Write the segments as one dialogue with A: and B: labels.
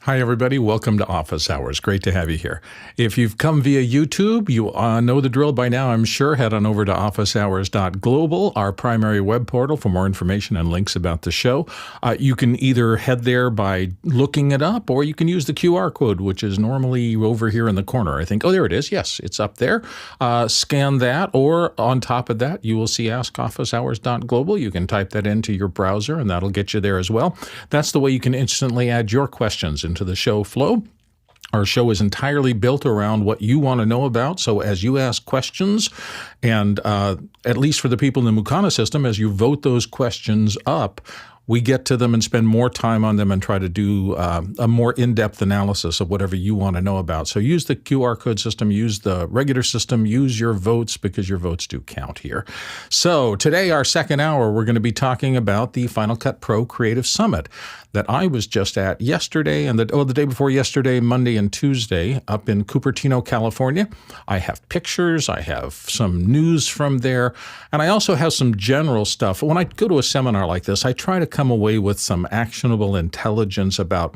A: Hi, everybody. Welcome to Office Hours. Great to have you here. If you've come via YouTube, you know the drill by now, I'm sure. Head on over to officehours.global, our primary web portal, for more information and links about the show. You can either head there by looking it up, or you can use the QR code, which is normally over here in the corner, I think. Oh, there it is. Yes, it's up there. Scan that, or on top of that, you will see askofficehours.global. You can type that into your browser, and that'll get you there as well. That's the way you can instantly add your questions into the show flow. Our show is entirely built around what you want to know about. So as you ask questions, and at least for the people in the Mukana system, as you vote those questions up, we get to them and spend more time on them and try to do a more in-depth analysis of whatever you want to know about. So use the QR code system, use the regular system, use your votes, because your votes do count here. So today, our second hour, we're going to be talking about the Final Cut Pro Creative Summit that I was just at yesterday and the day before yesterday, Monday and Tuesday, up in Cupertino, California. I have pictures, I have some news from there, and I also have some general stuff. When I go to a seminar like this, I try to come away with some actionable intelligence about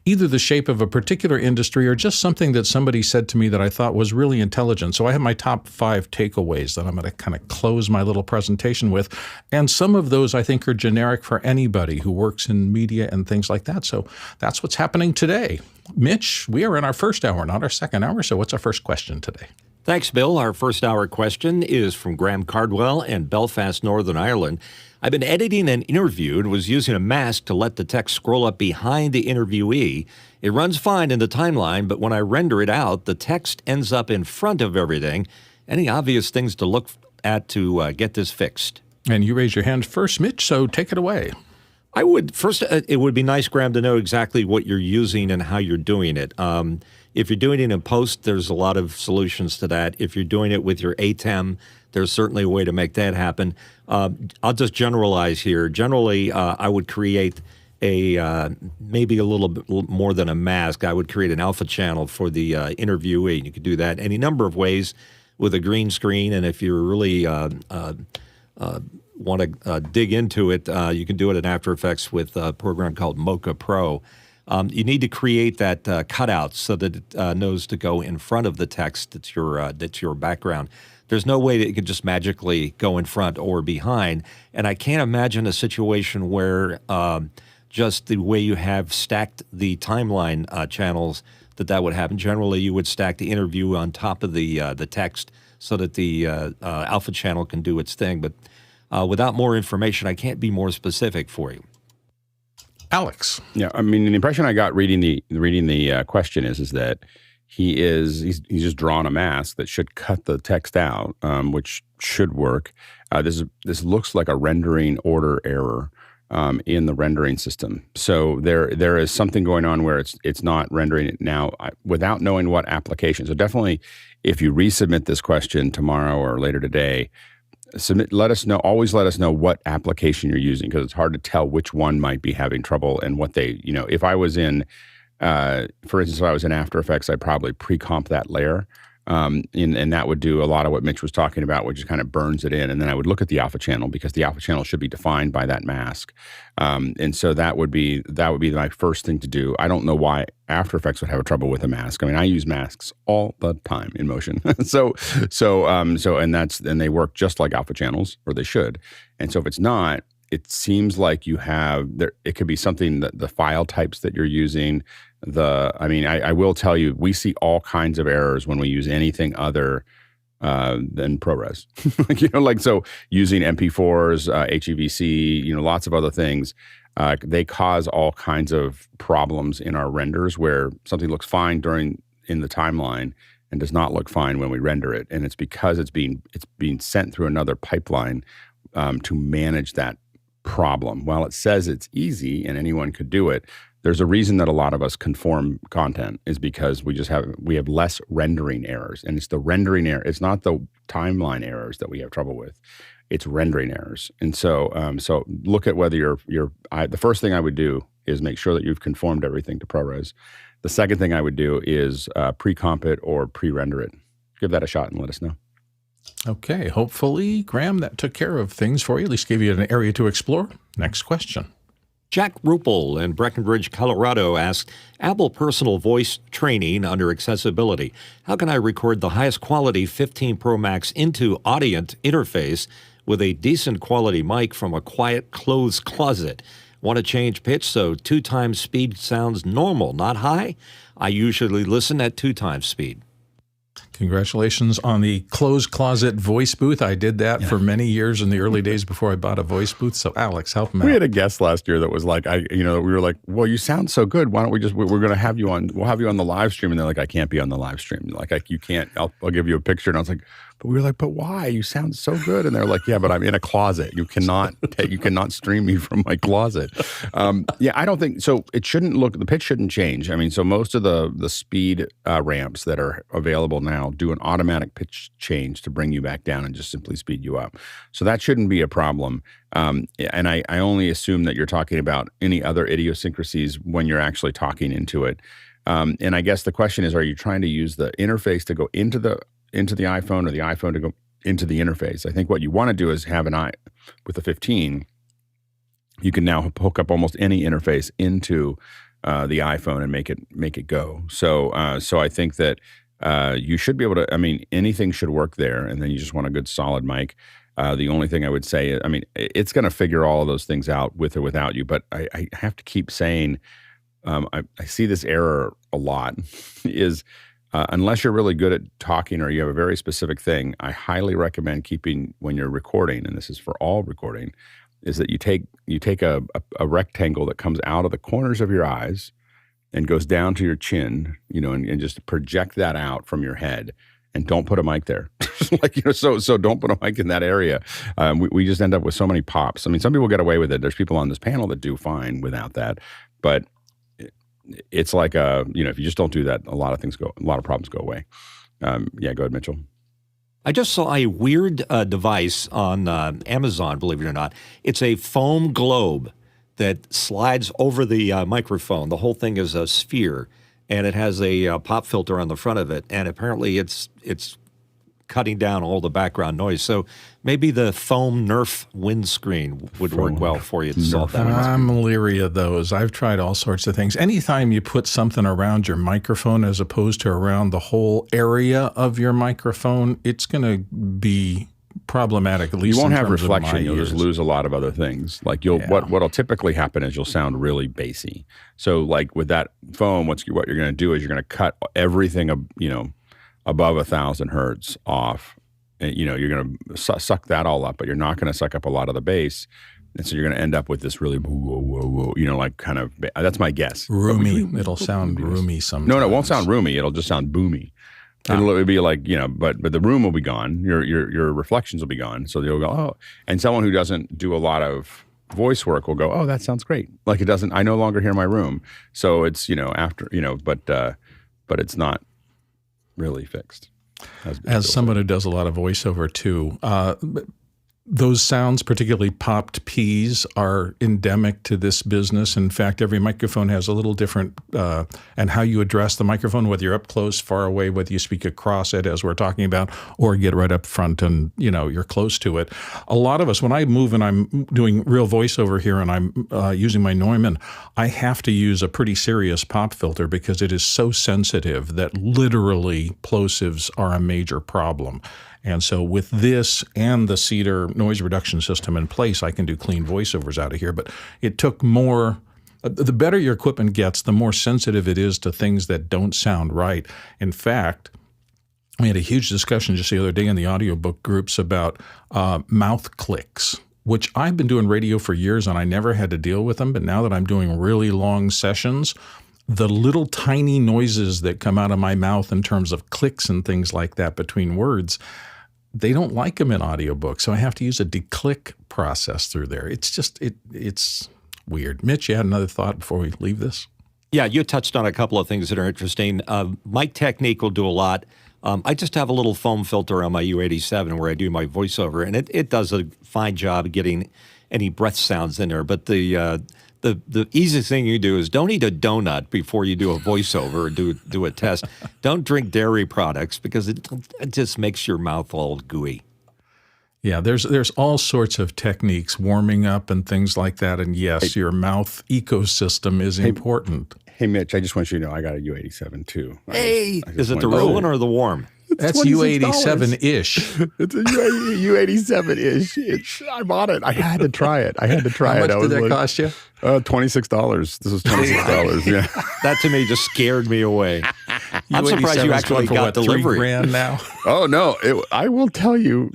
A: either the shape of a particular industry or just something that somebody said to me that I thought was really intelligent. So I have my top 5 takeaways that I'm going to kind of close my little presentation with. And some of those I think are generic for anybody who works in media and things like that. So that's what's happening today. Mitch, we are in our first hour, not our second hour. So what's our first question today?
B: Thanks, Bill. Our first hour question is from Graham Cardwell in Belfast, Northern Ireland. I've been editing an interview and was using a mask to let the text scroll up behind the interviewee. It runs fine in the timeline, but when I render it out, the text ends up in front of everything. Any obvious things to look at to get this fixed?
A: And you raise your hand first, Mitch, so take it away.
B: I would first. It would be nice, Graham, to know exactly what you're using and how you're doing it. If you're doing it in post, there's a lot of solutions to that. If you're doing it with your ATEM, there's certainly a way to make that happen. I'll just generalize here. Generally, I would create a maybe a little bit more than a mask. I would create an alpha channel for the interviewee. You could do that any number of ways with a green screen, and if you really want to dig into it, you can do it in After Effects with a program called Mocha Pro. You need to create that cutout so that it knows to go in front of the text that's your background. There's no way that it could just magically go in front or behind. And I can't imagine a situation where just the way you have stacked the timeline channels that would happen. Generally, you would stack the interview on top of the text so that the alpha channel can do its thing. But without more information, I can't be more specific for you.
A: Alex.
C: Yeah, I mean, the impression I got reading the question is that he's just drawn a mask that should cut the text out, which should work. This looks like a rendering order error in the rendering system. So there is something going on where it's not rendering it now without knowing what application. So definitely, if you resubmit this question tomorrow or later today, let us know. Always let us know what application you're using, because it's hard to tell which one might be having trouble and what they. If I was in, for instance, if I was in After Effects, I'd probably pre-comp that layer, and that would do a lot of what Mitch was talking about, which just kind of burns it in. And then I would look at the alpha channel, because the alpha channel should be defined by that mask. And so that would be my first thing to do. I don't know why After Effects would have trouble with a mask. I mean, I use masks all the time in motion. and they work just like alpha channels, or they should. And so if it's not, it seems like you have there. It could be something that the file types that you're using. I will tell you, we see all kinds of errors when we use anything other than ProRes. So using MP4s, HEVC, lots of other things. They cause all kinds of problems in our renders where something looks fine in the timeline and does not look fine when we render it, and it's because it's being sent through another pipeline to manage that problem. While it says it's easy and anyone could do it, there's a reason that a lot of us conform content is because we have less rendering errors, and it's the rendering error. It's not the timeline errors that we have trouble with; it's rendering errors. And so look at whether the first thing I would do is make sure that you've conformed everything to ProRes. The second thing I would do is pre-comp it or pre-render it. Give that a shot and let us know.
A: Okay, hopefully, Graham, that took care of things for you, at least gave you an area to explore. Next question.
B: Jack Ruppel in Breckenridge, Colorado asked, Apple personal voice training under accessibility. How can I record the highest quality 15 Pro Max into Audient interface with a decent quality mic from a quiet closed closet? Want to change pitch so 2 times speed sounds normal, not high? I usually listen at 2 times speed.
A: Congratulations on the closed closet voice booth. I did that for many years in the early days before I bought a voice booth. So Alex, help me out.
C: We had a guest last year that was like, we were like, well, you sound so good. Why don't we're going to have you on, we'll have you on the live stream. And they're like, I can't be on the live stream. Like, you can't, I'll give you a picture. And I was like, but we were like, but why? You sound so good. And they're like, yeah, but I'm in a closet. You cannot stream me from my closet. I don't think, so it shouldn't the pitch shouldn't change. I mean, so most of the speed ramps that are available now do an automatic pitch change to bring you back down and just simply speed you up. So that shouldn't be a problem. And I only assume that you're talking about any other idiosyncrasies when you're actually talking into it. And I guess the question is, are you trying to use the interface to go into the iPhone or the iPhone to go into the interface? I think what you want to do is have with the 15, you can now hook up almost any interface into the iPhone and make it go. So I think that you should be able to, I mean, anything should work there, and then you just want a good solid mic. The only thing I would say, I mean, it's going to figure all of those things out with or without you, but I have to keep saying, I see this error a lot, is unless you're really good at talking or you have a very specific thing, I highly recommend keeping, when you're recording, and this is for all recording, is that you take a rectangle that comes out of the corners of your eyes and goes down to your chin, and just project that out from your head, and don't put a mic there. So don't put a mic in that area. We just end up with so many pops. I mean, some people get away with it. There's people on this panel that do fine without that, but it's like if you just don't do that, a lot of problems go away. Go ahead, Mitchell.
B: I just saw a weird device on Amazon, believe it or not. It's a foam globe that slides over the microphone. The whole thing is a sphere, and it has a pop filter on the front of it. And apparently it's cutting down all the background noise. So maybe the foam Nerf windscreen would work well for you to solve that.
A: I'm leery of those. I've tried all sorts of things. Anytime you put something around your microphone as opposed to around the whole area of your microphone, it's going to be problematic, at least
C: you won't
A: in
C: have
A: terms
C: reflection.
A: of my
C: You'll
A: ears.
C: just lose a lot of other things. Like what'll typically happen is you'll sound really bassy. So like with that foam, what you're going to do is you're going to cut everything above 1,000 hertz off. And, you're going to suck that all up, but you're not going to suck up a lot of the bass. And so you're going to end up with this really whoa, like kind of, that's my guess.
A: Roomy. It'll sound roomy sometimes.
C: No, it won't sound roomy. It'll just sound boomy. It'll be like, but the room will be gone. Your reflections will be gone. So you'll go, oh. And someone who doesn't do a lot of voice work will go, oh, that sounds great. Like I no longer hear my room. So it's, but it's not really fixed.
A: As someone who does a lot of voiceover too, those sounds, particularly popped Ps, are endemic to this business. In fact, every microphone has a little different, and how you address the microphone, whether you're up close, far away, whether you speak across it, as we're talking about, or get right up front and you're close to it. A lot of us, when I move and I'm doing real voiceover here and I'm using my Neumann, I have to use a pretty serious pop filter because it is so sensitive that literally plosives are a major problem. And so with this and the Cedar noise reduction system in place, I can do clean voiceovers out of here. But it took more. The better your equipment gets, the more sensitive it is to things that don't sound right. In fact, we had a huge discussion just the other day in the audiobook groups about mouth clicks, which I've been doing radio for years and I never had to deal with them. But now that I'm doing really long sessions, the little tiny noises that come out of my mouth in terms of clicks and things like that between words, they don't like them in audiobooks. So I have to use a declick process through there. It's just, it's weird. Mitch, you had another thought before we leave this?
B: Yeah, you touched on a couple of things that are interesting. Mic technique will do a lot. I just have a little foam filter on my U87 where I do my voiceover, and it does a fine job of getting any breath sounds in there. But the easiest thing you do is don't eat a donut before you do a voiceover or do a test. Don't drink dairy products because it just makes your mouth all gooey.
A: Yeah, there's all sorts of techniques, warming up and things like that. And yes, your mouth ecosystem is important.
C: Hey, Mitch, I just want you to know I got a U87 too.
B: Hey, is it the real one or the warm?
A: That's U87-ish.
C: It's a U87-ish. I bought it. I had to try it.
A: How much did that cost you?
C: $26. This is $26. Yeah.
B: That to me just scared me away. I'm surprised you actually got delivery.
A: $3,000 now.
C: Oh no! I will tell you,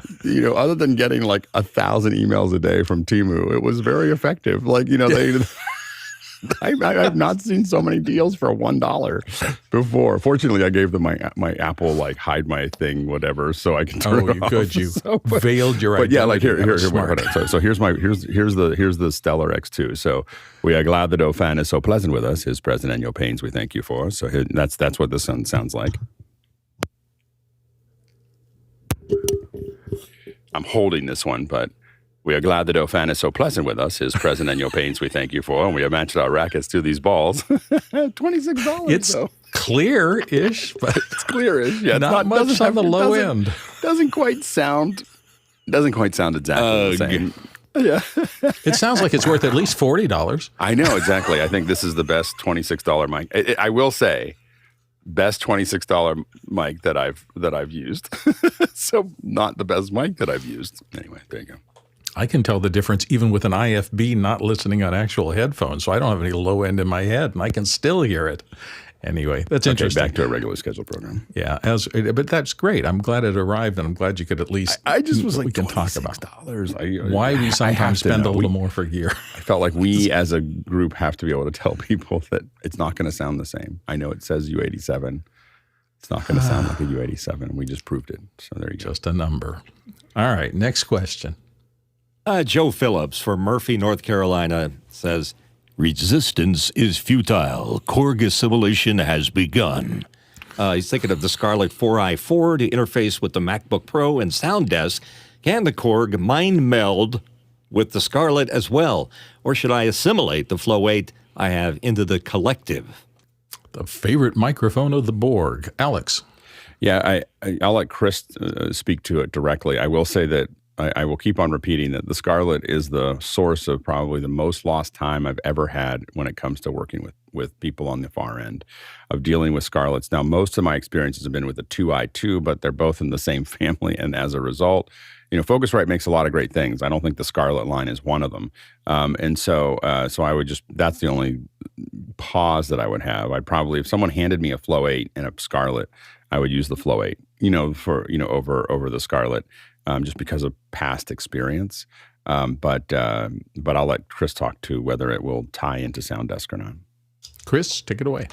C: other than getting like 1,000 emails a day from Temu, it was very effective. Like I've not seen so many deals for $1 before. Fortunately, I gave them my Apple hide my thing whatever, so I can turn it off.
A: You veiled your identity.
C: But yeah, here. So here's the Stellar X2. So we are glad that Ofan is so pleasant with us. His present and your pains we thank you for. So that's what this sounds like. I'm holding this one, but. We are glad that Ofan is so pleasant with us. His present and your pains we thank you for. And we have matched our rackets to these balls. $26.
A: It's clear-ish, but
C: it's clear-ish. Yeah,
A: not much on the low end.
C: Doesn't quite sound exactly the same. Yeah.
A: It sounds like it's worth at least $40.
C: I know, exactly. I think this is the best $26 mic. I will say, best $26 mic that I've used. So not the best mic that I've used. Anyway, there you go.
A: I can tell the difference even with an IFB not listening on actual headphones, so I don't have any low end in my head, and I can still hear it. Anyway, that's interesting.
C: Back to a regular scheduled program.
A: Yeah, but that's great. I'm glad it arrived, and I'm glad you could at least.
C: I just was like,
A: we can talk about
C: $26.
A: Why we sometimes spend a little more for gear.
C: I felt like we as a group have to be able to tell people that it's not going to sound the same. I know it says U87. It's not going to sound like a U87. We just proved it. So there you go.
A: Just a number. All right, next question.
B: Joe Phillips from Murphy, North Carolina says, resistance is futile. Korg assimilation has begun. He's thinking of the Scarlett 4i4 to interface with the MacBook Pro and SoundDesk. Can the Korg mindmeld with the Scarlett as well? Or should I assimilate the Flow 8 I have into the collective?
A: The favorite microphone of the Borg. Alex.
C: Yeah, I'll let Chris speak to it directly. I will say that I will keep on repeating that the Scarlett is the source of probably the most lost time I've ever had when it comes to working with people on the far end of dealing with Scarletts. Now, most of my experiences have been with the 2i2, but they're both in the same family. And as a result, Focusrite makes a lot of great things. I don't think the Scarlett line is one of them. So I would that's the only pause that I would have. I'd probably, if someone handed me a Flow 8 and a Scarlett, I would use the Flow 8, over the Scarlett. Just because of past experience. But I'll let Chris talk to whether it will tie into SoundDesk or not.
A: Chris, take it away.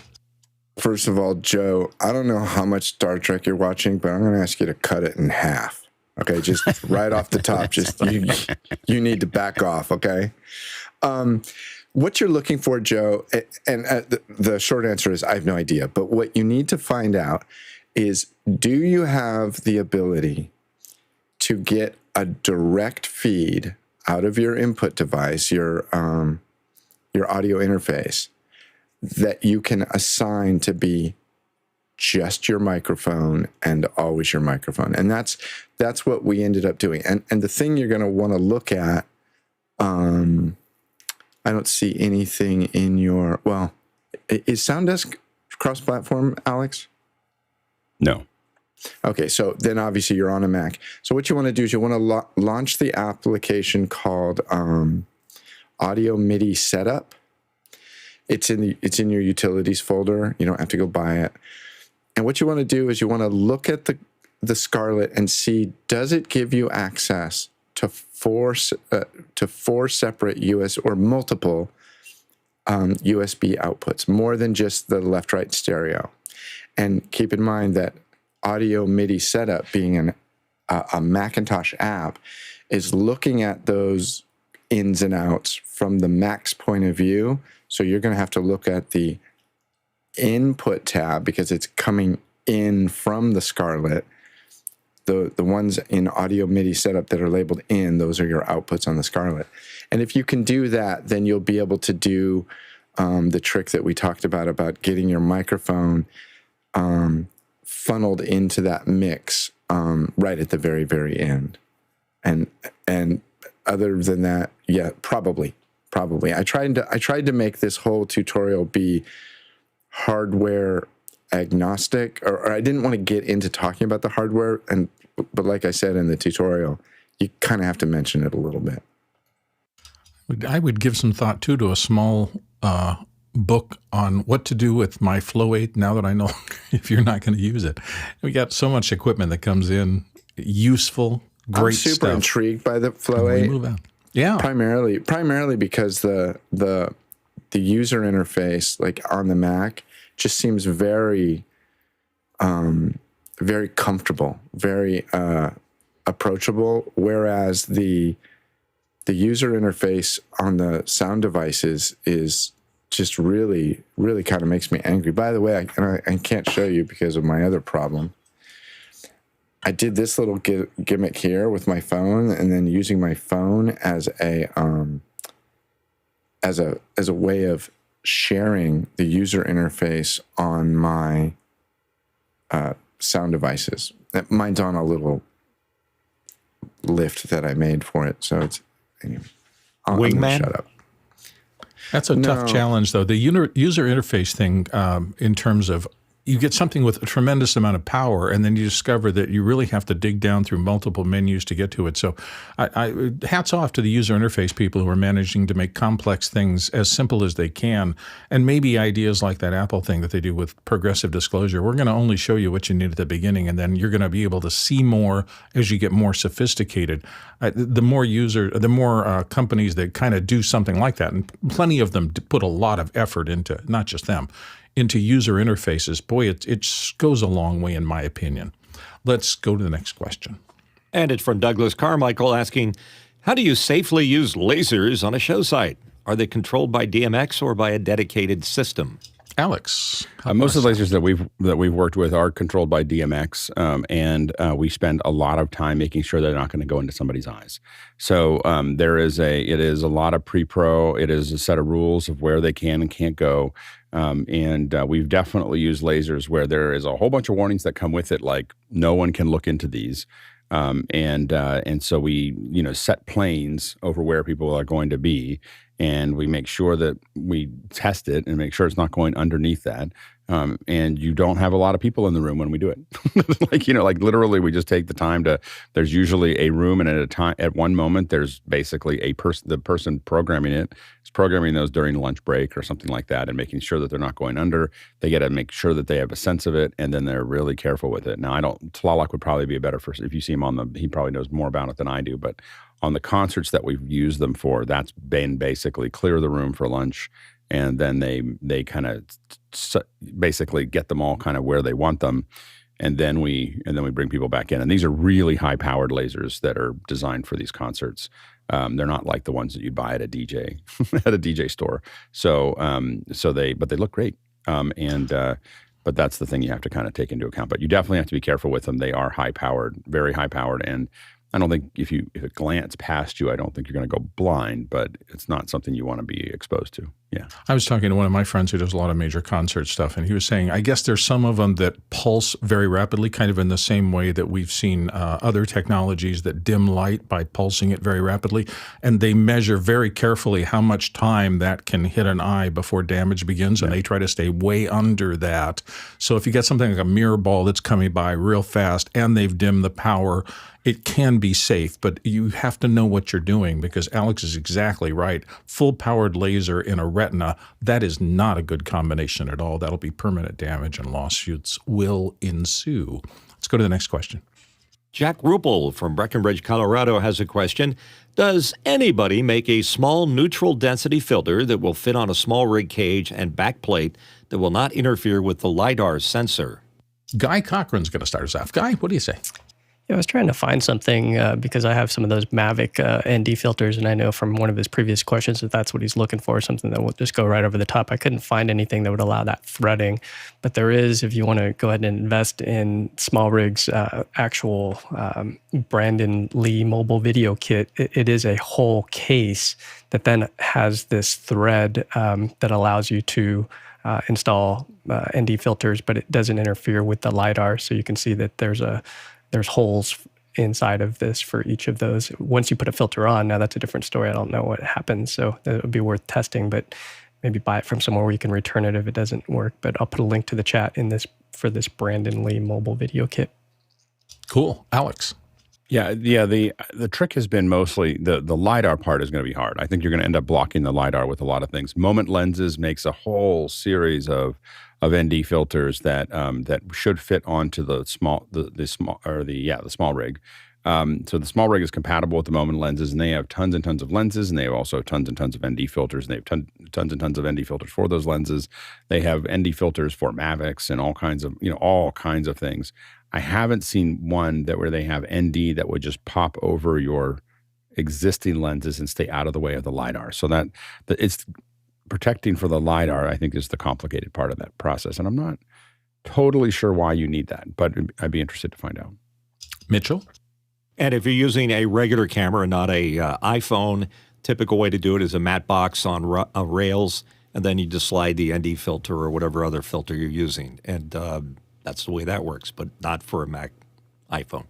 D: First of all, Joe, I don't know how much Star Trek you're watching, but I'm going to ask you to cut it in half. Okay, just right off the top, you need to back off, okay? What you're looking for, Joe, and the short answer is I have no idea, but what you need to find out is, do you have the ability to get a direct feed out of your input device, your audio interface, that you can assign to be just your microphone and always your microphone? And that's what we ended up doing. And the thing you're going to want to look at, I don't see anything in your, well, is SoundDesk cross-platform, Alex?
C: No.
D: Okay, so then obviously you're on a Mac. So what you want to do is you want to launch the application called Audio MIDI Setup. It's in your utilities folder. You don't have to go buy it. And what you want to do is you want to look at the Scarlett and see, does it give you access to four separate US or multiple USB outputs, more than just the left-right stereo. And keep in mind that Audio MIDI Setup, being a Macintosh app, is looking at those ins and outs from the Mac's point of view. So you're going to have to look at the input tab because it's coming in from the Scarlett. The ones in Audio MIDI Setup that are labeled in, those are your outputs on the Scarlett. And if you can do that, then you'll be able to do the trick that we talked about getting your microphone funneled into that mix right at the very, very end. And other than that, yeah, probably. I tried to make this whole tutorial be hardware agnostic, or I didn't want to get into talking about the hardware, but like I said in the tutorial, you kind of have to mention it a little bit.
A: I would give some thought too to a small book on what to do with my Flow 8 now that I know if you're not going to use it. We got so much equipment that comes in, useful, great stuff.
D: I'm super intrigued by the Flow 8.
A: Move on. Yeah,
D: primarily because the user interface, like on the Mac, just seems very very comfortable, very approachable, whereas the user interface on the sound devices is just really kind of makes me angry. By the way, I can't show you because of my other problem. I did this little gimmick here with my phone, and then using my phone as a way of sharing the user interface on my sound devices. Mine's on a little lift that I made for it, so it's anyway. I'm gonna shut up.
A: That's a tough challenge, though. The user interface thing, in terms of you get something with a tremendous amount of power, and then you discover that you really have to dig down through multiple menus to get to it. So hats off to the user interface people who are managing to make complex things as simple as they can, and maybe ideas like that Apple thing that they do with progressive disclosure. We're going to only show you what you need at the beginning, and then you're going to be able to see more as you get more sophisticated. The more companies that kind of do something like that, and plenty of them put a lot of effort into, not just them, into user interfaces, boy, it goes a long way in my opinion. Let's go to the next question.
B: And it's from Douglas Carmichael asking, how do you safely use lasers on a show site? Are they controlled by DMX or by a dedicated system?
A: Alex,
C: most of the lasers that we've worked with are controlled by DMX, and we spend a lot of time making sure they're not going to go into somebody's eyes. So it is a lot of pre-pro. It is a set of rules of where they can and can't go, and we've definitely used lasers where there is a whole bunch of warnings that come with it, like no one can look into these. And so we, set planes over where people are going to be, and we make sure that we test it and make sure it's not going underneath that. And you don't have a lot of people in the room when we do it. like literally we just take the time there's usually a room, and at one moment, there's basically the person programming it is programming those during lunch break or something like that, and making sure that they're not going under. They got to make sure that they have a sense of it, and then they're really careful with it. Now, Tlaloc would probably be a better first, if you see him he probably knows more about it than I do, but on the concerts that we've used them for, that's been basically clear the room for lunch, and then they kind of basically get them all kind of where they want them, and then we bring people back in. And these are really high powered lasers that are designed for these concerts. They're not like the ones that you'd buy at a DJ store. But they look great. But that's the thing you have to kind of take into account. But you definitely have to be careful with them. They are high powered, very high powered, and I don't think if it glance past you, I don't think you're going to go blind, but it's not something you want to be exposed to. Yeah.
A: I was talking to one of my friends who does a lot of major concert stuff, and he was saying, I guess there's some of them that pulse very rapidly, kind of in the same way that we've seen other technologies that dim light by pulsing it very rapidly, and they measure very carefully how much time that can hit an eye before damage begins, and they try to stay way under that. So if you get something like a mirror ball that's coming by real fast and they've dimmed the power, it can be safe, but you have to know what you're doing, because Alex is exactly right. Full-powered laser in a retina, that is not a good combination at all. That'll be permanent damage, and lawsuits will ensue. Let's go to the next question.
B: Jack Ruppel from Breckenridge, Colorado has a question. Does anybody make a small neutral density filter that will fit on a small rig cage and backplate that will not interfere with the lidar sensor?
A: Guy Cochran's going to start us off. Guy, what do you say?
E: I was trying to find something because I have some of those Mavic ND filters, and I know from one of his previous questions that that's what he's looking for, something that will just go right over the top. I couldn't find anything that would allow that threading, but there is, if you want to go ahead and invest in Small Rig's actual Brandon Lee mobile video kit, it is a whole case that then has this thread that allows you to install ND filters, but it doesn't interfere with the LiDAR, so you can see that there's holes inside of this for each of those. Once you put a filter on, now that's a different story. I don't know what happens, so it would be worth testing, but maybe buy it from somewhere where you can return it if it doesn't work. But I'll put a link to the chat in this for this Brandon Lee mobile video kit.
A: Cool. Alex?
C: Yeah. The trick has been mostly the lidar part is going to be hard. I think you're going to end up blocking the lidar with a lot of things. Moment lenses makes a whole series of ND filters that should fit onto the small rig. So the small rig is compatible with the Moment lenses, and they have tons and tons of lenses, and they have also tons and tons of ND filters, and they have tons and tons of ND filters for those lenses. They have ND filters for Mavics and all kinds of things. I haven't seen one where they have ND that would just pop over your existing lenses and stay out of the way of the lidar. So it's protecting for the lidar, I think, is the complicated part of that process, and I'm not totally sure why you need that, but I'd be interested to find out.
A: Mitchell?
B: And if you're using a regular camera, not a iPhone, typical way to do it is a matte box on rails, and then you just slide the ND filter or whatever other filter you're using. And that's the way that works, but not for a Mac iPhone.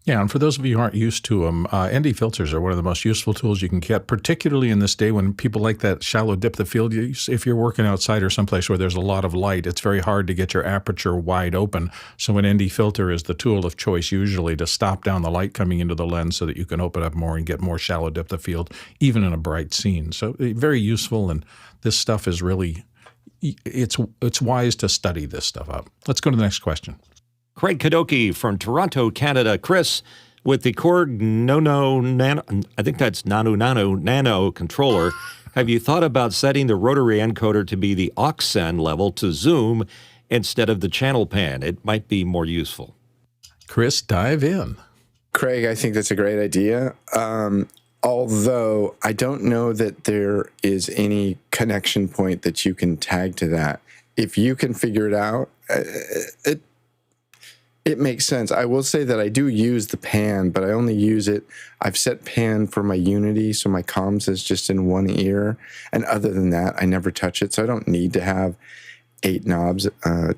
A: Yeah, and for those of you who aren't used to them, ND filters are one of the most useful tools you can get, particularly in this day when people like that shallow depth of field. If you're working outside or someplace where there's a lot of light, it's very hard to get your aperture wide open. So an ND filter is the tool of choice usually to stop down the light coming into the lens so that you can open up more and get more shallow depth of field, even in a bright scene. So very useful, and this stuff is really, it's wise to study this stuff up. Let's go to the next question.
B: Craig Kadoki from Toronto, Canada. Chris, with the Korg Nono Nano, I think that's Nano Controller, have you thought about setting the rotary encoder to be the aux send level to zoom instead of the channel pan? It might be more useful.
A: Chris, dive in.
D: Craig, I think that's a great idea. Although I don't know that there is any connection point that you can tag to that. If you can figure it out, it makes sense. I will say that I do use the pan, but I only use it. I've set pan for my Unity, so my comms is just in one ear. And other than that, I never touch it. So I don't need to have 8 knobs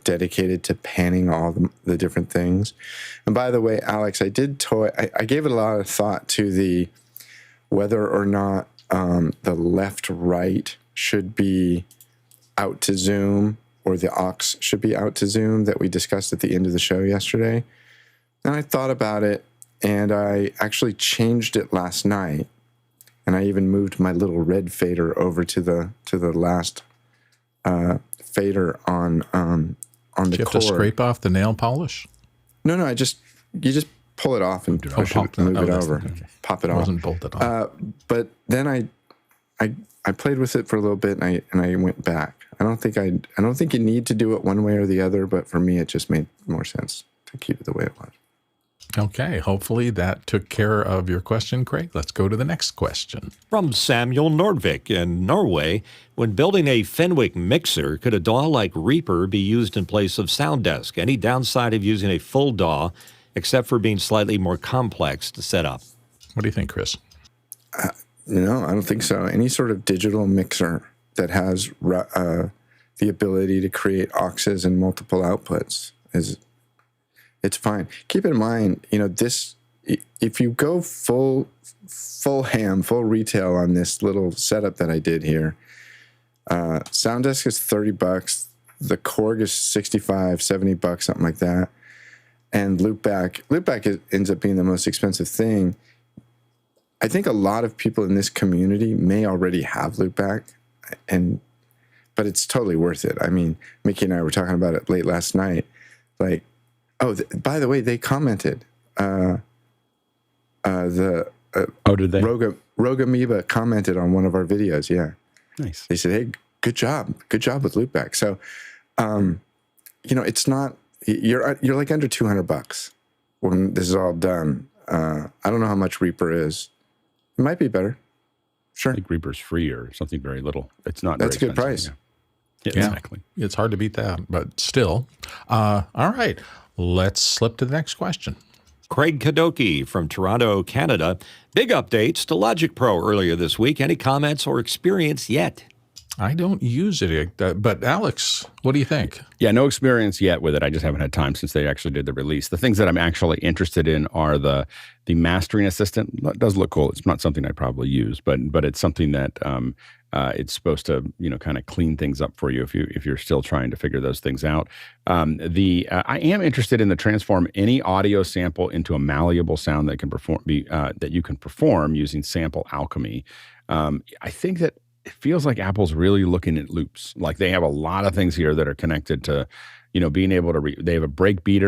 D: dedicated to panning all the different things. And by the way, Alex, I gave it a lot of thought to the whether or not the left-right should be out to zoom, or the aux should be out to zoom that we discussed at the end of the show yesterday. And I thought about it, and I actually changed it last night. And I even moved my little red fader over to the last fader on the Korg.
A: Do you have to scrape off the nail polish?
D: No, you just pull it off and push it, move it over, pop it off. It
A: wasn't bolted off.
D: But then I played with it for a little bit, and I went back. I don't think you need to do it one way or the other, but for me, it just made more sense to keep it the way it was.
A: Okay, hopefully that took care of your question, Craig. Let's go to the next question.
B: From Samuel Nordvik in Norway, when building a Fenwick mixer, could a DAW like Reaper be used in place of SoundDesk? Any downside of using a full DAW, except for being slightly more complex to set up?
A: What do you think, Chris?
D: No, I don't think so. Any sort of digital mixer that has the ability to create auxes and multiple outputs it's fine. Keep in mind, this, if you go full retail on this little setup that I did here, SoundDesk is $30. The Korg is $65, $70, something like that. And loopback ends up being the most expensive thing. I think a lot of people in this community may already have loopback, but it's totally worth it. I mean, Mickey and I were talking about it late last night. Like, by the way, they commented.
C: Did they?
D: Rogue Amoeba commented on one of our videos. Yeah,
C: nice.
D: They said, "Hey, good job with loopback." So, it's not you're like under $200 when this is all done. I don't know how much Reaper is. It might be better. Sure.
C: I think Reaper's free or something very little. It's not.
D: That's a
C: very
D: good price.
C: Yeah, exactly.
A: It's hard to beat that, but still. All right. Let's slip to the next question.
B: Craig Kadoki from Toronto, Canada. Big updates to Logic Pro earlier this week. Any comments or experience yet?
A: I don't use it, but Alex, what do you think?
C: Yeah, no experience yet with it. I just haven't had time since they actually did the release. The things that I'm actually interested in are the mastering assistant. It does look cool. It's not something I'd probably use, but it's something that it's supposed to kind of clean things up for you if you're still trying to figure those things out. I am interested in the transform any audio sample into a malleable sound that can that you can perform using sample alchemy. I think that it feels like Apple's really looking at loops. Like they have a lot of things here that are connected to, being able to. They have a beat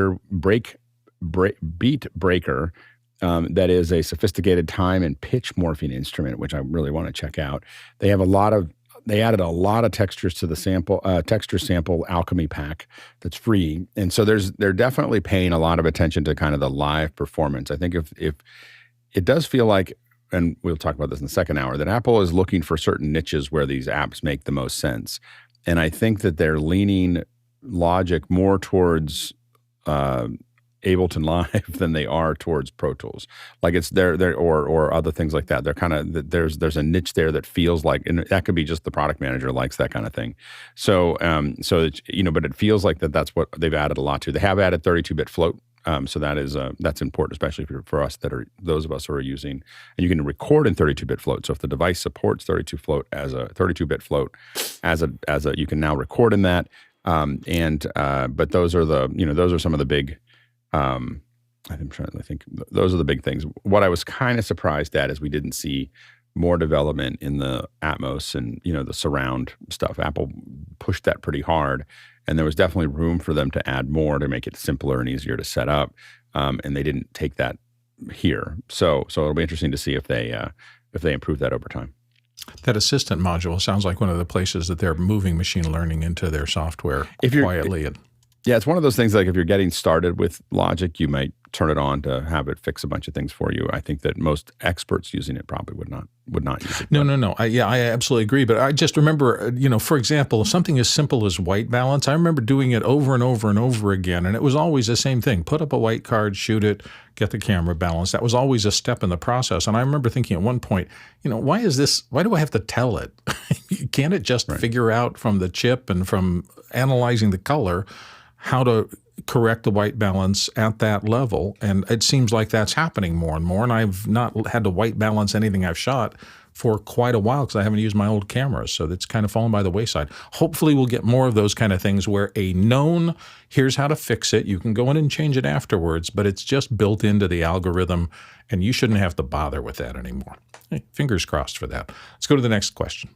C: breaker that is a sophisticated time and pitch morphing instrument, which I really want to check out. They added a lot of textures to the texture sample alchemy pack that's free, and so they're definitely paying a lot of attention to kind of the live performance. I think if it does feel like, and we'll talk about this in the second hour, that Apple is looking for certain niches where these apps make the most sense. And I think that they're leaning Logic more towards Ableton Live than they are towards Pro Tools. Like it's or other things like that. They're kind of, there's a niche there that feels like, and that could be just the product manager likes that kind of thing. So, but it feels like that's what they've added a lot to. They have added 32-bit float. So that's important, especially for us those of us who are using, and you can record in 32-bit float. So if the device supports 32-bit float as a you can now record in that. But those are those are some of the big. I think those are the big things. What I was kind of surprised at is we didn't see more development in the Atmos and the surround stuff. Apple pushed that pretty hard. And there was definitely room for them to add more to make it simpler and easier to set up, and they didn't take that here. So it'll be interesting to see if they improve that over time.
A: That assistant module sounds like one of the places that they're moving machine learning into their software quietly.
C: Yeah, it's one of those things like if you're getting started with Logic, you might turn it on to have it fix a bunch of things for you. I think that most experts using it probably would not use it.
A: No. I absolutely agree. But I just remember, for example, something as simple as white balance, I remember doing it over and over and over again. And it was always the same thing. Put up a white card, shoot it, get the camera balanced. That was always a step in the process. And I remember thinking at one point, why do I have to tell it? Can't it just figure out from the chip and from analyzing the color how to correct the white balance at that level? And it seems like that's happening more and more. And I've not had to white balance anything I've shot for quite a while because I haven't used my old cameras. So that's kind of fallen by the wayside. Hopefully we'll get more of those kind of things where a known, here's how to fix it. You can go in and change it afterwards, but it's just built into the algorithm and you shouldn't have to bother with that anymore. Hey, fingers crossed for that. Let's go to the next question.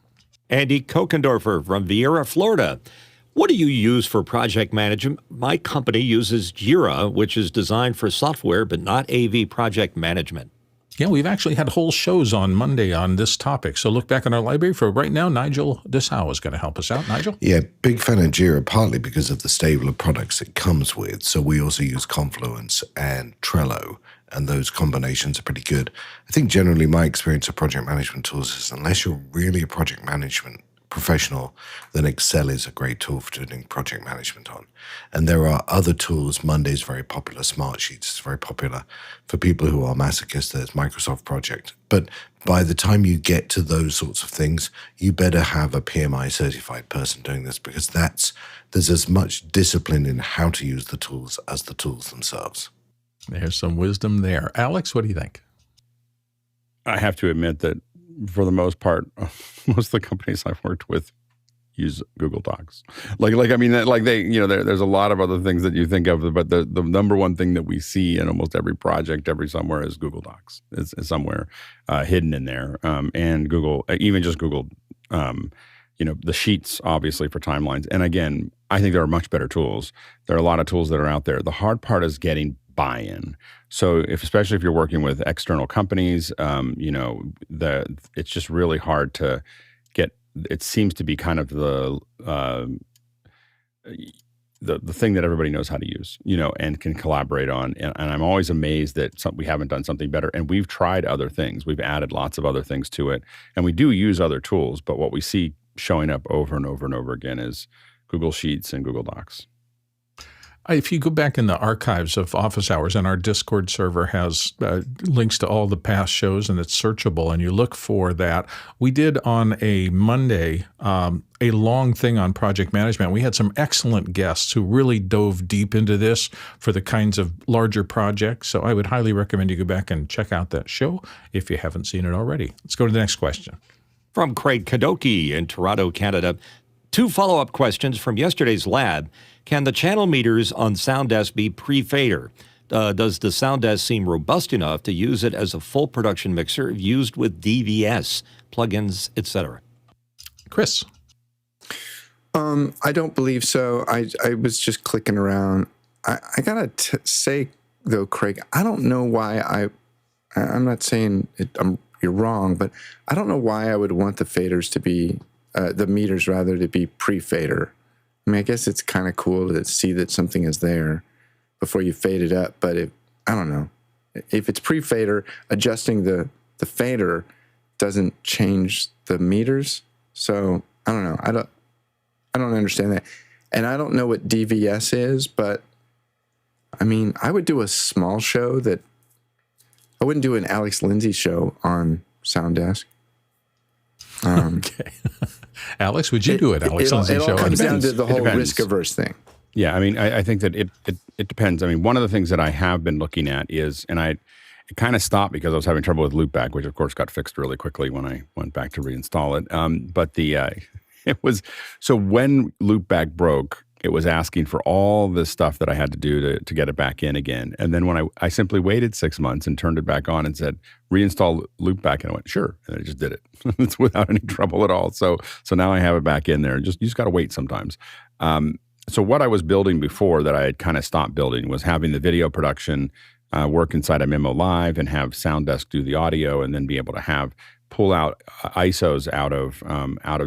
B: Andy Kokendorfer from Vieira, Florida. What do you use for project management? My company uses JIRA, which is designed for software, but not AV project management.
A: Yeah, we've actually had whole shows on Monday on this topic. So look back in our library. For right now, Nigel Dessau is going to help us out. Nigel?
F: Yeah, big fan of JIRA, partly because of the stable of products it comes with. So we also use Confluence and Trello, and those combinations are pretty good. I think generally my experience of project management tools is unless you're really a project management professional, then Excel is a great tool for doing project management on. And there are other tools. Monday's very popular. Smartsheets is very popular for people who are masochists. There's Microsoft Project. But by the time you get to those sorts of things, you better have a PMI certified person doing this because there's as much discipline in how to use the tools as the tools themselves.
A: There's some wisdom there. Alex, what do you think?
C: I have to admit that for the most part, most of the companies I've worked with use Google Docs. There's a lot of other things that you think of, but the number one thing that we see in almost every project, every somewhere is Google Docs. It's somewhere hidden in there. And Google, even just Google, the sheets, obviously, for timelines. And again, I think there are much better tools. There are a lot of tools that are out there. The hard part is getting buy-in. So especially if you're working with external companies, it's just really hard to get. It seems to be kind of the thing that everybody knows how to use, and can collaborate on. And I'm always amazed that we haven't done something better. And we've tried other things. We've added lots of other things to it, and we do use other tools. But what we see showing up over and over and over again is Google Sheets and Google Docs.
A: If you go back in the archives of Office Hours, and our Discord server has links to all the past shows, and it's searchable, and you look for that. We did on a Monday a long thing on project management. We had some excellent guests who really dove deep into this for the kinds of larger projects. So I would highly recommend you go back and check out that show if you haven't seen it already. Let's go to the next question.
B: From Craig Kadoki in Toronto, Canada. 2 follow-up questions from yesterday's lab. Can the channel meters on SoundDesk be pre-fader? Does the SoundDesk seem robust enough to use it as a full production mixer used with DVS, plugins, etc.?
A: Chris.
D: I don't believe so. I was just clicking around. I gotta say though, Craig, I don't know why I'm not saying you're wrong, but I don't know why I would want the faders to be the meters rather to be pre-fader. I mean, I guess it's kind of cool to see that something is there before you fade it up, but I don't know. If it's pre-fader, adjusting the fader doesn't change the meters. So I don't know. I don't understand that. And I don't know what DVS is, but I mean, I would do a small show I wouldn't do an Alex Lindsay show on SoundDesk.
A: Okay. Alex, would you do it? Alex Lindsay show?
D: It all comes down to the whole
C: depends.
D: risk-averse thing.
C: Yeah, I mean, I think that it depends. I mean, one of the things that I have been looking at is, and it kind of stopped because I was having trouble with loopback, which of course got fixed really quickly when I went back to reinstall it. But it was, so when loopback broke, it was asking for all this stuff that I had to do to get it back in again. And then when I simply waited 6 months and turned it back on and said, reinstall loopback, and I went, sure. And I just did it. It's without any trouble at all. So now I have it back in there. You just got to wait sometimes. So what I was building before that I had kind of stopped building was having the video production work inside a Memo Live and have SoundDesk do the audio, and then be able to pull out ISOs out of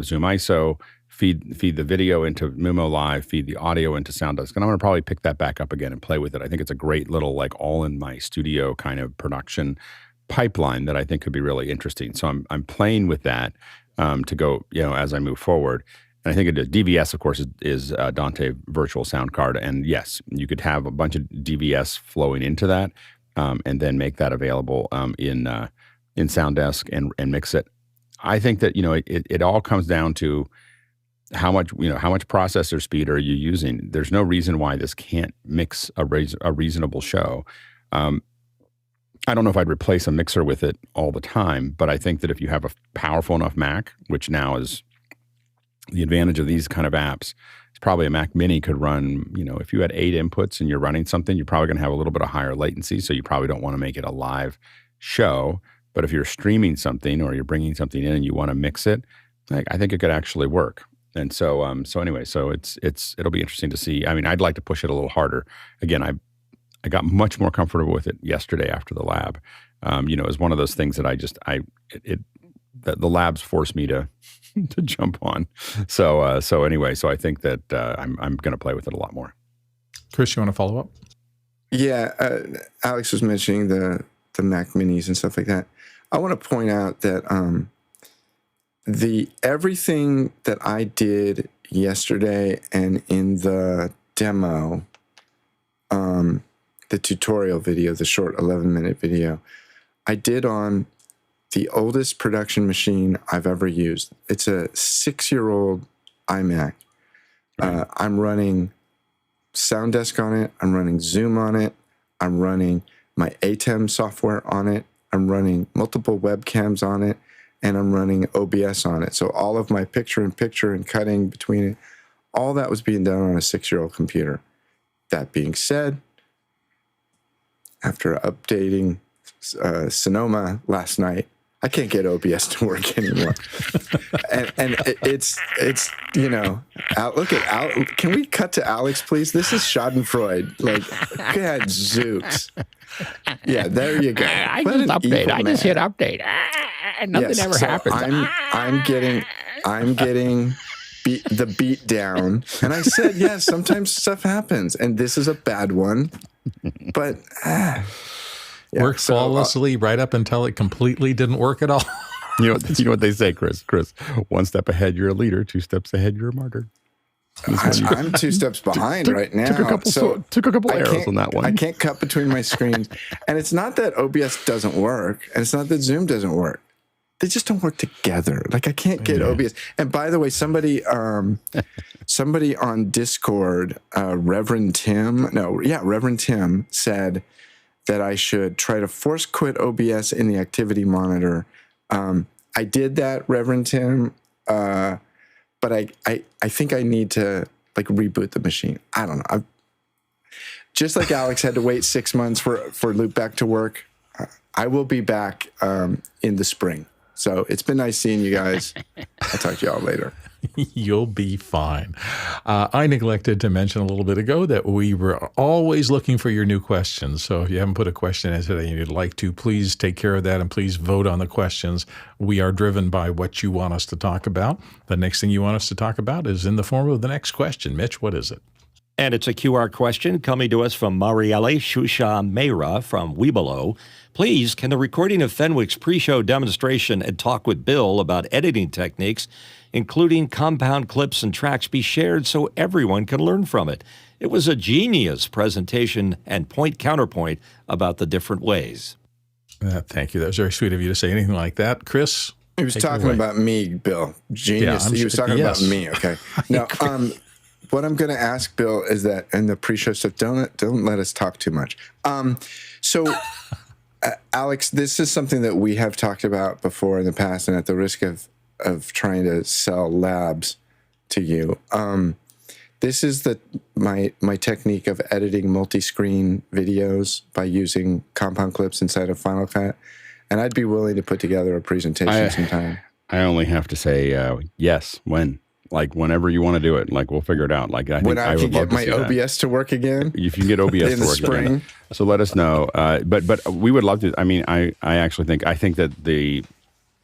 C: Zoom ISO, feed the video into Memo Live, feed the audio into SoundDesk. And I'm going to probably pick that back up again and play with it. I think it's a great little all in my studio kind of production pipeline that I think could be really interesting. So I'm playing with that to go, as I move forward. And I think DVS, of course, is Dante Virtual Sound Card. And yes, you could have a bunch of DVS flowing into that and then make that available in SoundDesk and mix it. I think that, it all comes down to how much processor speed are you using. There's no reason why this can't mix a reasonable show. I don't know if I'd replace a mixer with it all the time, but I think that if you have a powerful enough Mac, which now is the advantage of these kind of apps, it's probably a Mac Mini could run, if you had 8 inputs and you're running something, you're probably going to have a little bit of higher latency, so you probably don't want to make it a live show. But if you're streaming something or you're bringing something in and you want to mix it, I think it could actually work. And so, anyway, it'll be interesting to see. I mean, I'd like to push it a little harder. Again, I got much more comfortable with it yesterday after the lab. It was one of those things that the labs forced me to jump on. So anyway, I think that I'm going to play with it a lot more.
A: Chris, you want to follow up?
D: Yeah, Alex was mentioning the Mac Minis and stuff like that. I want to point out that everything that I did yesterday and in the demo, the tutorial video, the short 11-minute video, I did on the oldest production machine I've ever used. It's a 6-year-old iMac. I'm running SoundDesk on it. I'm running Zoom on it. I'm running my ATEM software on it. I'm running multiple webcams on it. And I'm running OBS on it. So all of my picture-in-picture and cutting between it, all that was being done on a 6-year-old computer. That being said, after updating Sonoma last night, I can't get OBS to work anymore. and it's look at Al. Can we cut to Alex, please? This is Schadenfreude. God, Zooks. Yeah, there you go.
C: I just hit update. Nothing ever happens.
D: I'm getting the beat down, and I said, yes, sometimes stuff happens, and this is a bad one, but
A: worked flawlessly right up until it completely didn't work at all.
C: You know what they say, Chris. 1 step ahead, you're a leader. 2 steps ahead, you're a martyr.
D: I'm 2 steps behind right now.
C: Took a couple arrows on that one.
D: I can't cut between my screens. And it's not that OBS doesn't work, and it's not that Zoom doesn't work. They just don't work together. Like I can't get OBS. And by the way, somebody on Discord, Reverend Tim said that I should try to force quit OBS in the activity monitor. I did that, Reverend Tim, but I think I need to like reboot the machine. I don't know. Just like Alex had to wait 6 months for Loop back to work, I will be back in the spring. So it's been nice seeing you guys. I'll talk to y'all later.
A: You'll be fine. I neglected to mention a little bit ago that we were always looking for your new questions. So if you haven't put a question in today and you'd like to, please take care of that and please vote on the questions. We are driven by what you want us to talk about. The next thing you want us to talk about is in the form of the next question. Mitch, what is it?
B: And it's a QR question coming to us from Marielle Shusha Meira from Webelow. Please, can the recording of Fenwick's pre-show demonstration and talk with Bill about editing techniques, including compound clips and tracks, be shared so everyone can learn from it? It was a genius presentation and point-counterpoint about the different ways.
A: Thank you. That was very sweet of you to say anything like that. Chris?
D: He was talking about me, Bill. Genius. He was talking about me. Okay. Now, what I'm going to ask Bill is that in the pre-show stuff, don't let us talk too much. Alex, this is something that we have talked about before in the past, and at the risk of trying to sell labs to you, this is my technique of editing multi-screen videos by using compound clips inside of Final Cut, and I'd be willing to put together a presentation sometime.
C: I only have to say yes when. Like whenever you want to do it, like we'll figure it out. Like I think
D: when I can get my OBS to work again.
C: If you can get OBS
D: in
C: to
D: the
C: work
D: spring.
C: again, so let us know. But we would love to. I mean, I think that the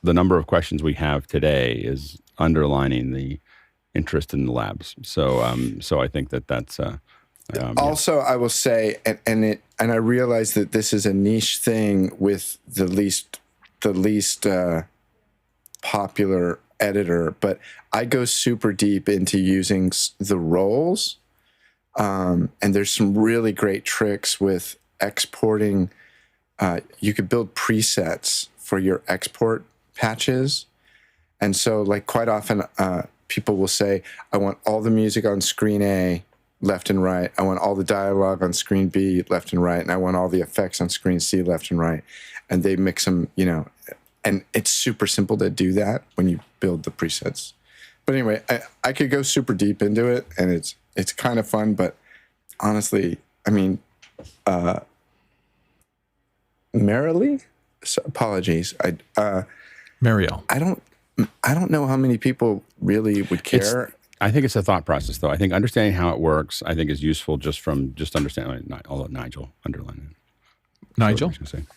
C: number of questions we have today is underlining the interest in the labs. So I think that's.
D: Also, I will say, and I realize that this is a niche thing with the least popular editor, but I go super deep into using the roles, and there's some really great tricks with exporting. You could build presets for your export patches, and so like quite often people will say, I want all the music on screen A left and right, I want all the dialogue on screen B left and right, and I want all the effects on screen C left and right, and they mix them, and it's super simple to do that when you build the presets. But anyway, I could go super deep into it, and it's kind of fun. But honestly, I mean, Marielle, apologies.
C: Marielle.
D: I don't know how many people really would care.
C: I think it's a thought process, though. I think understanding how it works, I think, is useful just understanding. I'll let Nigel underline it.
A: Nigel?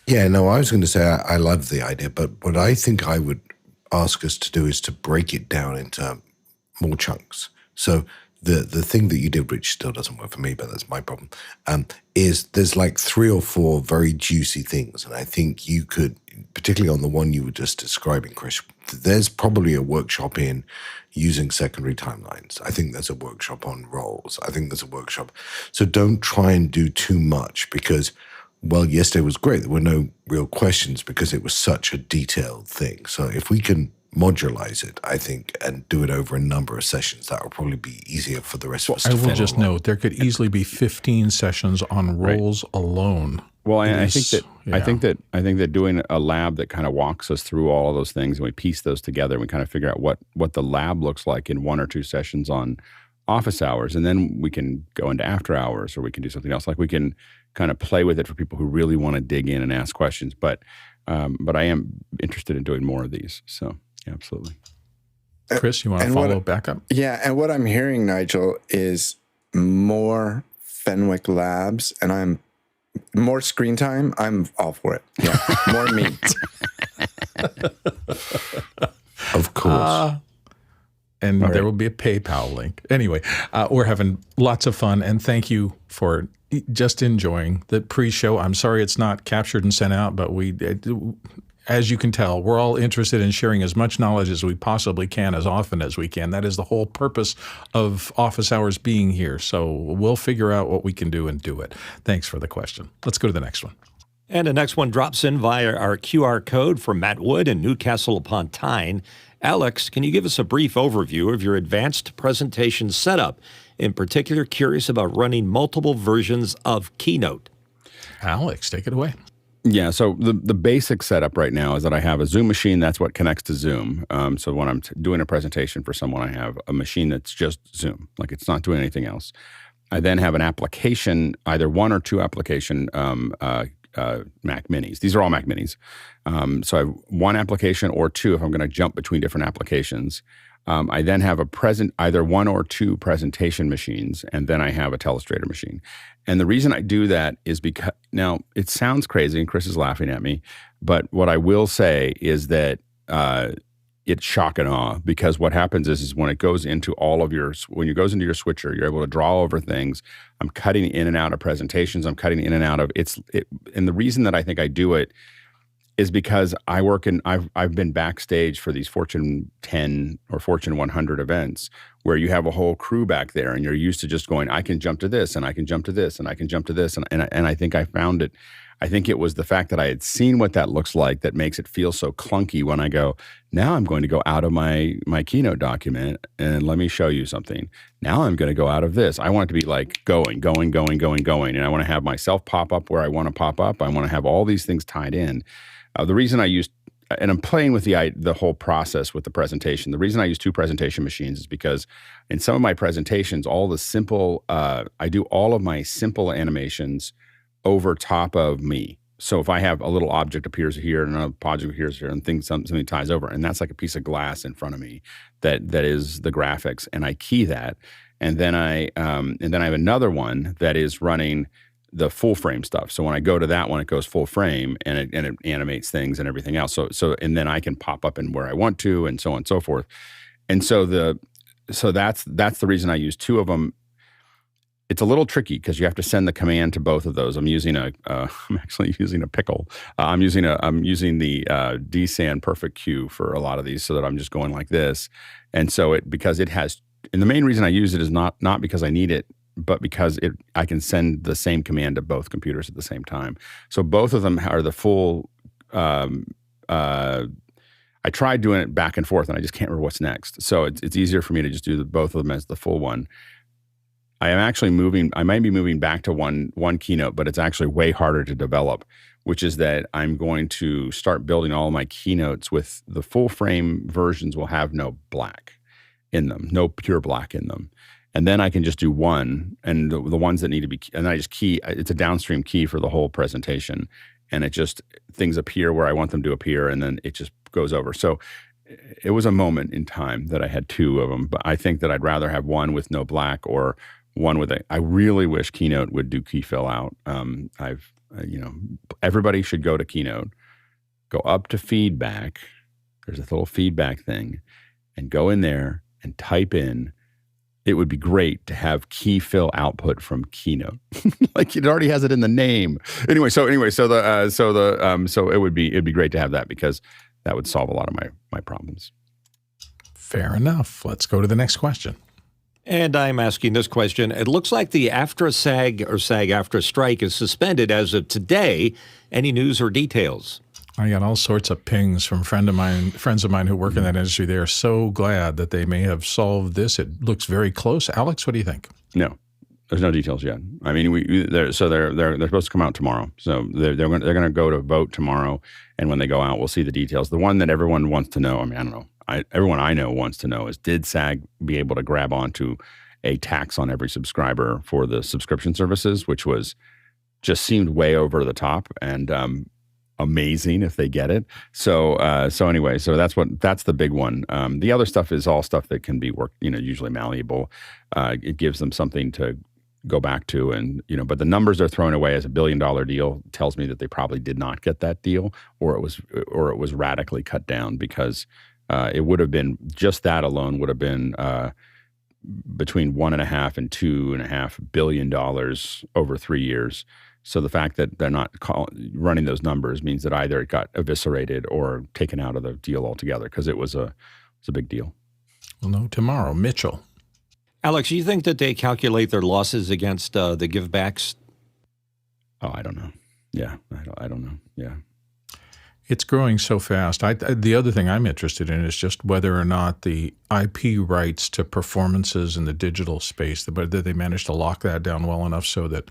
F: Yeah, no, I was going to say I love the idea, but what I think I would ask us to do is to break it down into more chunks. So the thing that you did, which still doesn't work for me, but that's my problem, is there's like 3 or 4 very juicy things. And I think you could, particularly on the one you were just describing, Chris, there's probably a workshop in using secondary timelines. I think there's a workshop on roles. I think there's a workshop. So don't try and do too much because, well, yesterday was great. There were no real questions because it was such a detailed thing. So if we can modularize it, I think, and do it over a number of sessions, that will probably be easier for the rest of us to follow.
A: I will just note there could easily be 15 sessions on roles alone.
C: Well, I think that doing a lab that kind of walks us through all of those things and we piece those together and we kind of figure out what the lab looks like in 1 or 2 sessions on office hours, and then we can go into after hours or we can do something else. Like we can kind of play with it for people who really want to dig in and ask questions. But I am interested in doing more of these. So yeah, absolutely.
A: Chris, you want to follow back up?
D: Yeah, and what I'm hearing, Nigel, is more Fenwick labs, and I'm more screen time. I'm all for it. Yeah, more me.
F: Of course.
A: And there will be a PayPal link. Anyway, we're having lots of fun, and thank you for just enjoying the pre-show. I'm sorry it's not captured and sent out, but as you can tell, we're all interested in sharing as much knowledge as we possibly can, as often as we can. That is the whole purpose of office hours being here. So we'll figure out what we can do and do it. Thanks for the question. Let's go to the next one.
B: And the next one drops in via our QR code from Matt Wood in Newcastle upon Tyne. Alex, can you give us a brief overview of your advanced presentation setup? In particular, curious about running multiple versions of Keynote.
A: Alex, take it away.
C: Yeah, so the basic setup right now is that I have a Zoom machine. That's what connects to Zoom. So when I'm doing a presentation for someone, I have a machine that's just Zoom, like it's not doing anything else. I then have an application, either one or two application Mac Minis. These are all Mac Minis. So I have one application or two if I'm going to jump between different applications. I then have either one or two presentation machines, and then I have a telestrator machine. And the reason I do that is because, now it sounds crazy, and Chris is laughing at me, but what I will say is that it's shock and awe, because what happens is when it goes into when it goes into your switcher, you're able to draw over things. I'm cutting in and out of presentations. I'm cutting in and out of and the reason that I think I do it is because I've been backstage for these Fortune 10 or Fortune 100 events where you have a whole crew back there, and you're used to just going, I can jump to this, and I can jump to this, and I can jump to this, and I think I found it. I think it was the fact that I had seen what that looks like that makes it feel so clunky when I go, now I'm going to go out of my Keynote document and let me show you something. Now I'm going to go out of this. I want it to be like going. And I want to have myself pop up where I want to pop up. I want to have all these things tied in. The reason I used, and I'm playing with the whole process with the presentation. The reason I use two presentation machines is because in some of my presentations, I do all of my simple animations over top of me. So if I have a little object appears here and another object appears here and something ties over, and that's like a piece of glass in front of me that is the graphics, and I key that, and then I have another one that is running the full frame stuff. So when I go to that one, it goes full frame and it animates things and everything else. So and then I can pop up in where I want to, and so on and so forth. And so that's the reason I use two of them. It's a little tricky because you have to send the command to both of those. I'm actually using a pickle. I'm using the DSAN Perfect Q for a lot of these, so that I'm just going like this. And so and the main reason I use it is not because I need it, but because I can send the same command to both computers at the same time. So both of them are the full. I tried doing it back and forth, and I just can't remember what's next. So it's easier for me to just do both of them as the full one. I might be moving back to one Keynote, but it's actually way harder to develop, which is that I'm going to start building all of my Keynotes with the full frame versions will have no black in them, no pure black in them. And then I can just do one, and the ones that need to be, and I just key, it's a downstream key for the whole presentation. And things appear where I want them to appear, and then it just goes over. So it was a moment in time that I had two of them, but I think that I'd rather have one with no black or one with I really wish Keynote would do key fill out. Everybody should go to Keynote, go up to feedback. There's a little feedback thing, and go in there and type in. It would be great to have key fill output from Keynote. Like it already has it in the name. It'd be great to have that, because that would solve a lot of my problems.
A: Fair enough. Let's go to the next question.
B: And I'm asking this question. It looks like the AFTRA SAG or SAG-AFTRA strike is suspended as of today. Any news or details?
A: I got all sorts of pings from friends of mine who work in that industry. They are so glad that they may have solved this. It looks very close. Alex, what do you think?
C: No, there's no details yet. I mean, they're supposed to come out tomorrow. So they're going to go to vote tomorrow, and when they go out, we'll see the details. The one that everyone wants to know, I don't know. Everyone I know wants to know is, did SAG be able to grab onto a tax on every subscriber for the subscription services, which just seemed way over the top and amazing if they get it. So anyway, that's the big one. The other stuff is all stuff that can be worked, usually malleable. It gives them something to go back to, and but the numbers they're throwing away as $1 billion deal tells me that they probably did not get that deal, or it was radically cut down, because it would have been, just that alone would have been between $1.5 and $2.5 billion over 3 years. So the fact that they're not running those numbers means that either it got eviscerated or taken out of the deal altogether, because it was a big deal.
A: We'll know tomorrow. Mitchell.
B: Alex, you think that they calculate their losses against the givebacks?
C: Oh, I don't know. Yeah, I don't know. Yeah.
A: It's growing so fast. The other thing I'm interested in is just whether or not the IP rights to performances in the digital space, whether they managed to lock that down well enough so that,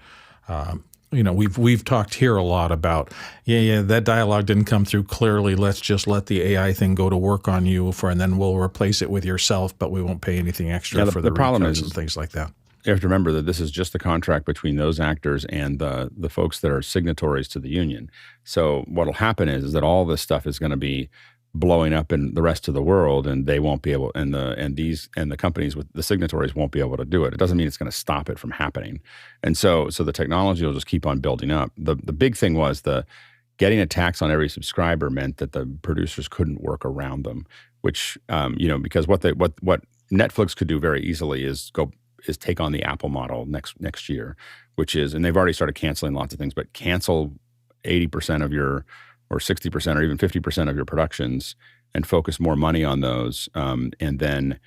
A: we've talked here a lot about, that dialogue didn't come through clearly. Let's just let the AI thing go to work on you and then we'll replace it with yourself, but we won't pay anything extra for the
C: problem
A: recuts and things like that.
C: You have to remember that this is just the contract between those actors and the folks that are signatories to the union. So what'll happen is that all this stuff is going to be blowing up in the rest of the world, and they won't be able, and the companies with the signatories won't be able to do it. It doesn't mean it's going to stop it from happening. And so the technology will just keep on building up. The big thing was getting a tax on every subscriber meant that the producers couldn't work around them, which because what Netflix could do very easily is take on the Apple model next year, and they've already started canceling lots of things, but cancel 80% of your, or 60% or even 50% of your productions and focus more money on those, and then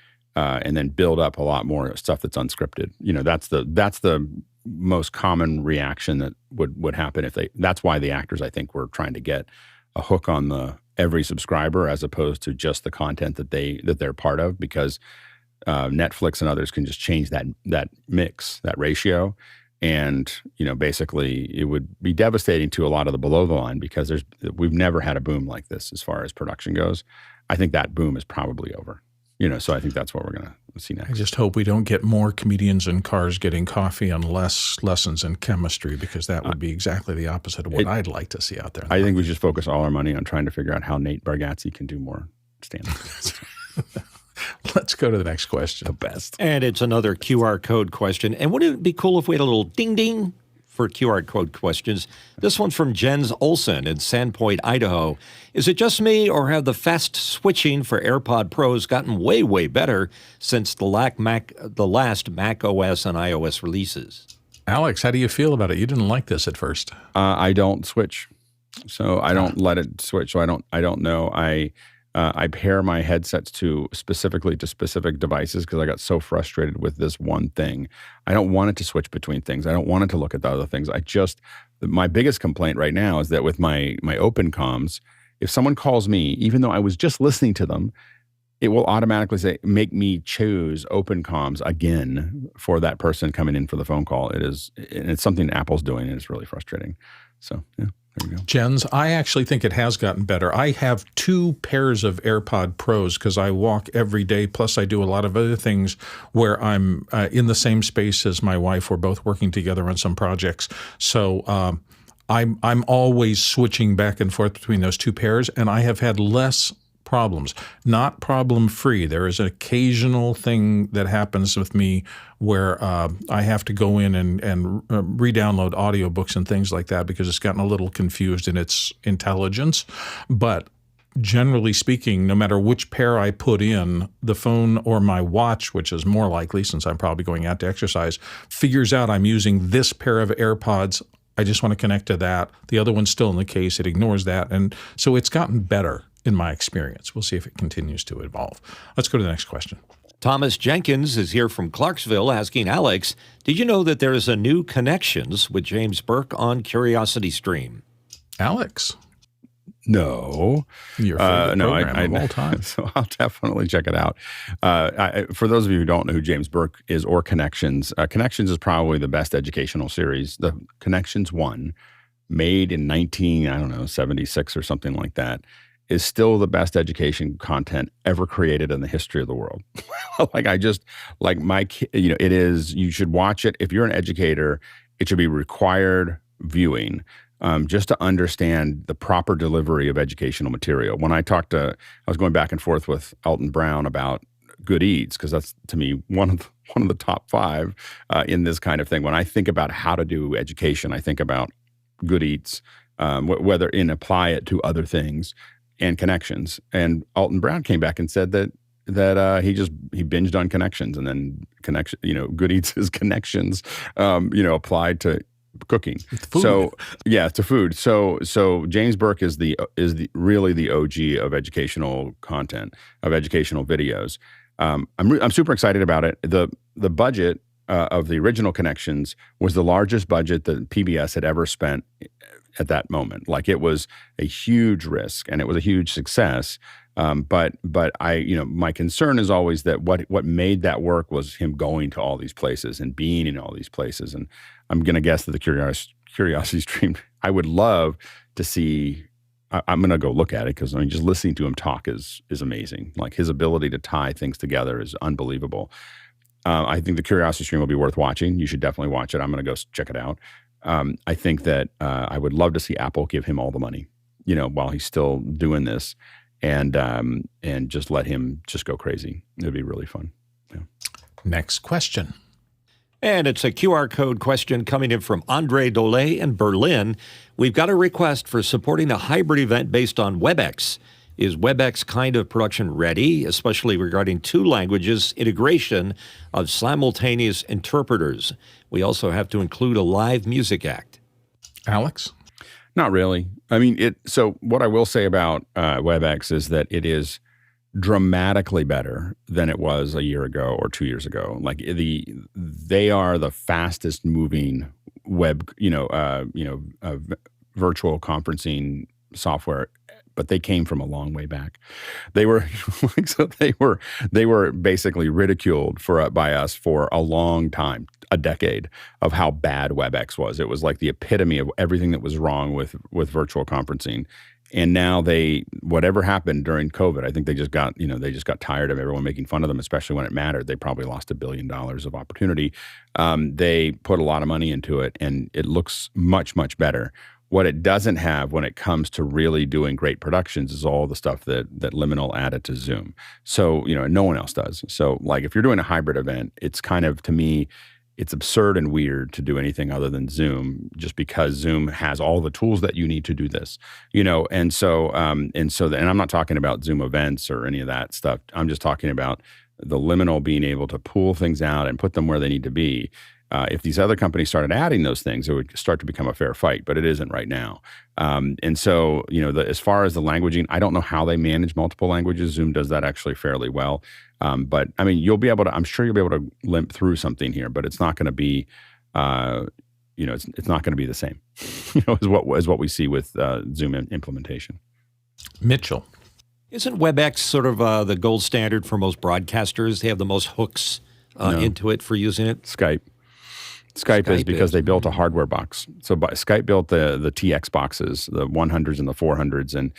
C: build up a lot more stuff that's unscripted. That's the most common reaction that would happen that's why the actors, I think, were trying to get a hook on every subscriber as opposed to just the content that they're part of, because Netflix and others can just change that mix, that ratio. And, basically it would be devastating to a lot of the below the line, because we've never had a boom like this as far as production goes. I think that boom is probably over, so I think that's what we're going to see next.
A: I just hope we don't get more comedians in cars getting coffee and less lessons in chemistry, because that would be exactly the opposite of what I'd like to see out there.
C: I think we should focus all our money on trying to figure out how Nate Bargatze can do more stand-up.
A: Let's go to the next question.
C: The best.
B: And it's another QR code question. And wouldn't it be cool if we had a little ding ding for QR code questions? This one's from Jens Olson in Sandpoint, Idaho. Is it just me, or have the fast switching for AirPod Pros gotten way, way better since the last Mac OS and iOS releases?
A: Alex, how do you feel about it? You didn't like this at first.
C: I don't switch. So I don't let it switch. So I don't know. I pair my headsets specifically to specific devices, because I got so frustrated with this one thing. I don't want it to switch between things. I don't want it to look at the other things. My biggest complaint right now is that with my open comms, if someone calls me, even though I was just listening to them, it will automatically make me choose open comms again for that person coming in for the phone call. And it's something Apple's doing, and it's really frustrating. So, yeah. There we go.
A: Jens, I actually think it has gotten better. I have 2 pairs of AirPod Pros because I walk every day. Plus, I do a lot of other things where I'm in the same space as my wife. We're both working together on some projects. So I'm always switching back and forth between those 2 pairs, and I have had less problems. Not problem-free. There is an occasional thing that happens with me where I have to go in and re-download audiobooks and things like that because it's gotten a little confused in its intelligence. But generally speaking, no matter which pair I put in, the phone or my watch, which is more likely since I'm probably going out to exercise, figures out I'm using this pair of AirPods. I just want to connect to that. The other one's still in the case. It ignores that. And so it's gotten better in my experience. We'll see if it continues to evolve. Let's go to the next question.
B: Thomas Jenkins is here from Clarksville asking Alex, did you know that there is a new Connections with James Burke on CuriosityStream?
A: Alex.
C: No.
A: Your favorite program of all time.
C: So I'll definitely check it out. For those of you who don't know who James Burke is or Connections, Connections is probably the best educational series. The Connections 1, made in 76 or something like that, is still the best education content ever created in the history of the world. It is, you should watch it. If you're an educator, it should be required viewing, just to understand the proper delivery of educational material. When I was going back and forth with Elton Brown about Good Eats, because that's, to me, one of the top 5 in this kind of thing. When I think about how to do education, I think about Good Eats, whether apply it to other things, and Connections. And Alton Brown came back and said that he binged on Connections, and then Good Eats' Connections, applied to cooking.
A: Food.
C: So yeah, to food. So James Burke is really the OG of educational content, of educational videos. I'm super excited about it. The budget of the original Connections was the largest budget that PBS had ever spent at that moment. Like, it was a huge risk and it was a huge success. But I, my concern is always that what made that work was him going to all these places and being in all these places. And I'm going to guess that the Curiosity Stream, I would love to see. I'm going to go look at it because just listening to him talk is amazing. Like, his ability to tie things together is unbelievable. I think the Curiosity Stream will be worth watching. You should definitely watch it. I'm going to go check it out. I think that I would love to see Apple give him all the money, while he's still doing this, and just let him just go crazy. It'd be really fun. Yeah.
A: Next question.
B: And it's a QR code question coming in from Andre Dole in Berlin. We've got a request for supporting a hybrid event based on Webex. Is Webex kind of production ready, especially regarding two languages, integration of simultaneous interpreters? We also have to include a live music act.
A: Alex?
C: Not really. I mean, so what I will say about Webex is that it is dramatically better than it was a year ago or 2 years ago. Like, they are the fastest moving virtual conferencing software, but they came from a long way back. They were they were basically ridiculed by us for a long time, a decade, of how bad Webex was. It was like the epitome of everything that was wrong with virtual conferencing. And now whatever happened during COVID, I think they just got tired of everyone making fun of them, especially when it mattered. They probably lost $1 billion of opportunity. They put a lot of money into it, and it looks much, much better. What it doesn't have when it comes to really doing great productions is all the stuff that Liminal added to Zoom. So, no one else does. So, like, if you're doing a hybrid event, it's kind of, to me, it's absurd and weird to do anything other than Zoom, just because Zoom has all the tools that you need to do this, and so I'm not talking about Zoom events or any of that stuff. I'm just talking about the Liminal being able to pull things out and put them where they need to be. If these other companies started adding those things, it would start to become a fair fight, but it isn't right now. And so, as far as the languaging, I don't know how they manage multiple languages. Zoom does that actually fairly well. But I mean, I'm sure you'll be able to limp through something here, but it's not going to be, it's not going to be the same, as what we see with Zoom implementation.
A: Mitchell.
B: Isn't Webex sort of the gold standard for most broadcasters? They have the most hooks into it for using it.
C: Skype is because they built a hardware box. So Skype built the TX boxes, the 100s and the 400s, and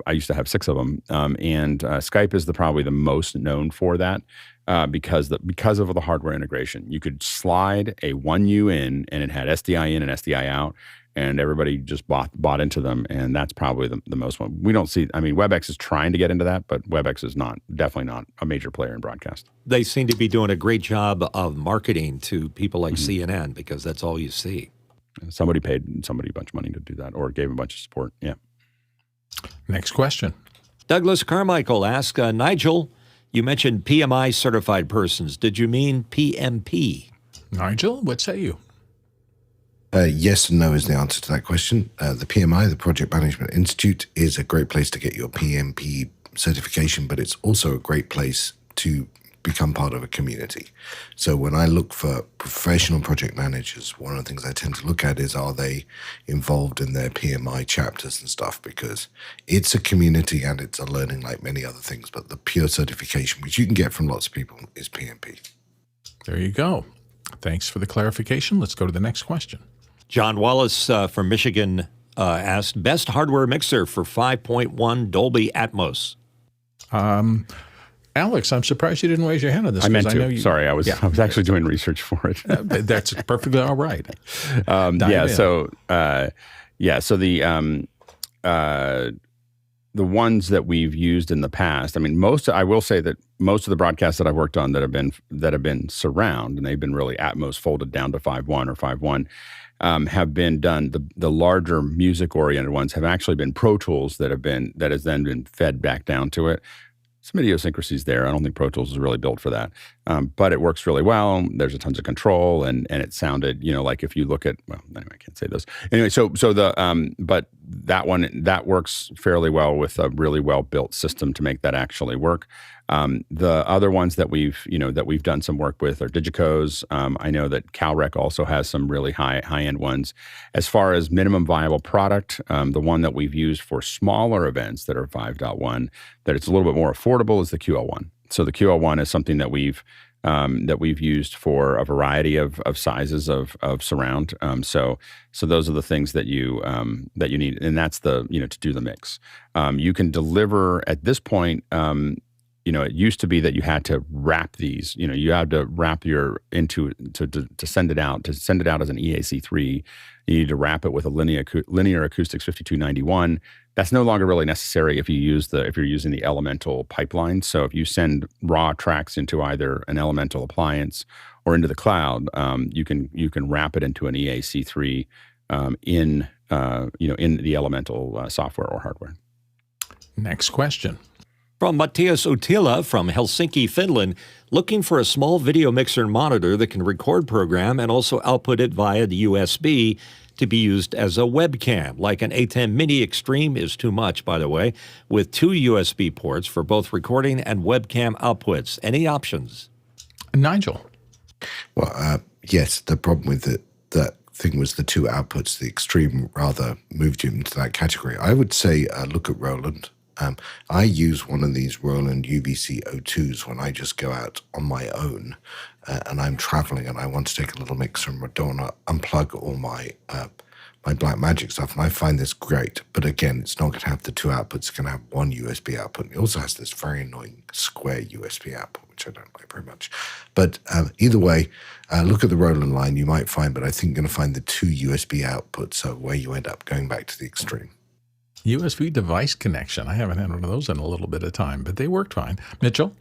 C: I used to have 6 of them. And Skype is probably the most known for that because of the hardware integration. You could slide a 1U in, and it had SDI in and SDI out, and everybody just bought into them, and that's probably the most one. We don't see. I mean, Webex is trying to get into that, but Webex is definitely not a major player in broadcast.
B: They seem to be doing a great job of marketing to people like CNN, because that's all you see.
C: Somebody paid somebody a bunch of money to do that, or gave a bunch of support. Yeah.
A: Next question.
B: Douglas Carmichael asks, Nigel, you mentioned PMI certified persons. Did you mean PMP?
A: Nigel, what say you?
F: Yes and no is the answer to that question. The PMI, the Project Management Institute, is a great place to get your PMP certification, but it's also a great place to become part of a community. So when I look for professional project managers, one of the things I tend to look at is, are they involved in their PMI chapters and stuff? Because it's a community and it's a learning like many other things, but the pure certification, which you can get from lots of people, is PMP.
A: There you go. Thanks for the clarification. Let's go to the next question.
B: John Wallace from Michigan asked, best hardware mixer for 5.1 Dolby Atmos.
A: Alex, I'm surprised you didn't raise your hand on this.
C: I meant to.
A: I know you,
C: Sorry, I was actually doing research for it.
A: That's perfectly all right.
C: So the ones that we've used in the past, I mean, I will say that most of the broadcasts that I've worked on that have been surround, and they've been really Atmos folded down to 5.1 or 5.1, have been done. The larger music-oriented ones have actually been Pro Tools that has then been fed back down to it. Some idiosyncrasies there. I don't think Pro Tools is really built for that. But it works really well. There's a tons of control, and it sounded, like if you look at, well, anyway, I can't say those. Anyway, but that one, that works fairly well with a really well-built system to make that actually work. The other ones that we've done some work with are Digicos. I know that CalRec also has some really high-end ones. As far as minimum viable product, the one that we've used for smaller events that are 5.1, that it's a little bit more affordable, is the QL1. So the QL1 is something that we've used for a variety of sizes of surround. So those are the things that you need, and that's to do the mix. You can deliver at this point. It used to be that you had to wrap these. You had to wrap to send it out. To send it out as an EAC3, you need to wrap it with a linear acoustics 5291. That's no longer really necessary if you're using the Elemental pipeline. So if you send raw tracks into either an Elemental appliance or into the cloud, you can wrap it into an EAC3 in the Elemental software or hardware.
A: Next question.
B: From Matthias Utila from Helsinki, Finland, looking for a small video mixer and monitor that can record program and also output it via the USB to be used as a webcam. Like an ATEM Mini Extreme is too much, by the way, with 2 USB ports for both recording and webcam outputs. Any options?
A: Nigel.
F: Well, yes, the problem with that thing was the 2 outputs. The Extreme rather moved you into that category. I would say look at Roland. I use one of these Roland UVC-02s when I just go out on my own and I'm traveling and I want to take a little mixer and I don't want to unplug all my Blackmagic stuff. And I find this great. But again, it's not going to have the 2 outputs. It's going to have 1 USB output. It also has this very annoying square USB output, which I don't like very much. But either way, look at the Roland line. You might find, but I think you're going to find the 2 USB outputs are where you end up going back to the Extreme.
A: USB device connection. I haven't had one of those in a little bit of time, but they worked fine. Mitchell?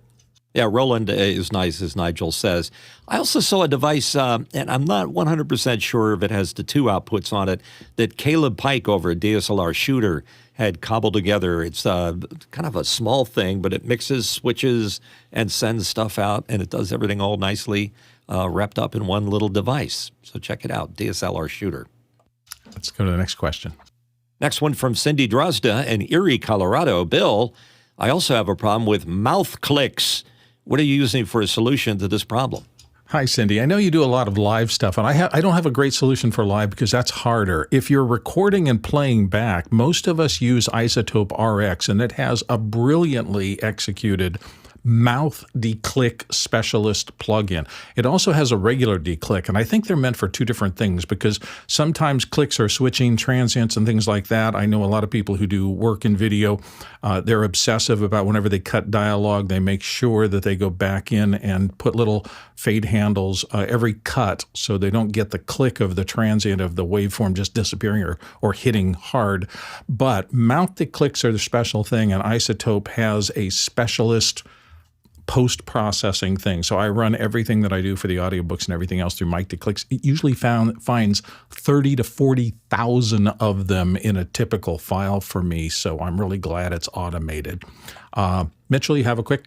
B: Yeah, Roland is nice, as Nigel says. I also saw a device, and I'm not 100% sure if it has the 2 outputs on it, that Caleb Pike over at DSLR Shooter had cobbled together. It's kind of a small thing, but it mixes, switches, and sends stuff out, and it does everything all nicely wrapped up in one little device. So check it out, DSLR Shooter.
A: Let's go to the next question.
B: Next one from Cindy Drozda in Erie, Colorado. Bill, I also have a problem with mouth clicks. What are you using for a solution to this problem?
A: Hi, Cindy. I know you do a lot of live stuff, and I don't have a great solution for live because that's harder. If you're recording and playing back, most of us use Isotope RX, and it has a brilliantly executed mouth declick specialist plugin. It also has a regular declick, and I think they're meant for 2 different things because sometimes clicks are switching transients and things like that. I know a lot of people who do work in video, they're obsessive about whenever they cut dialogue, they make sure that they go back in and put little fade handles every cut so they don't get the click of the transient of the waveform just disappearing or hitting hard. But mouth declicks are the special thing, and Isotope has a specialist post-processing thing. So I run everything that I do for the audiobooks and everything else through mic declicks. It usually finds 30 to 40,000 of them in a typical file for me. So I'm really glad it's automated. Mitchell, you have a quick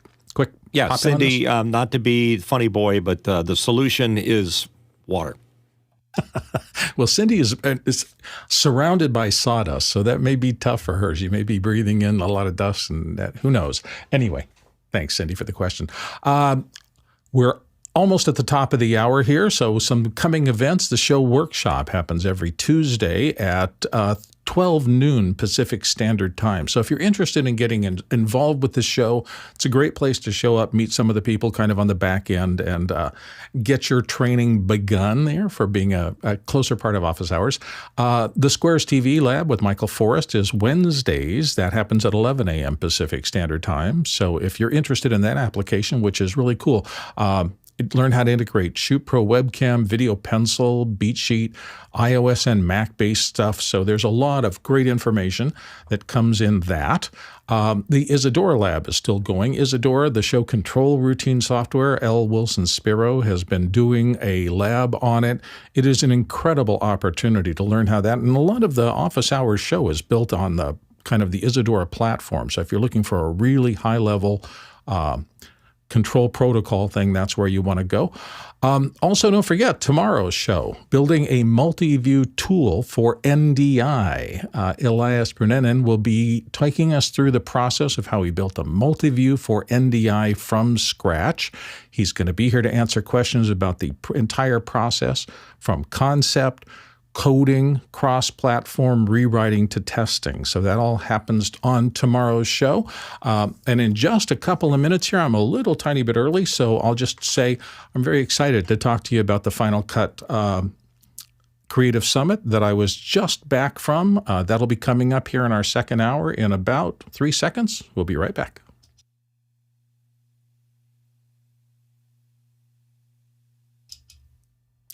B: Yeah, Cindy, not to be funny boy, but the solution is water.
A: Well, Cindy is surrounded by sawdust, so that may be tough for her. She may be breathing in a lot of dust, and that, who knows. Anyway, thanks, Cindy, for the question. We're almost at the top of the hour here, so some coming events. The show workshop happens every Tuesday at 12 noon Pacific Standard Time. So if you're interested in getting involved with the show, it's a great place to show up, meet some of the people kind of on the back end, and get your training begun there for being a closer part of office hours. The Squares TV Lab with Michael Forrest is Wednesdays. That happens at 11 a.m. Pacific Standard Time. So if you're interested in that application, which is really cool, learn how to integrate Shoot Pro webcam, Video Pencil, BeatSheet, iOS and Mac-based stuff. So there's a lot of great information that comes in that. The Isadora Lab is still going. Isadora, the show control routine software, L. Wilson Spiro has been doing a lab on it. It is an incredible opportunity to learn how that, and a lot of the Office Hours show is built on the kind of the Isadora platform. So if you're looking for a really high-level control protocol thing, that's where you want to go. Also, don't forget tomorrow's show, building a multi-view tool for NDI. Elias Brunennen will be taking us through the process of how he built a multi-view for NDI from scratch. He's going to be here to answer questions about the entire process from concept, coding, cross-platform rewriting to testing. So that all happens on tomorrow's show. And in just a couple of minutes here, I'm a little tiny bit early, so I'll just say I'm very excited to talk to you about the Final Cut Creative Summit that I was just back from. That'll be coming up here in our second hour in about 3 seconds. We'll be right back.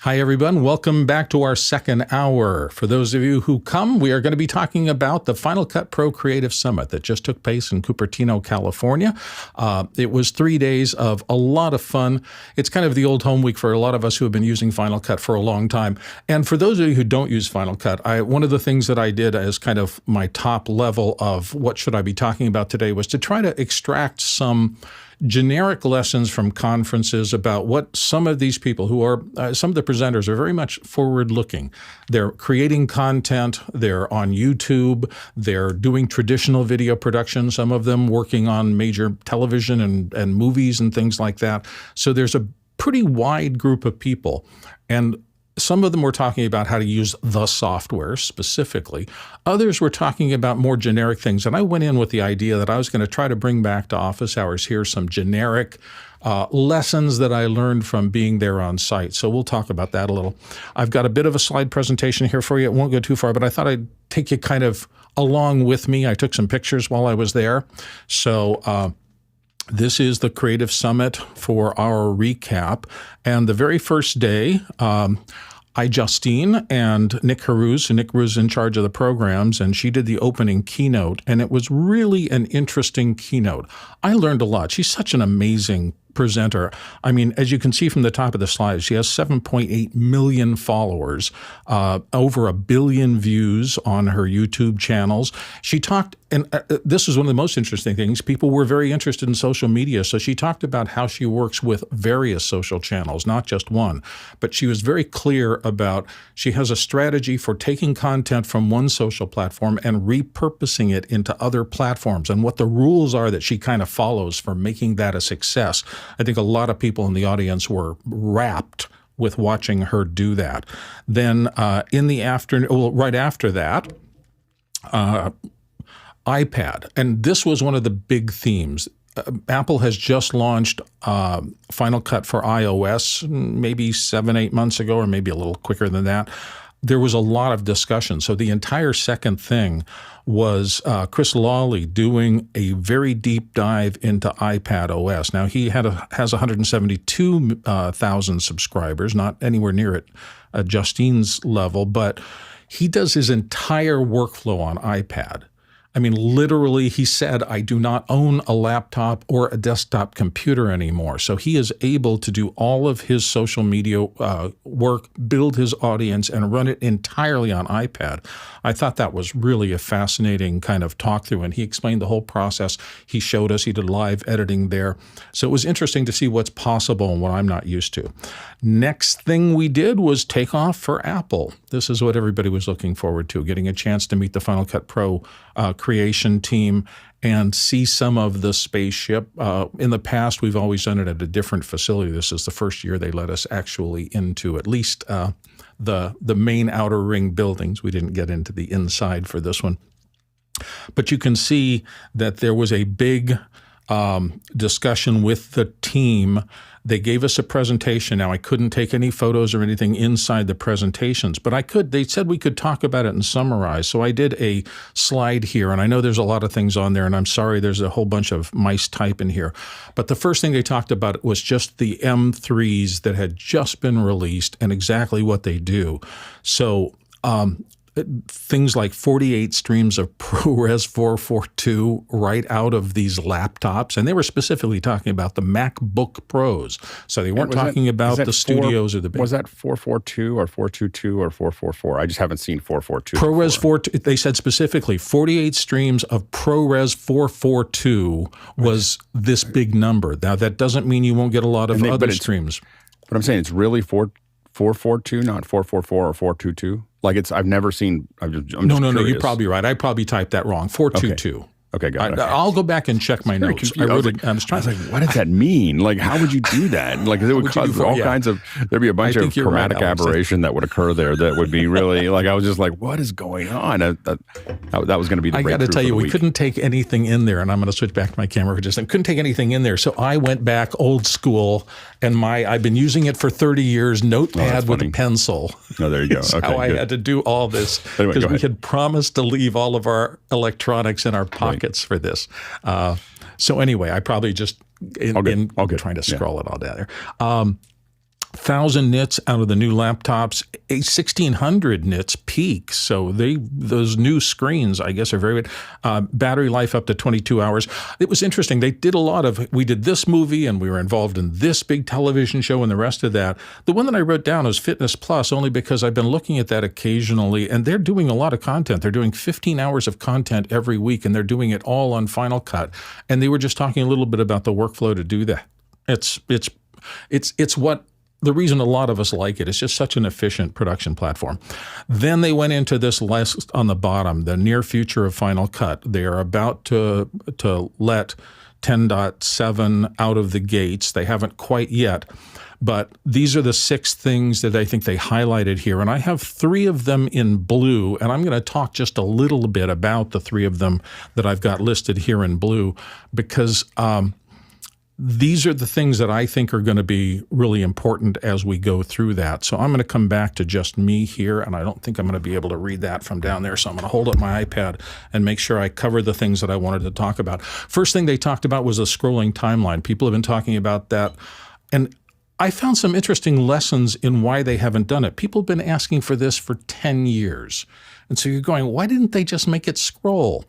A: Hi, everyone. Welcome back to our second hour. For those of you who come, we are going to be talking about the Final Cut Pro Creative Summit that just took place in Cupertino, California. It was 3 days of a lot of fun. It's kind of the old home week for a lot of us who have been using Final Cut for a long time. And for those of you who don't use Final Cut, one of the things that I did as kind of my top level of what should I be talking about today was to try to extract some generic lessons from conferences about what some of these people who are, some of the presenters are very much forward-looking. They're creating content, they're on YouTube, they're doing traditional video production, some of them working on major television and movies and things like that. So there's a pretty wide group of people. And some of them were talking about how to use the software specifically. Others were talking about more generic things. And I went in with the idea that I was going to try to bring back to office hours here some generic lessons that I learned from being there on site. So we'll talk about that a little. I've got a bit of a slide presentation here for you. It won't go too far, but I thought I'd take you kind of along with me. I took some pictures while I was there. So this is the Creative Summit for our recap. And the very first day, Justine and Nick Haruz, and Nick was in charge of the programs, and she did the opening keynote, and it was really an interesting keynote. I learned a lot. She's such an amazing presenter. I mean, as you can see from the top of the slide, she has 7.8 million followers, over 1 billion views on her YouTube channels. She talked, and this is one of the most interesting things, people were very interested in social media, so she talked about how she works with various social channels, not just one. But she was very clear about, she has a strategy for taking content from one social platform and repurposing it into other platforms, and what the rules are that she kind of follows for making that a success. I think a lot of people in the audience were rapt with watching her do that. Then in the afternoon, well, right after that, iPad. And this was one of the big themes. Apple has just launched Final Cut for iOS maybe 7-8 months ago, or maybe a little quicker than that. There was a lot of discussion. So the entire second thing was Chris Lawley doing a very deep dive into iPad OS. Now, he has 172,000 subscribers, not anywhere near at Justine's level, but he does his entire workflow on iPad. I mean, literally, he said, I do not own a laptop or a desktop computer anymore. So he is able to do all of his social media work, build his audience, and run it entirely on iPad. I thought that was really a fascinating kind of talk through, and he explained the whole process. He showed us, he did live editing there. So it was interesting to see what's possible and what I'm not used to. Next thing we did was take off for Apple. This is what everybody was looking forward to, getting a chance to meet the Final Cut Pro creation team and see some of the spaceship. In the past, we've always done it at a different facility. This is the first year they let us actually into at least the main outer ring buildings. We didn't get into the inside for this one. But you can see that there was a big discussion with the team. They gave us a presentation. Now, I couldn't take any photos or anything inside the presentations, but I could. They said we could talk about it and summarize. So I did a slide here, and I know there's a lot of things on there, and I'm sorry there's a whole bunch of mice type in here. But the first thing they talked about was just the M3s that had just been released and exactly what they do. So things like 48 streams of ProRes 442 right out of these laptops. And they were specifically talking about the MacBook Pros. So they weren't talking about the studios or the big.
C: Was that 442 or 422 or 444? I just haven't seen 442.
A: ProRes 4, they said specifically 48 streams of ProRes 442 was this big number. Now, that doesn't mean you won't get a lot of other streams.
C: But I'm saying it's really 442, not 444 or 422. Like I've never seen.
A: No, you're probably right. I probably typed that wrong. 422.
C: Okay, got it.
A: I'll go back and check my notes. I was
C: like, what does that mean? Like, how would you do that? Like, it would cause all kinds of, there'd be a bunch of chromatic aberration that would occur there that would be really, like, I was just like, what is going on? That was going to be the breakthrough.
A: I got to tell you,
C: we
A: couldn't take anything in there, and I'm going to switch back to my camera for just a second. Couldn't take anything in there, so I went back old school, and I've been using it for 30 years, notepad with a pencil.
C: Oh, there you go.
A: Okay, how I had to do all this, because we had promised to leave all of our electronics in our pockets for this. So anyway, I probably just trying to scroll it all down there. 1,000 nits out of the new laptops, 1,600 nits peak. So those new screens, I guess, are very good. Battery life up to 22 hours. It was interesting. They did we did this movie and we were involved in this big television show and the rest of that. The one that I wrote down was Fitness Plus, only because I've been looking at that occasionally, and they're doing a lot of content. They're doing 15 hours of content every week, and they're doing it all on Final Cut. And they were just talking a little bit about the workflow to do that. It's what the reason a lot of us like it. It's just such an efficient production platform. Then they went into this list on the bottom, the near future of Final Cut. They are about to let 10.7 out of the gates. They haven't quite yet, but these are the 6 things that I think they highlighted here. And I have 3 of them in blue, and I'm going to talk just a little bit about the 3 of them that I've got listed here in blue, because these are the things that I think are going to be really important as we go through that. So I'm going to come back to just me here, and I don't think I'm going to be able to read that from down there. So I'm going to hold up my iPad and make sure I cover the things that I wanted to talk about. First thing they talked about was a scrolling timeline. People have been talking about that, and I found some interesting lessons in why they haven't done it. People have been asking for this for 10 years. And so you're going, why didn't they just make it scroll?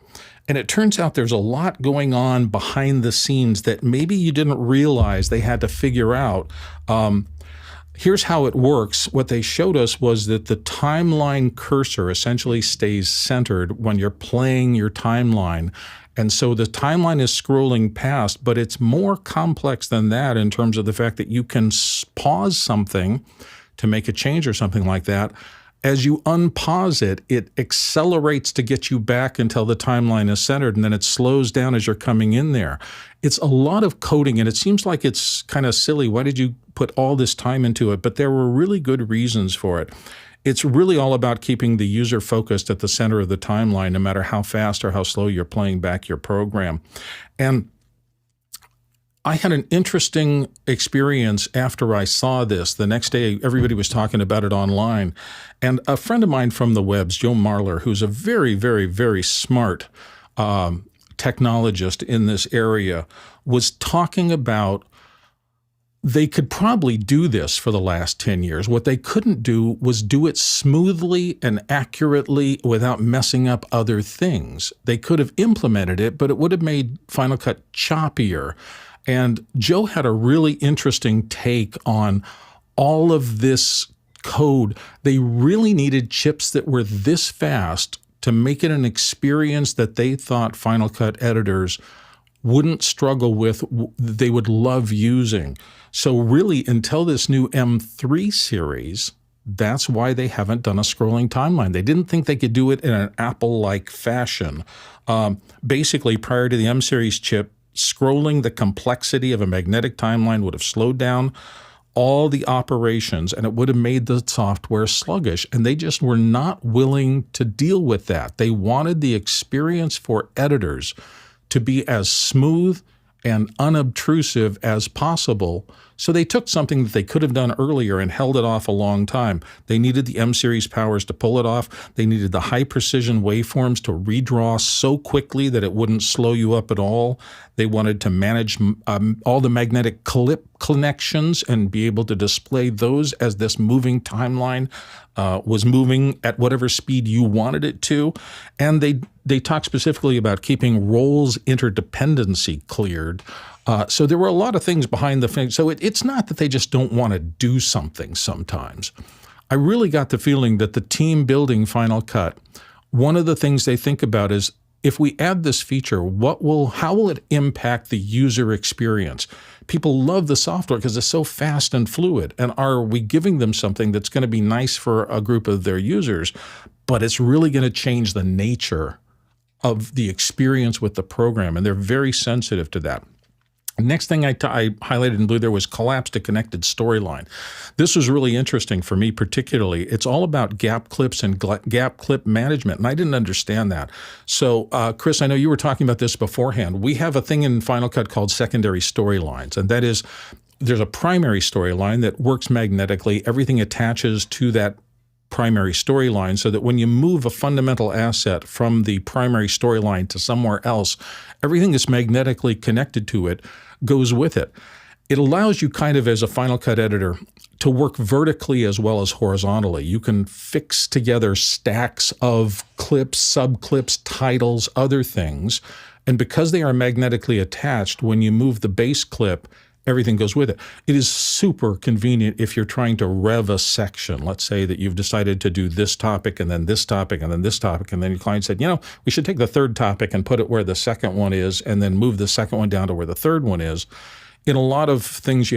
A: And it turns out there's a lot going on behind the scenes that maybe you didn't realize they had to figure out. Here's how it works. What they showed us was that the timeline cursor essentially stays centered when you're playing your timeline. And so the timeline is scrolling past, but it's more complex than that in terms of the fact that you can pause something to make a change or something like that. As you unpause it, it accelerates to get you back until the timeline is centered, and then it slows down as you're coming in there. It's a lot of coding, and it seems like it's kind of silly. Why did you put all this time into it? But there were really good reasons for it. It's really all about keeping the user focused at the center of the timeline, no matter how fast or how slow you're playing back your program. And I had an interesting experience after I saw this. The next day, everybody was talking about it online. And a friend of mine from the webs, Joe Marler, who's a very, very, very smart technologist in this area, was talking about they could probably do this for the last 10 years. What they couldn't do was do it smoothly and accurately without messing up other things. They could have implemented it, but it would have made Final Cut choppier. And Joe had a really interesting take on all of this code. They really needed chips that were this fast to make it an experience that they thought Final Cut editors wouldn't struggle with, they would love using. So really, until this new M3 series, that's why they haven't done a scrolling timeline. They didn't think they could do it in an Apple-like fashion. Basically, prior to the M series chip, scrolling the complexity of a magnetic timeline would have slowed down all the operations, and it would have made the software sluggish. And they just were not willing to deal with that. They wanted the experience for editors to be as smooth and unobtrusive as possible So they took something that they could have done earlier and held it off a long time. They needed the M-series powers to pull it off. They needed the high-precision waveforms to redraw so quickly that it wouldn't slow you up at all. They wanted to manage all the magnetic clip connections and be able to display those as this moving timeline was moving at whatever speed you wanted it to. And they talk specifically about keeping roles interdependency cleared. So there were a lot of things behind the thing. So it's not that they just don't want to do something sometimes. I really got the feeling that the team building Final Cut, one of the things they think about is, if we add this feature, how will it impact the user experience? People love the software because it's so fast and fluid. And are we giving them something that's going to be nice for a group of their users, but it's really going to change the nature of the experience with the program? And they're very sensitive to that. Next thing I highlighted in blue there was collapsed to connected storyline. This was really interesting for me particularly. It's all about gap clips and gap clip management, and I didn't understand that. So, Chris, I know you were talking about this beforehand. We have a thing in Final Cut called secondary storylines, and that is there's a primary storyline that works magnetically. Everything attaches to that primary storyline so that when you move a fundamental asset from the primary storyline to somewhere else, everything that's magnetically connected to it goes with it. It allows you kind of as a Final Cut editor to work vertically as well as horizontally. You can fix together stacks of clips, sub-clips, titles, other things. And because they are magnetically attached, when you move the base clip, everything goes with it. It is super convenient if you're trying to rev a section. Let's say that you've decided to do this topic and then this topic and then this topic, and then your client said, we should take the third topic and put it where the second one is and then move the second one down to where the third one is. In a lot of things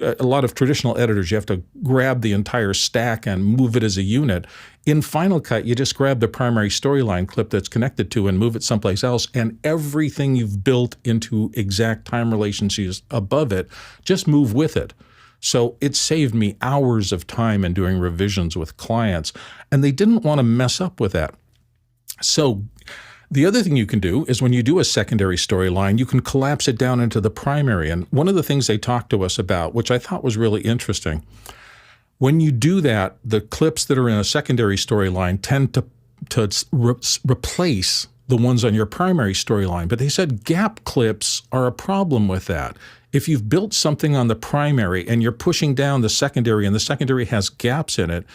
A: a lot of traditional editors, you have to grab the entire stack and move it as a unit. In Final Cut, you just grab the primary storyline clip that's connected to and move it someplace else, and everything you've built into exact time relationships above it, just move with it. So it saved me hours of time in doing revisions with clients, and they didn't want to mess up with that. So the other thing you can do is when you do a secondary storyline, you can collapse it down into the primary. And one of the things they talked to us about, which I thought was really interesting, when you do that, the clips that are in a secondary storyline tend to replace the ones on your primary storyline. But they said gap clips are a problem with that. If you've built something on the primary and you're pushing down the secondary and the secondary has gaps in it,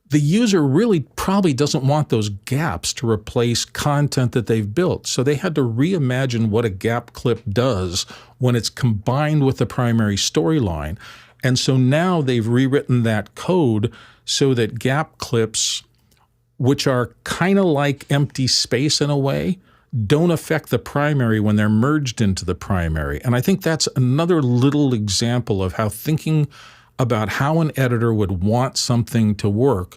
A: the user really probably doesn't want those gaps to replace content that they've built. So they had to reimagine what a gap clip does when it's combined with the primary storyline. And so now they've rewritten that code so that gap clips, which are kind of like empty space in a way, don't affect the primary when they're merged into the primary. And I think that's another little example of how thinking about how an editor would want something to work.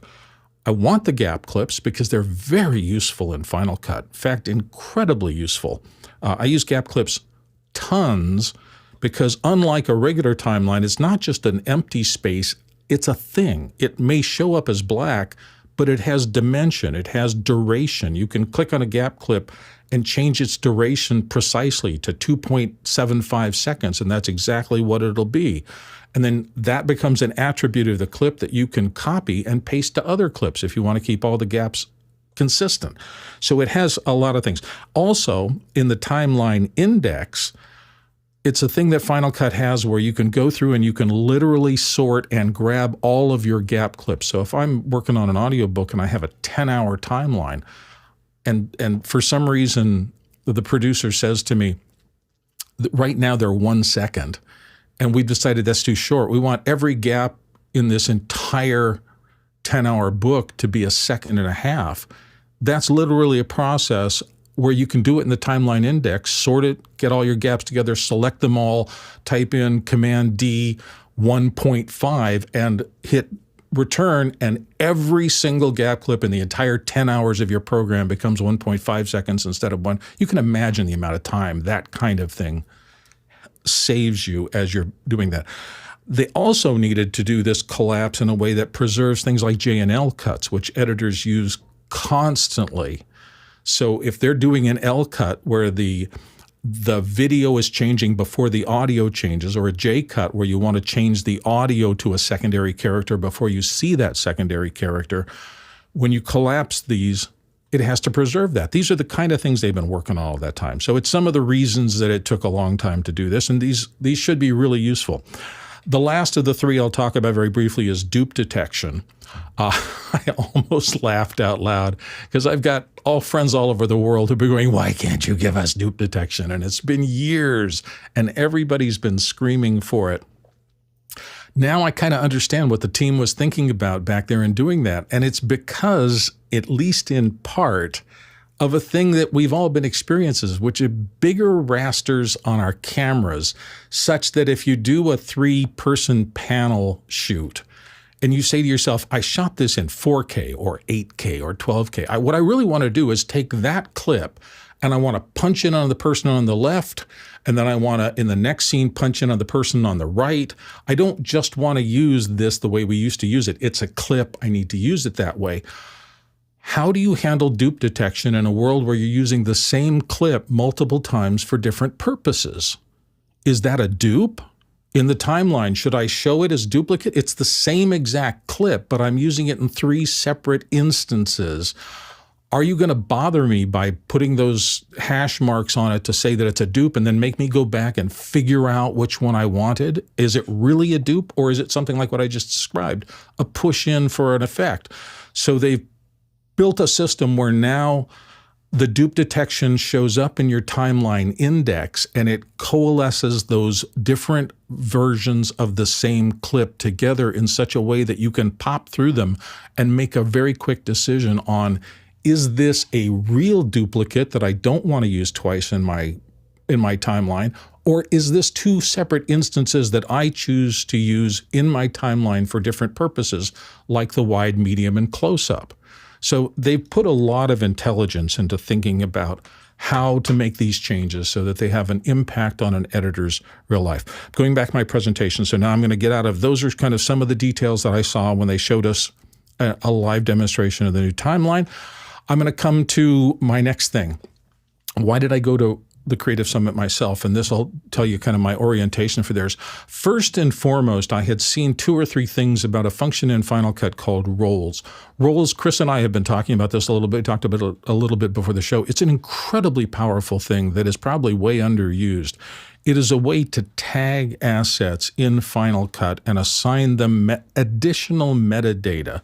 A: I want the gap clips because they're very useful in Final Cut. In fact, incredibly useful. I use gap clips tons because unlike a regular timeline, it's not just an empty space, it's a thing. It may show up as black, but it has dimension, it has duration. You can click on a gap clip and change its duration precisely to 2.75 seconds, and that's exactly what it'll be. And then that becomes an attribute of the clip that you can copy and paste to other clips if you want to keep all the gaps consistent. So it has a lot of things. Also, in the timeline index, it's a thing that Final Cut has where you can go through and you can literally sort and grab all of your gap clips. So if I'm working on an audiobook and I have a 10-hour timeline, and for some reason the producer says to me, right now they're 1 second, and we've decided that's too short. We want every gap in this entire 10-hour book to be 1.5 seconds. That's literally a process where you can do it in the timeline index, sort it, get all your gaps together, select them all, type in Command D 1.5 and hit return, and every single gap clip in the entire 10 hours of your program becomes 1.5 seconds instead of 1. You can imagine the amount of time that kind of thing saves you as you're doing that. They also needed to do this collapse in a way that preserves things like J&L cuts, which editors use constantly. So if they're doing an L cut where the the video is changing before the audio changes, or a J-cut where you want to change the audio to a secondary character before you see that secondary character. When you collapse these, it has to preserve that. These are the kind of things they've been working on all that time. So it's some of the reasons that it took a long time to do this, and these should be really useful. The last of the three I'll talk about very briefly is dupe detection. I almost laughed out loud because I've got friends all over the world who've been going, why can't you give us dupe detection? And it's been years, and everybody's been screaming for it. Now I kind of understand what the team was thinking about back there in doing that. And it's because, at least in part, of a thing that we've all been experiencing, which are bigger rasters on our cameras, such that if you do a 3-person panel shoot and you say to yourself, I shot this in 4K or 8K or 12K, what I really want to do is take that clip and I want to punch in on the person on the left, and then I want to, in the next scene, punch in on the person on the right. I don't just want to use this the way we used to use it. It's a clip. I need to use it that way. How do you handle dupe detection in a world where you're using the same clip multiple times for different purposes? Is that a dupe? In the timeline, should I show it as duplicate? It's the same exact clip, but I'm using it in 3 separate instances. Are you going to bother me by putting those hash marks on it to say that it's a dupe and then make me go back and figure out which one I wanted? Is it really a dupe, or is it something like what I just described, a push in for an effect? So they've built a system where now the dupe detection shows up in your timeline index and it coalesces those different versions of the same clip together in such a way that you can pop through them and make a very quick decision on, is this a real duplicate that I don't want to use twice in my timeline, or is this 2 separate instances that I choose to use in my timeline for different purposes, like the wide, medium, and close-up? So they've put a lot of intelligence into thinking about how to make these changes so that they have an impact on an editor's real life. Going back to my presentation, so now I'm going to get out of, those are kind of some of the details that I saw when they showed us a live demonstration of the new timeline. I'm going to come to my next thing. Why did I go to the Creative Summit myself? And this will tell you kind of my orientation for theirs. First and foremost, I had seen 2 or 3 things about a function in Final Cut called roles. Roles, Chris and I have been talking about this a little bit, talked about it a little bit before the show. It's an incredibly powerful thing that is probably way underused. It is a way to tag assets in Final Cut and assign them additional metadata.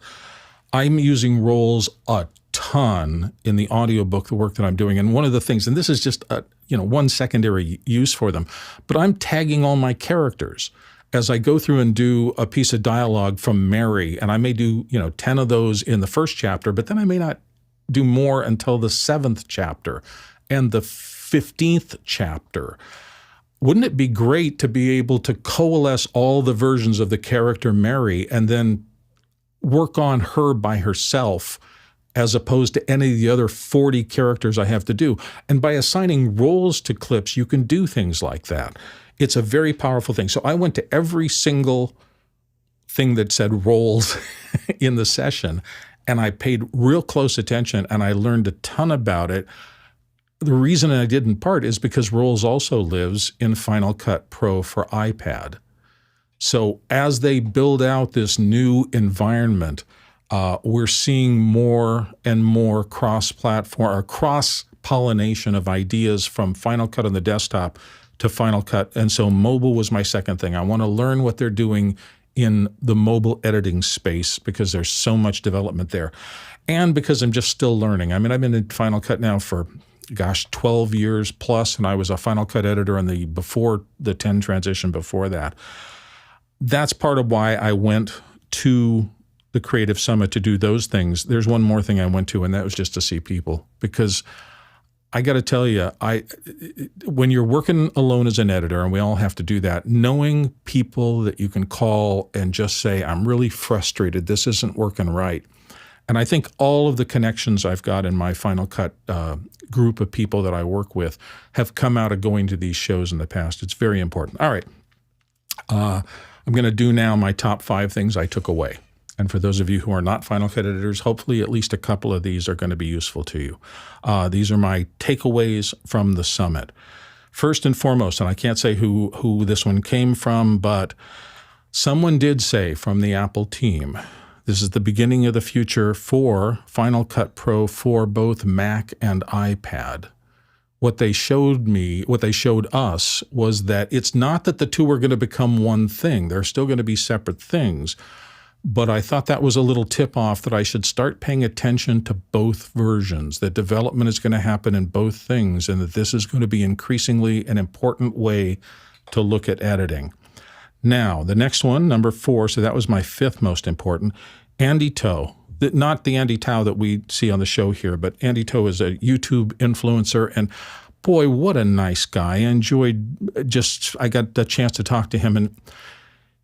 A: I'm using roles a ton in the audiobook, the work that I'm doing. And one of the things, and this is just one secondary use for them, but I'm tagging all my characters as I go through and do a piece of dialogue from Mary, and I may do 10 of those in the first chapter, but then I may not do more until the 7th chapter and the 15th chapter. Wouldn't it be great to be able to coalesce all the versions of the character Mary and then work on her by herself, as opposed to any of the other 40 characters I have to do? And by assigning roles to clips, you can do things like that. It's a very powerful thing. So I went to every single thing that said roles in the session, and I paid real close attention, and I learned a ton about it. The reason I did in part is because roles also lives in Final Cut Pro for iPad. So as they build out this new environment, we're seeing more and more cross-platform or cross-pollination of ideas from Final Cut on the desktop to Final Cut. And so mobile was my second thing. I want to learn what they're doing in the mobile editing space because there's so much development there. And because I'm just still learning. I mean, I've been in Final Cut now for, 12 years plus, and I was a Final Cut editor before the 10 transition before that. That's part of why I went to the Creative Summit to do those things. There's one more thing I went to, and that was just to see people. Because I got to tell you, when you're working alone as an editor, and we all have to do that, knowing people that you can call and just say, I'm really frustrated, this isn't working right. And I think all of the connections I've got in my Final Cut group of people that I work with have come out of going to these shows in the past. It's very important. All right. I'm going to do now my top 5 things I took away. And for those of you who are not Final Cut editors, hopefully at least a couple of these are going to be useful to you. These are my takeaways from the summit. First and foremost, and I can't say who this one came from, but someone did say from the Apple team, this is the beginning of the future for Final Cut Pro for both Mac and iPad. What they showed us was that it's not that the two are going to become one thing. They're still going to be separate things. But I thought that was a little tip-off that I should start paying attention to both versions, that development is going to happen in both things, and that this is going to be increasingly an important way to look at editing. Now, the next one, number 4, so that was my 5th most important, Andy To. Not the Andy Tao that we see on the show here, but Andy To is a YouTube influencer, and boy, what a nice guy. I got the chance to talk to him, and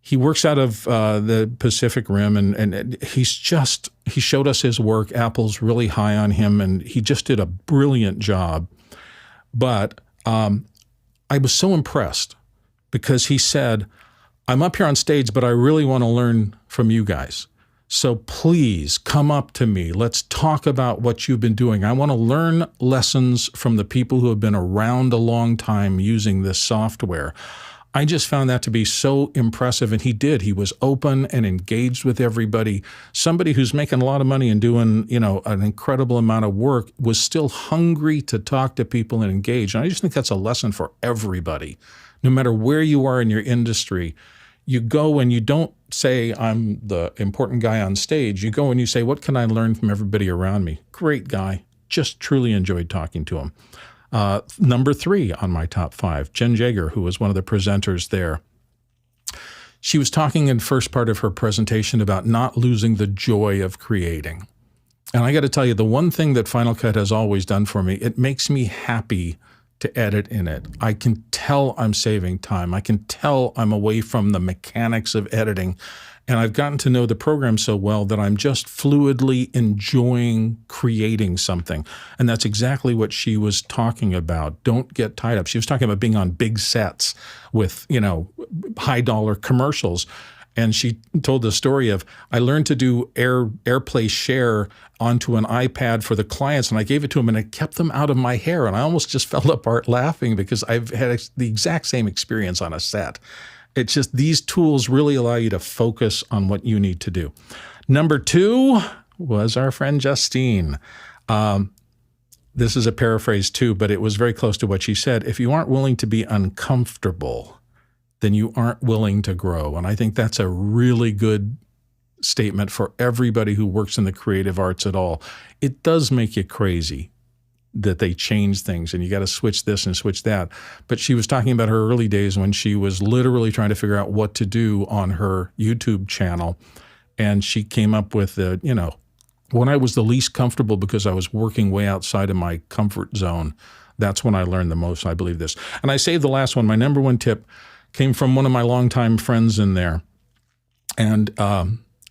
A: he works out of the Pacific Rim, and he showed us his work. Apple's really high on him, and he just did a brilliant job. But I was so impressed because he said, I'm up here on stage, but I really want to learn from you guys. So please come up to me. Let's talk about what you've been doing. I want to learn lessons from the people who have been around a long time using this software. I just found that to be so impressive, and he did. He was open and engaged with everybody. Somebody who's making a lot of money and doing, an incredible amount of work was still hungry to talk to people and engage. And I just think that's a lesson for everybody. No matter where you are in your industry, you go and you don't say, I'm the important guy on stage. You go and you say, what can I learn from everybody around me? Great guy. Just truly enjoyed talking to him. Number 3 on my top 5, Jen Jager, who was one of the presenters there. She was talking in the first part of her presentation about not losing the joy of creating. And I got to tell you, the one thing that Final Cut has always done for me, it makes me happy to edit in it. I can tell I'm saving time. I can tell I'm away from the mechanics of editing. And I've gotten to know the program so well that I'm just fluidly enjoying creating something. And that's exactly what she was talking about. Don't get tied up. She was talking about being on big sets with, high dollar commercials. And she told the story of, I learned to do AirPlay share onto an iPad for the clients, and I gave it to them, and it kept them out of my hair. And I almost just fell apart laughing because I've had the exact same experience on a set. It's just these tools really allow you to focus on what you need to do. Number 2 was our friend Justine. This is a paraphrase too, but it was very close to what she said. If you aren't willing to be uncomfortable, then you aren't willing to grow. And I think that's a really good statement for everybody who works in the creative arts at all. It does make you crazy that they change things and you got to switch this and switch that. But she was talking about her early days when she was literally trying to figure out what to do on her YouTube channel. And she came up with when I was the least comfortable because I was working way outside of my comfort zone, that's when I learned the most, I believe this. And I saved the last one. My number 1 tip came from one of my longtime friends in there. And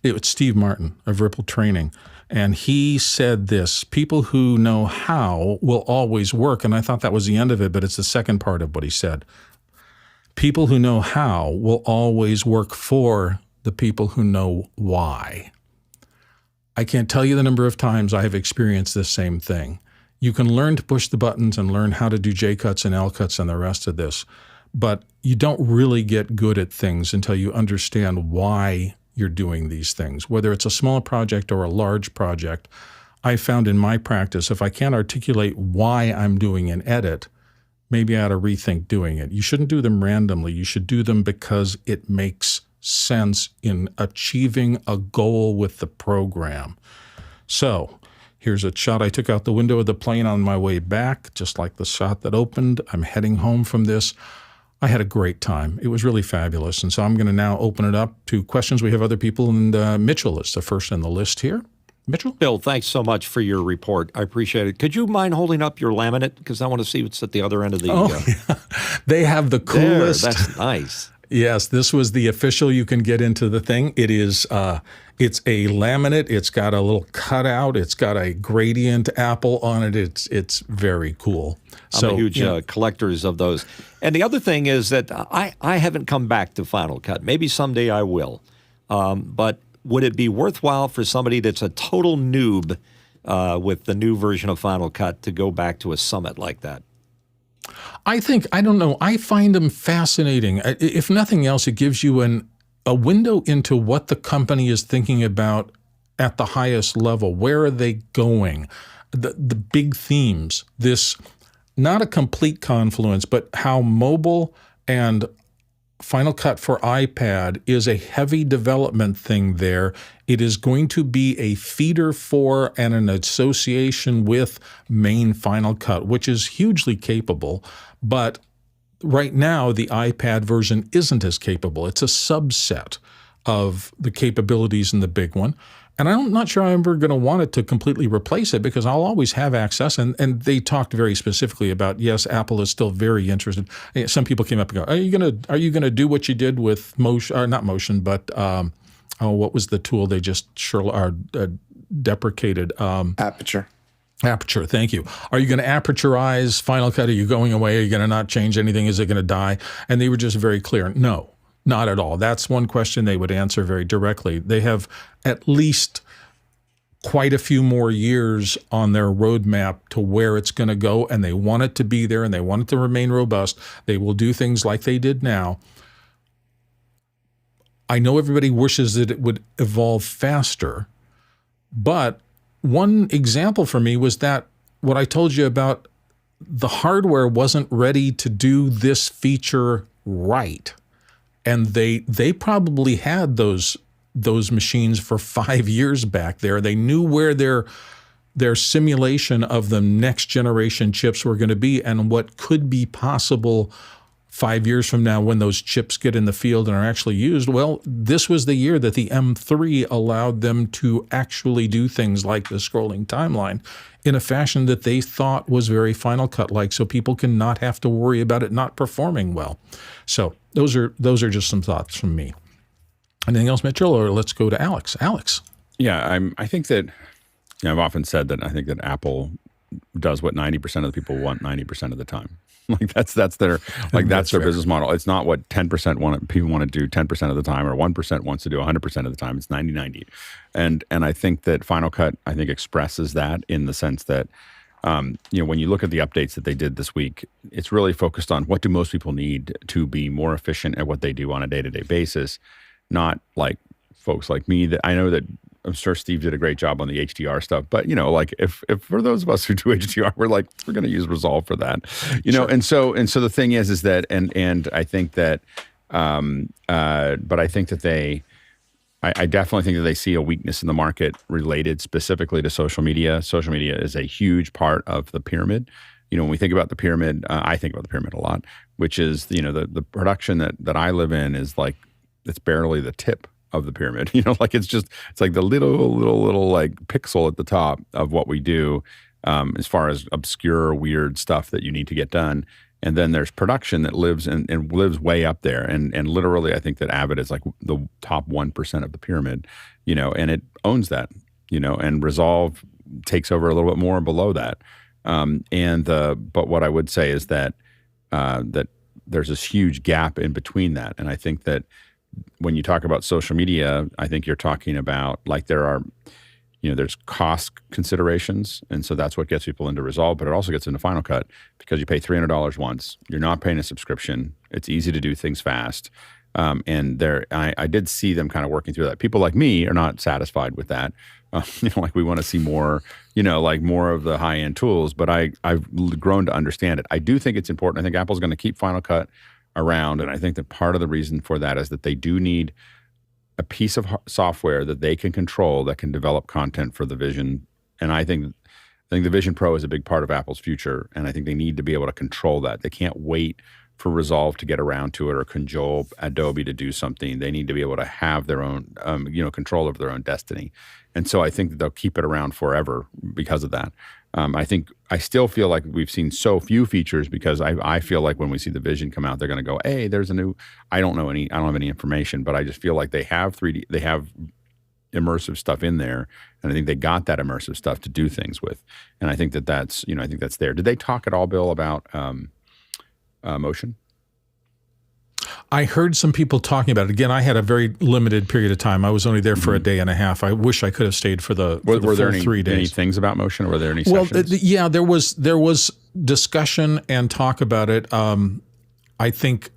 A: it was Steve Martin of Ripple Training. And he said this, people who know how will always work. And I thought that was the end of it, but it's the second part of what he said. People who know how will always work for the people who know why. I can't tell you the number of times I have experienced this same thing. You can learn to push the buttons and learn how to do J-cuts and L-cuts and the rest of this, but you don't really get good at things until you understand why you're doing these things. Whether it's a small project or a large project, I found in my practice, if I can't articulate why I'm doing an edit, maybe I ought to rethink doing it. You shouldn't do them randomly. You should do them because it makes sense in achieving a goal with the program. So here's a shot I took out the window of the plane on my way back, just like the shot that opened. I'm heading home from this. I had a great time. It was really fabulous. And so I'm going to now open it up to questions. We have other people, and Mitchell is the first in the list here. Mitchell?
B: Bill, thanks so much for your report. I appreciate it. Could you mind holding up your laminate? Because I want to see what's at the other end of the...
A: Yeah. They have the coolest...
B: There, that's nice.
A: Yes, this was the official you can get into the thing. It is, it's a laminate. It's got a little cutout. It's got a gradient apple on it. It's very cool.
B: I'm a huge collectors of those. And the other thing is that I haven't come back to Final Cut. Maybe someday I will. But would it be worthwhile for somebody that's a total noob with the new version of Final Cut to go back to a summit like that?
A: I don't know. I find them fascinating. If nothing else, it gives you a window into what the company is thinking about at the highest level. Where are they going? The big themes. This, not a complete confluence, but how mobile and Final Cut for iPad is a heavy development thing there. It is going to be a feeder for and an association with main Final Cut, which is hugely capable. But right now, the iPad version isn't as capable. It's a subset of the capabilities in the big one. And I'm not sure I'm ever going to want it to completely replace it, because I'll always have access. And they talked very specifically about, yes, Apple is still very interested. Some people came up and go, are you going to do what you did with motion, or not motion, but what was the tool they just deprecated?
D: Aperture.
A: Aperture, thank you. Are you going to aperturize Final Cut? Are you going away? Are you going to not change anything? Is it going to die? And they were just very clear. No. Not at all. That's one question they would answer very directly. They have at least quite a few more years on their roadmap to where it's going to go, and they want it to be there, and they want it to remain robust. They will do things like they did now. I know everybody wishes that it would evolve faster, but one example for me was that what I told you about the hardware wasn't ready to do this feature right. And they probably had those machines for 5 years back there. They knew where their simulation of the next generation chips were going to be and what could be possible 5 years from now when those chips get in the field and are actually used. Well, this was the year that the M3 allowed them to actually do things like the scrolling timeline in a fashion that they thought was very Final Cut-like, so people can not have to worry about it not performing well. So those are just some thoughts from me. Anything else, Mitchell, or let's go to Alex? Alex.
C: Yeah, I think that, I've often said that I think that Apple does what 90% of the people want 90% of the time. Like that's their business model. It's not what 10% people want to do 10% of the time, or 1% wants to do 100% of the time. It's 90-90. And I think that Final Cut, I think, expresses that in the sense that when you look at the updates that they did this week, it's really focused on what do most people need to be more efficient at what they do on a day-to-day basis, not like folks like me. That I know that I'm sure Steve did a great job on the HDR stuff, but like if for those of us who do HDR, we're going to use Resolve for that,
A: Sure.
C: And so the thing is that and I think that, but I think that I definitely think that they see a weakness in the market related specifically to social media. Social media is a huge part of the pyramid. When we think about the pyramid, I think about the pyramid a lot, which is, the production that I live in is like, it's barely the tip of the pyramid. It's like the little like pixel at the top of what we do, as far as obscure, weird stuff that you need to get done. And then there's production that lives and lives way up there. And literally, I think that Avid is like the top 1% of the pyramid, and it owns that, and Resolve takes over a little bit more below that. But what I would say is that that there's this huge gap in between that. And I think that when you talk about social media, I think you're talking about like there's cost considerations. And so that's what gets people into Resolve, but it also gets into Final Cut because you pay $300 once. You're not paying a subscription. It's easy to do things fast. And I did see them kind of working through that. People like me are not satisfied with that. Like we want to see more, like more of the high-end tools, but I've grown to understand it. I do think it's important. I think Apple's going to keep Final Cut around. And I think that part of the reason for that is that they do need a piece of software that they can control that can develop content for the Vision. And I think the Vision Pro is a big part of Apple's future. And I think they need to be able to control that. They can't wait for Resolve to get around to it or cajole Adobe to do something. They need to be able to have their own, control over their own destiny. And so I think that they'll keep it around forever because of that. I still feel like we've seen so few features because I feel like when we see the Vision come out, they're going to go, hey, there's a new, I don't have any information, but I just feel like they have 3D, they have immersive stuff in there. And I think they got that immersive stuff to do things with. And I think that's there. Did they talk at all, Bill, about motion?
A: I heard some people talking about it. Again, I had a very limited period of time. I was only there for a day and a half. I wish I could have stayed for the full 3 days.
C: Any things about motion? Or were there any sessions?
A: Yeah, there was discussion and talk about it. I think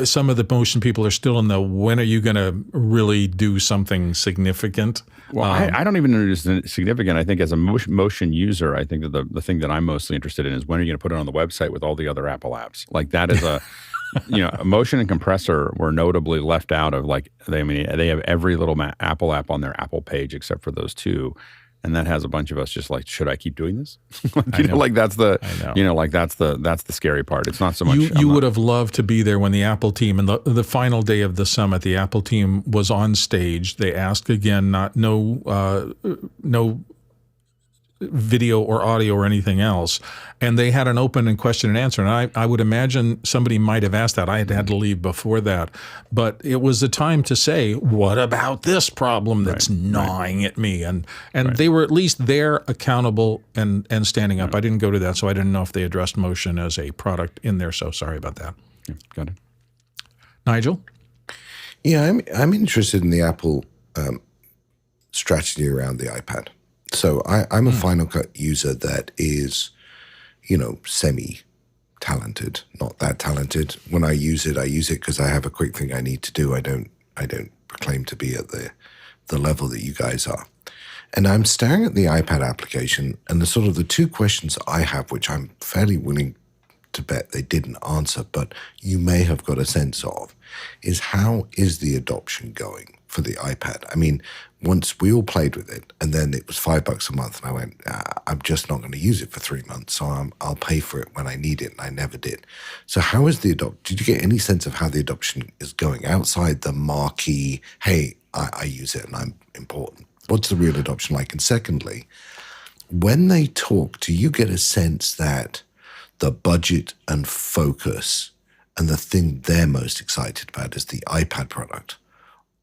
A: some of the motion people are still in the, when are you going to really do something significant?
C: Well, I don't even know it's significant. I think as a motion user, I think that the thing that I'm mostly interested in is when are you going to put it on the website with all the other Apple apps? Like that is a, a motion and compressor were notably left out of they have every little Apple app on their Apple page except for those two. And that has a bunch of us just like, should I keep doing this? That's the scary part. It's not so much.
A: You would have loved to be there when the Apple team, and the final day of the summit, the Apple team was on stage. They asked again, no video or audio or anything else. And they had an open and question and answer. And I would imagine somebody might have asked that. I had to leave before that. But it was the time to say, what about this problem that's gnawing at me? And they were at least there, accountable and standing up. I didn't go to that, so I didn't know if they addressed motion as a product in there. So sorry about that.
C: Yeah, got it.
A: Nigel?
F: Yeah, I'm interested in the Apple strategy around the iPad. So I'm a Final Cut user that is, semi-talented, not that talented. When I use it because I have a quick thing I need to do. I don't proclaim to be at the level that you guys are. And I'm staring at the iPad application, and the two questions I have, which I'm fairly willing to bet they didn't answer, but you may have got a sense of, is how is the adoption going for the iPad? I mean, once we all played with it, and then it was $5 a month, and I went, I'm just not going to use it for 3 months, so I'll pay for it when I need it, and I never did. So how is the adoption? Did you get any sense of how the adoption is going outside the marquee, hey, I use it and I'm important? What's the real adoption like? And secondly, when they talk, do you get a sense that the budget and focus and the thing they're most excited about is the iPad product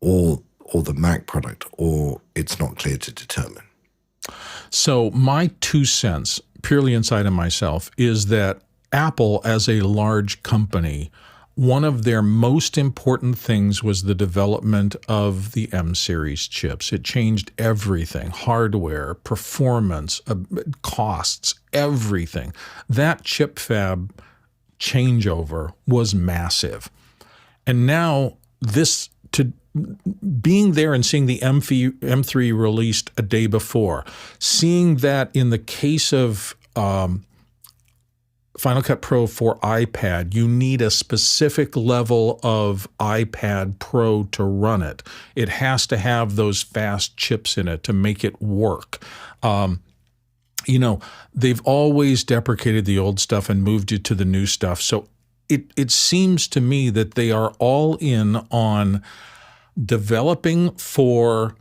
F: or the Mac product, or it's not clear to determine?
A: So my 2 cents, purely inside of myself, is that Apple as a large company, one of their most important things was the development of the M-series chips. It changed everything, hardware, performance, costs, everything. That chip fab changeover was massive. And now being there and seeing the M3 released a day before, seeing that in the case of Final Cut Pro for iPad, you need a specific level of iPad Pro to run it. It has to have those fast chips in it to make it work. They've always deprecated the old stuff and moved it to the new stuff. So it seems to me that they are all in on developing for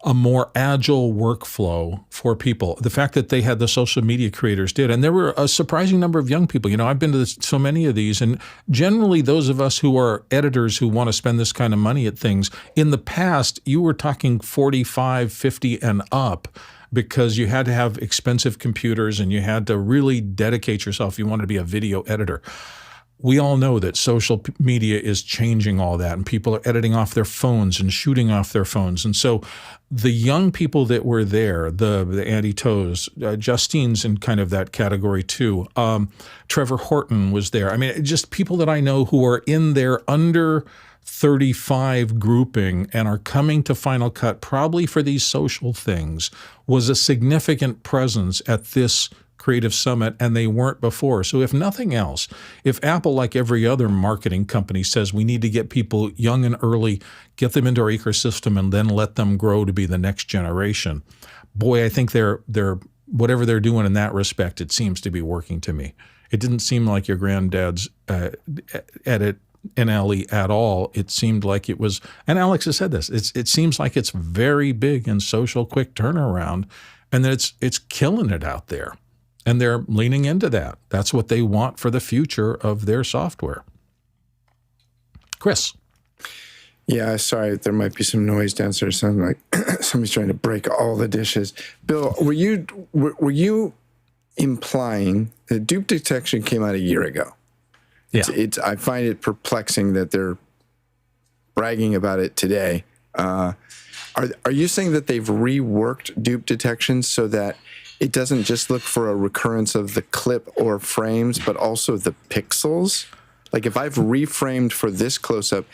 A: a more agile workflow for people. The fact that they had the social media creators did, and there were a surprising number of young people. I've been to so many of these, and generally those of us who are editors who want to spend this kind of money at things, in the past, you were talking 45, 50 and up, because you had to have expensive computers and you had to really dedicate yourself if you wanted to be a video editor. We all know that social media is changing all that, and people are editing off their phones and shooting off their phones. And so the young people that were there, the Andy Toes, Justine's in kind of that category too. Trevor Horton was there. I mean, just people that I know who are in their under 35 grouping and are coming to Final Cut probably for these social things was a significant presence at this Creative Summit, and they weren't before. So if nothing else, if Apple, like every other marketing company, says we need to get people young and early, get them into our ecosystem, and then let them grow to be the next generation, boy, I think they're whatever they're doing in that respect, it seems to be working to me. It didn't seem like your granddad's edit NLE at all. It seemed like it was, and Alex has said this, it seems like it's very big in social quick turnaround, and that it's killing it out there. And they're leaning into that. That's what they want for the future of their software. Chris.
D: Yeah, sorry, there might be some noise downstairs. Sound like somebody's trying to break all the dishes. Bill, were you implying that dupe detection came out a year ago?
A: Yeah.
D: I find it perplexing that they're bragging about it today. Are you saying that they've reworked dupe detection so that it doesn't just look for a recurrence of the clip or frames, but also the pixels? Like if I've reframed for this close-up,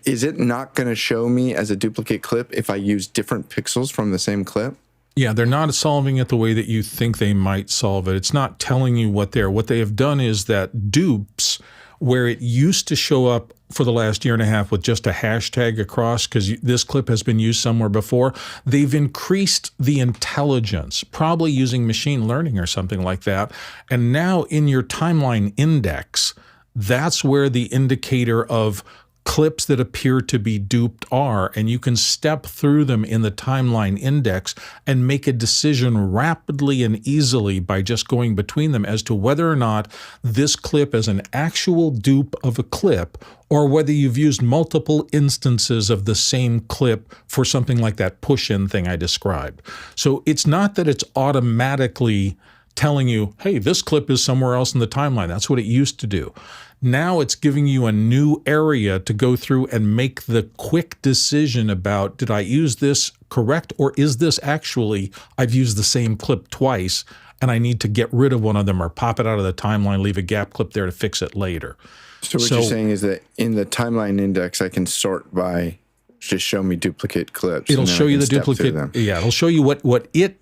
D: is it not going to show me as a duplicate clip if I use different pixels from the same clip?
A: Yeah, they're not solving it the way that you think they might solve it. It's not telling you what they have done is that dupes, where it used to show up for the last year and a half with just a hashtag across because this clip has been used somewhere before, they've increased the intelligence, probably using machine learning or something like that. And now in your timeline index, that's where the indicator of clips that appear to be duped are, and you can step through them in the timeline index and make a decision rapidly and easily by just going between them as to whether or not this clip is an actual dupe of a clip or whether you've used multiple instances of the same clip for something like that push-in thing I described. So it's not that it's automatically telling you, hey, this clip is somewhere else in the timeline. That's what it used to do. Now it's giving you a new area to go through and make the quick decision about, did I use this correct, or is this actually, I've used the same clip twice and I need to get rid of one of them or pop it out of the timeline, leave a gap clip there to fix it later.
D: So what you're saying is that in the timeline index, I can sort by just show me duplicate clips.
A: It'll show you the duplicate. Yeah, it'll show you what it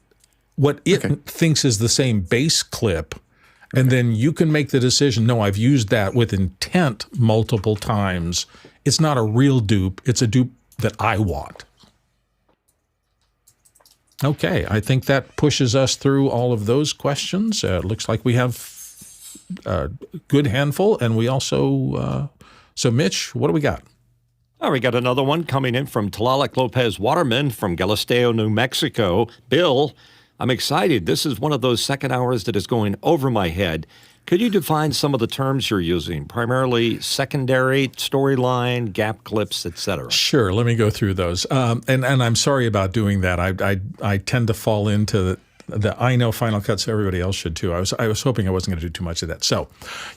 A: thinks is the same base clip. And then you can make the decision, no, I've used that with intent multiple times. It's not a real dupe. It's a dupe that I want. Okay, I think that pushes us through all of those questions. It looks like we have a good handful, and we also, so Mitch, what do we got?
B: Oh, we got another one coming in from Tlaloc Lopez Waterman from Galisteo, New Mexico. Bill, I'm excited. This is one of those second hours that is going over my head. Could you define some of the terms you're using, primarily secondary, storyline, gap clips, etc.?
A: Sure. Let me go through those. And I'm sorry about doing that. I tend to fall into the I know Final Cut, so everybody else should too. I was hoping I wasn't going to do too much of that. So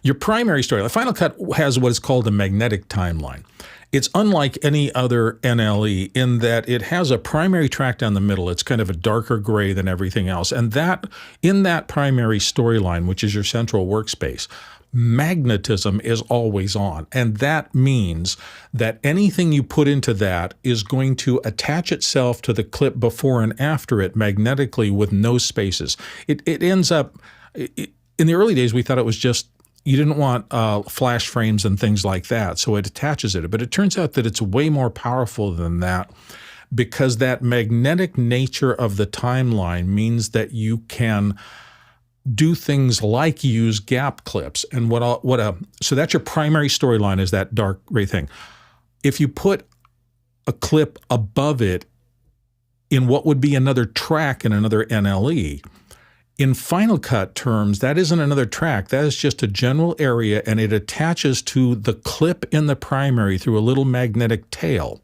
A: your primary storyline, Final Cut has what is called a magnetic timeline. It's unlike any other NLE in that it has a primary track down the middle. It's kind of a darker gray than everything else. And that in that primary storyline, which is your central workspace, magnetism is always on. And that means that anything you put into that is going to attach itself to the clip before and after it magnetically with no spaces. It ends up, in the early days, we thought it was just you didn't want flash frames and things like that, so it attaches it. But it turns out that it's way more powerful than that because that magnetic nature of the timeline means that you can do things like use gap clips. And so that's your primary storyline is that dark gray thing. If you put a clip above it in what would be another track in another NLE, in Final Cut terms, that isn't another track. That is just a general area, and it attaches to the clip in the primary through a little magnetic tail.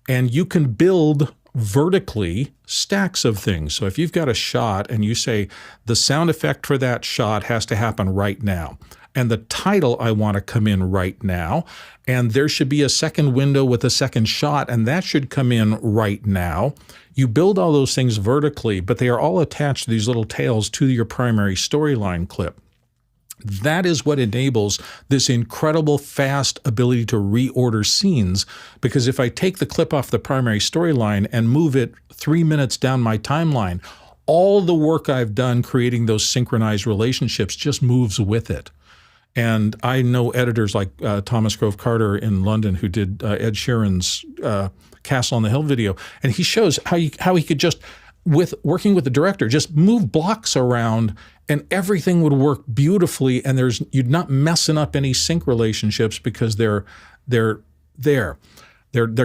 A: And you can build vertically stacks of things. So if you've got a shot and you say the sound effect for that shot has to happen right now, and the title I want to come in right now, and there should be a second window with a second shot, and that should come in right now. You build all those things vertically, but they are all attached to these little tails to your primary storyline clip. That is what enables this incredible fast ability to reorder scenes, because if I take the clip off the primary storyline and move it 3 minutes down my timeline, all the work I've done creating those synchronized relationships just moves with it. And I know editors like Thomas Grove Carter in London who did Ed Sheeran's Castle on the Hill video, and he shows how he could just, with working with the director, just move blocks around and everything would work beautifully, and you'd not messing up any sync relationships because they're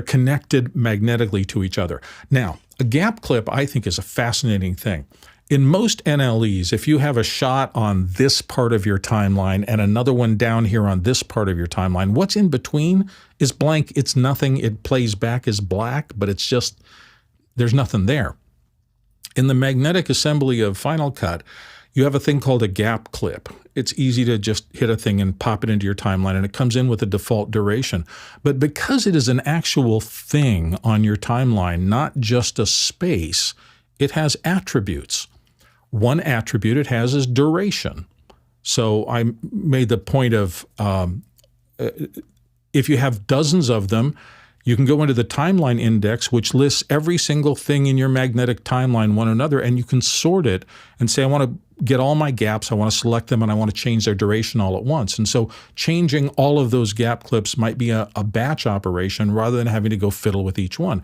A: connected magnetically to each other. Now, a gap clip I think is a fascinating thing. In most NLEs, if you have a shot on this part of your timeline and another one down here on this part of your timeline, what's in between is blank. It's nothing. It plays back as black, but it's just, there's nothing there. In the magnetic assembly of Final Cut, you have a thing called a gap clip. it's easy to just hit a thing and pop it into your timeline, and it comes in with a default duration. But because it is an actual thing on your timeline, not just a space, it has attributes. One attribute it has is duration. So I made the point of if you have dozens of them, you can go into the timeline index, which lists every single thing in your magnetic timeline, one another, and you can sort it and say, I want to get all my gaps, I want to select them, and I want to change their duration all at once. And so changing all of those gap clips might be a batch operation rather than having to go fiddle with each one.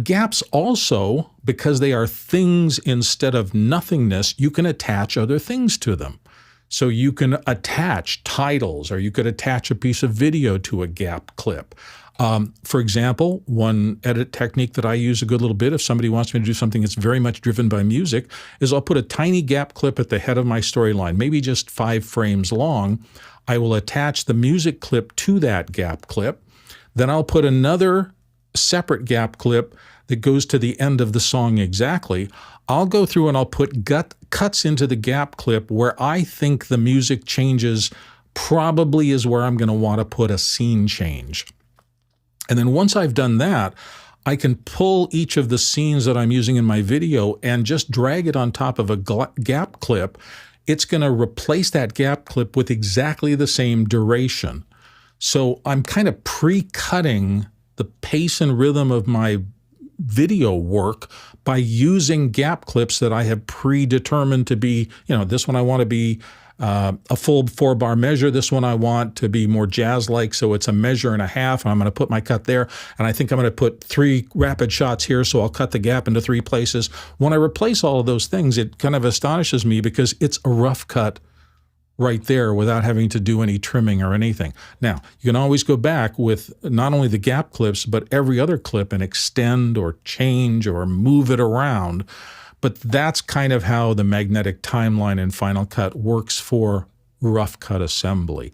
A: Gaps also, because they are things instead of nothingness, you can attach other things to them. So you can attach titles, or you could attach a piece of video to a gap clip. For example, one edit technique that I use a good little bit if somebody wants me to do something that's very much driven by music is I'll put a tiny gap clip at the head of my storyline, maybe just 5 frames long. I will attach the music clip to that gap clip. Then I'll put another separate gap clip that goes to the end of the song exactly. I'll go through and I'll put cuts into the gap clip where I think the music changes probably is where I'm going to want to put a scene change. And then once I've done that, I can pull each of the scenes that I'm using in my video and just drag it on top of a gap clip. It's going to replace that gap clip with exactly the same duration. So I'm kind of pre-cutting the pace and rhythm of my video work by using gap clips that I have predetermined to be, this one I want to be a full 4-bar measure. This one I want to be more jazz-like, so it's a measure and a half, and I'm going to put my cut there. And I think I'm going to put 3 rapid shots here, so I'll cut the gap into 3 places. When I replace all of those things, it kind of astonishes me because it's a rough cut right there without having to do any trimming or anything. Now, you can always go back with not only the gap clips, but every other clip and extend or change or move it around. But that's kind of how the magnetic timeline in Final Cut works for rough cut assembly.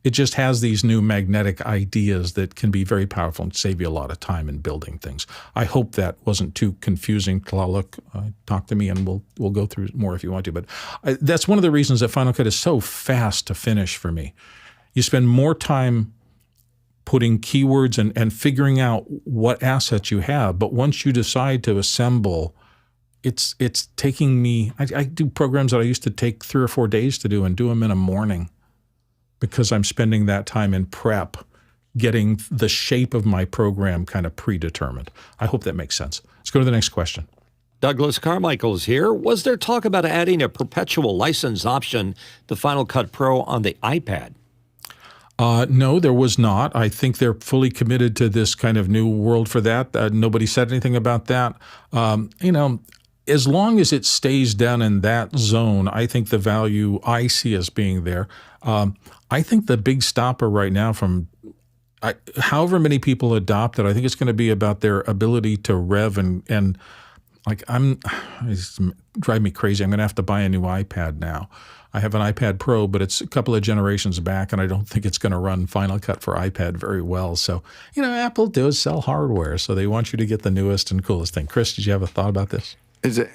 A: It just has these new magnetic ideas that can be very powerful and save you a lot of time in building things. I hope that wasn't too confusing. Look, talk to me and we'll go through more if you want to. But that's one of the reasons that Final Cut is so fast to finish for me. You spend more time putting keywords and figuring out what assets you have. But once you decide to assemble, it's taking me, I do programs that I used to take 3 or 4 days to do and do them in a morning because I'm spending that time in prep, getting the shape of my program kind of predetermined. I hope that makes sense. Let's go to the next question.
B: Douglas Carmichael is here. Was there talk about adding a perpetual license option to Final Cut Pro on the iPad?
A: No, there was not. I think they're fully committed to this kind of new world for that. Nobody said anything about that. As long as it stays down in that zone, I think the value I see as being there. I think the big stopper right now from however many people adopt it, I think it's going to be about their ability to rev and like it's driving me crazy. I'm going to have to buy a new iPad now. I have an iPad Pro, but it's a couple of generations back, and I don't think it's going to run Final Cut for iPad very well. So, Apple does sell hardware, so they want you to get the newest and coolest thing. Chris, did you have a thought about this?
D: I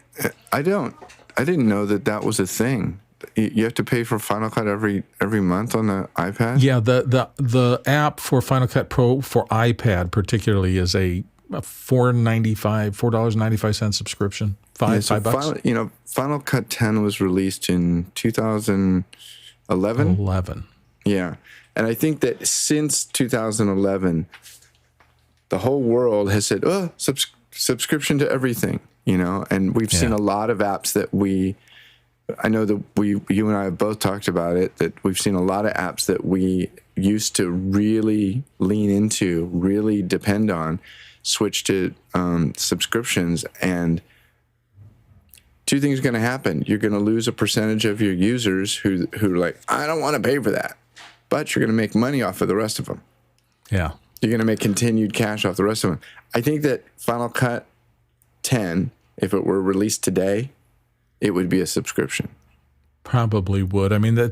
D: didn't know that was a thing. You have to pay for Final Cut every month on the iPad?
A: Yeah, the app for Final Cut Pro for iPad particularly is a $4.95 subscription. $5.
D: Final Cut 10 was released in 2011.
A: 11.
D: Yeah, and I think that since 2011, the whole world has said, subscription to everything, and we've seen a lot of apps that I know that you and I have both talked about it, that we've seen a lot of apps that we used to really lean into, really depend on, switch to subscriptions, and 2 things are going to happen. You're going to lose a percentage of your users who are like, I don't want to pay for that, but you're going to make money off of the rest of them.
A: Yeah.
D: You're going to make continued cash off the rest of them. I think that Final Cut 10, if it were released today, it would be a subscription.
A: Probably would. I mean, the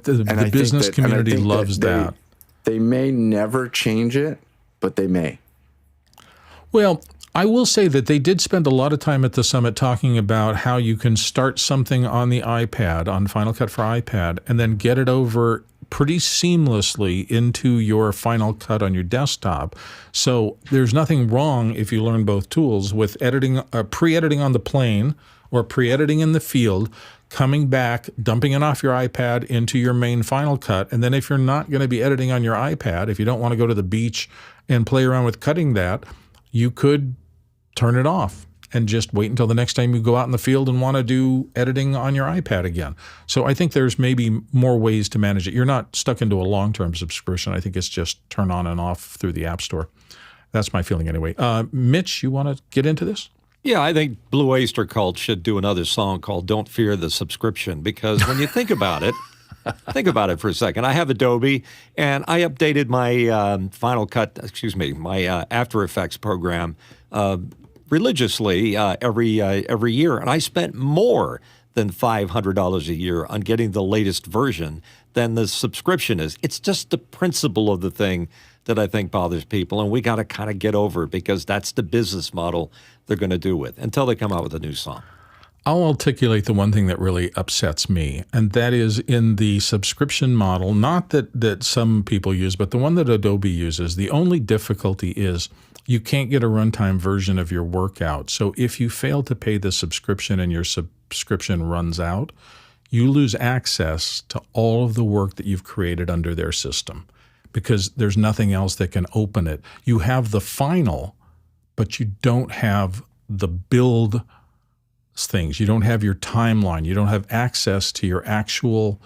A: business community loves that.
D: They may never change it, but they may.
A: Well, I will say that they did spend a lot of time at the summit talking about how you can start something on the iPad, on Final Cut for iPad, and then get it over pretty seamlessly into your Final Cut on your desktop. So there's nothing wrong if you learn both tools with editing, pre-editing on the plane or pre-editing in the field, coming back, dumping it off your iPad into your main Final Cut. And then if you're not going to be editing on your iPad, if you don't want to go to the beach and play around with cutting that, you could turn it off and just wait until the next time you go out in the field and want to do editing on your iPad again. So I think there's maybe more ways to manage it. You're not stuck into a long-term subscription. I think it's just turn on and off through the App Store. That's my feeling anyway. Mitch, you want to get into this?
B: Yeah, I think Blue Oyster Cult should do another song called Don't Fear the Subscription, because when you think about it, think about it for a second. I have Adobe, and I updated my Final Cut, my After Effects program religiously every year, and I spent more than $500 a year on getting the latest version than the subscription is. It's just the principle of the thing that I think bothers people, and we got to kind of get over it because that's the business model they're going to do with until they come out with a new song.
A: I'll articulate the one thing that really upsets me, and that is in the subscription model, not that some people use, but the one that Adobe uses. The only difficulty is you can't get a runtime version of your work out. So if you fail to pay the subscription and your subscription runs out, you lose access to all of the work that you've created under their system because there's nothing else that can open it. You have the final, but you don't have the build things. You don't have your timeline. You don't have access to your actual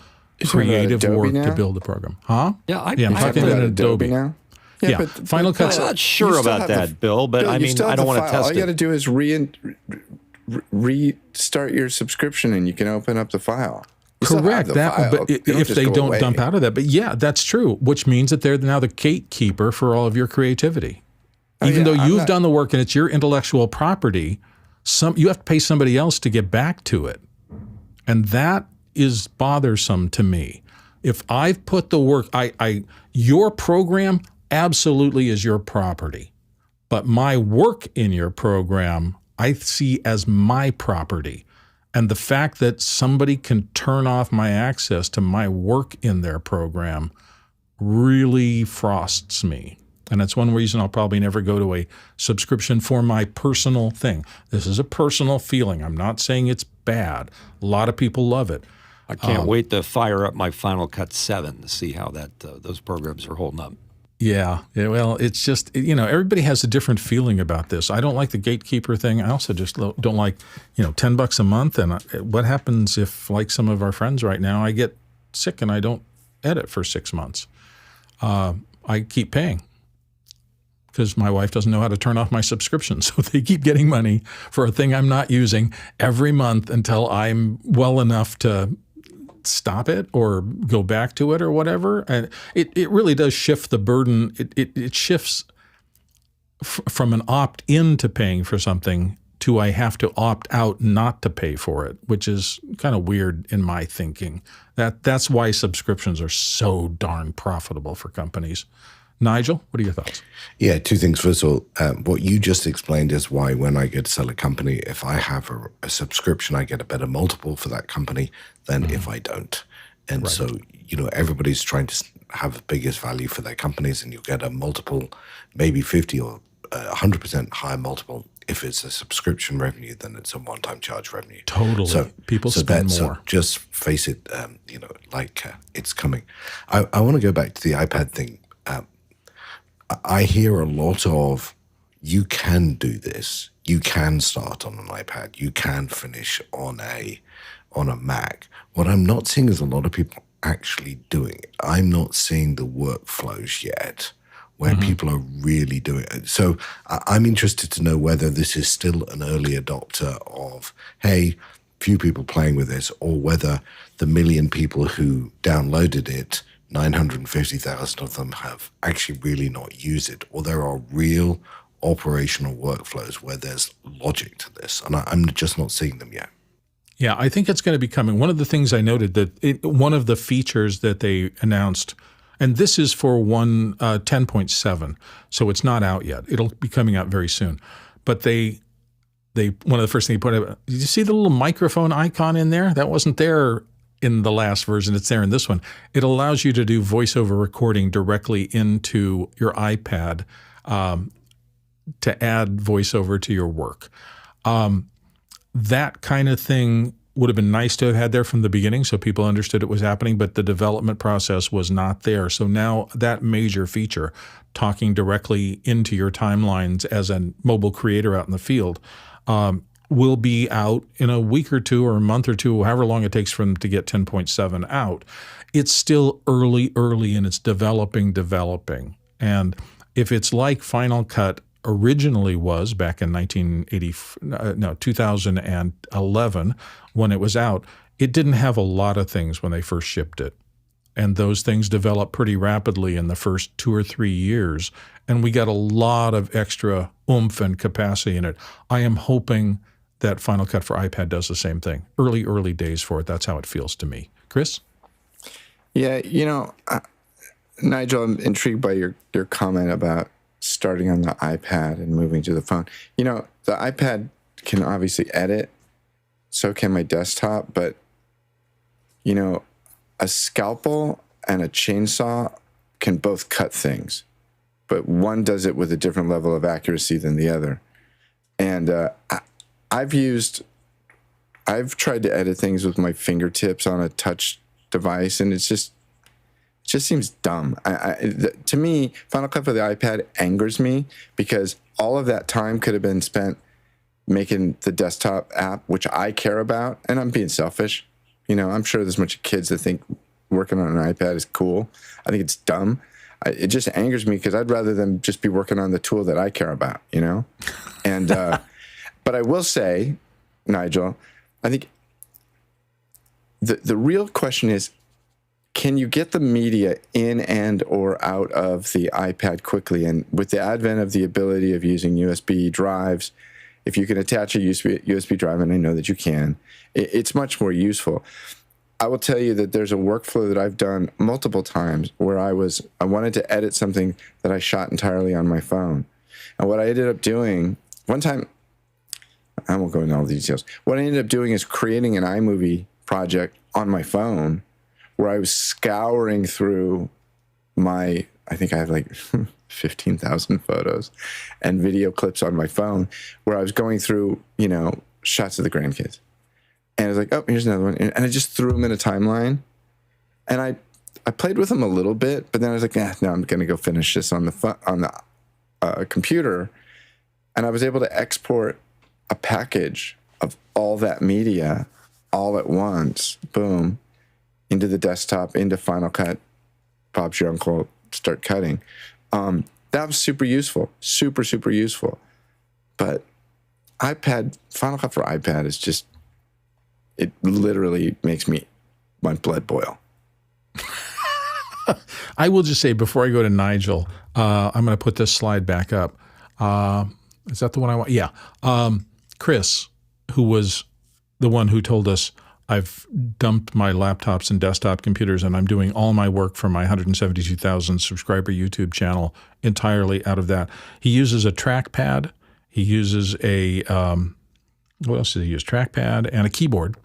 A: creative work to build the program. Huh?
B: Yeah,
A: I'm talking about Adobe
D: now.
A: Yeah,
D: but
A: Final Cut's
B: I'm not sure about that, Bill, but I mean, I don't want to test
D: All you got to
B: it.
D: do is restart your subscription, and you can open up the file. You still have
A: correct.
D: the
A: That,
D: file.
A: but
D: You don't
A: if
D: just
A: they
D: go
A: don't
D: away.
A: dump out of that, but yeah, that's true. Which means that they're now the gatekeeper for all of your creativity. Even though you've done the work and it's your intellectual property, you have to pay somebody else to get back to it, and that is bothersome to me. If I've put the work, your program absolutely is your property, but my work in your program I see as my property. And the fact that somebody can turn off my access to my work in their program really frosts me. And that's one reason I'll probably never go to a subscription for my personal thing. This is a personal feeling. I'm not saying it's bad. A lot of people love it.
B: I can't wait to fire up my Final Cut 7 to see how that those programs are holding up.
A: Yeah, well, it's just, everybody has a different feeling about this. I don't like the gatekeeper thing. I also just don't like, $10 a month. And what happens if, like some of our friends right now, I get sick and I don't edit for 6 months? I keep paying because my wife doesn't know how to turn off my subscription. So they keep getting money for a thing I'm not using every month until I'm well enough to stop it or go back to it or whatever. And it really does shift the burden. It shifts from an opt-in to paying for something to I have to opt out not to pay for it, which is kind of weird in my thinking. That's why subscriptions are so darn profitable for companies. Nigel, what are your thoughts?
F: Yeah, two things. First of all, what you just explained is why when I go to sell a company, if I have a subscription, I get a better multiple for that company than if I don't. And so, everybody's trying to have the biggest value for their companies, and you'll get a multiple, maybe 50 or 100% higher multiple if it's a subscription revenue than it's a one-time charge revenue.
A: Totally.
F: So
A: people spend more.
F: So just face it, it's coming. I want to go back to the iPad thing. I hear a lot of, you can do this. You can start on an iPad. You can finish on a Mac. What I'm not seeing is a lot of people actually doing it. I'm not seeing the workflows yet where people are really doing it. So I'm interested to know whether this is still an early adopter of, hey, few people playing with this, or whether the million people who downloaded it, 950,000 of them have actually really not used it, or there are real operational workflows where there's logic to this, and I'm just not seeing them yet.
A: Yeah, I think it's going to be coming. One of the things I noted that one of the features that they announced, and this is for 10.7, so it's not out yet. It'll be coming out very soon. but they one of the first things you put up, did you see the little microphone icon in there? That wasn't there in the last version. It's there in this one. It allows you to do voiceover recording directly into your iPad to add voiceover to your work. That kind of thing would have been nice to have had there from the beginning so people understood it was happening, but the development process was not there. So now that major feature, talking directly into your timelines as a mobile creator out in the field, will be out in a week or two or a month or two, however long it takes for them to get 10.7 out. It's still early, and it's developing. And if it's like Final Cut originally was back in 2011 when it was out, it didn't have a lot of things when they first shipped it. And those things developed pretty rapidly in the first 2 or 3 years. And we got a lot of extra oomph and capacity in it. I am hoping that Final Cut for iPad does the same thing. Early days for it. That's how it feels to me. Chris?
D: Yeah, Nigel, I'm intrigued by your comment about starting on the iPad and moving to the phone. The iPad can obviously edit, so can my desktop, but, a scalpel and a chainsaw can both cut things, but one does it with a different level of accuracy than the other. And I've tried to edit things with my fingertips on a touch device, and it just seems dumb. To me, Final Cut for the iPad angers me because all of that time could have been spent making the desktop app, which I care about, and I'm being selfish. I'm sure there's a bunch of kids that think working on an iPad is cool. I think it's dumb. It just angers me because I'd rather them just be working on the tool that I care about, And but I will say, Nigel, I think the real question is, can you get the media in and or out of the iPad quickly? And with the advent of the ability of using USB drives, if you can attach a USB drive, and I know that you can, it's much more useful. I will tell you that there's a workflow that I've done multiple times where I wanted to edit something that I shot entirely on my phone. And what I ended up doing, one time, I won't go into all the details. What I ended up doing is creating an iMovie project on my phone where I was scouring through I think I have like 15,000 photos and video clips on my phone where I was going through, shots of the grandkids. And I was like, oh, here's another one. And I just threw them in a timeline. And I played with them a little bit, but then I was like, no, I'm going to go finish this on the computer. And I was able to export a package of all that media all at once, boom, into the desktop, into Final Cut, Bob's your uncle, start cutting. That was super useful, super useful. But Final Cut for iPad is just, it literally makes my blood boil.
A: I will just say before I go to Nigel, I'm going to put this slide back up. Is that the one I want? Yeah. Chris, who was the one who told us I've dumped my laptops and desktop computers and I'm doing all my work for my 172,000 subscriber YouTube channel entirely out of that. He uses a trackpad. He uses what else does he use? Trackpad and a keyboard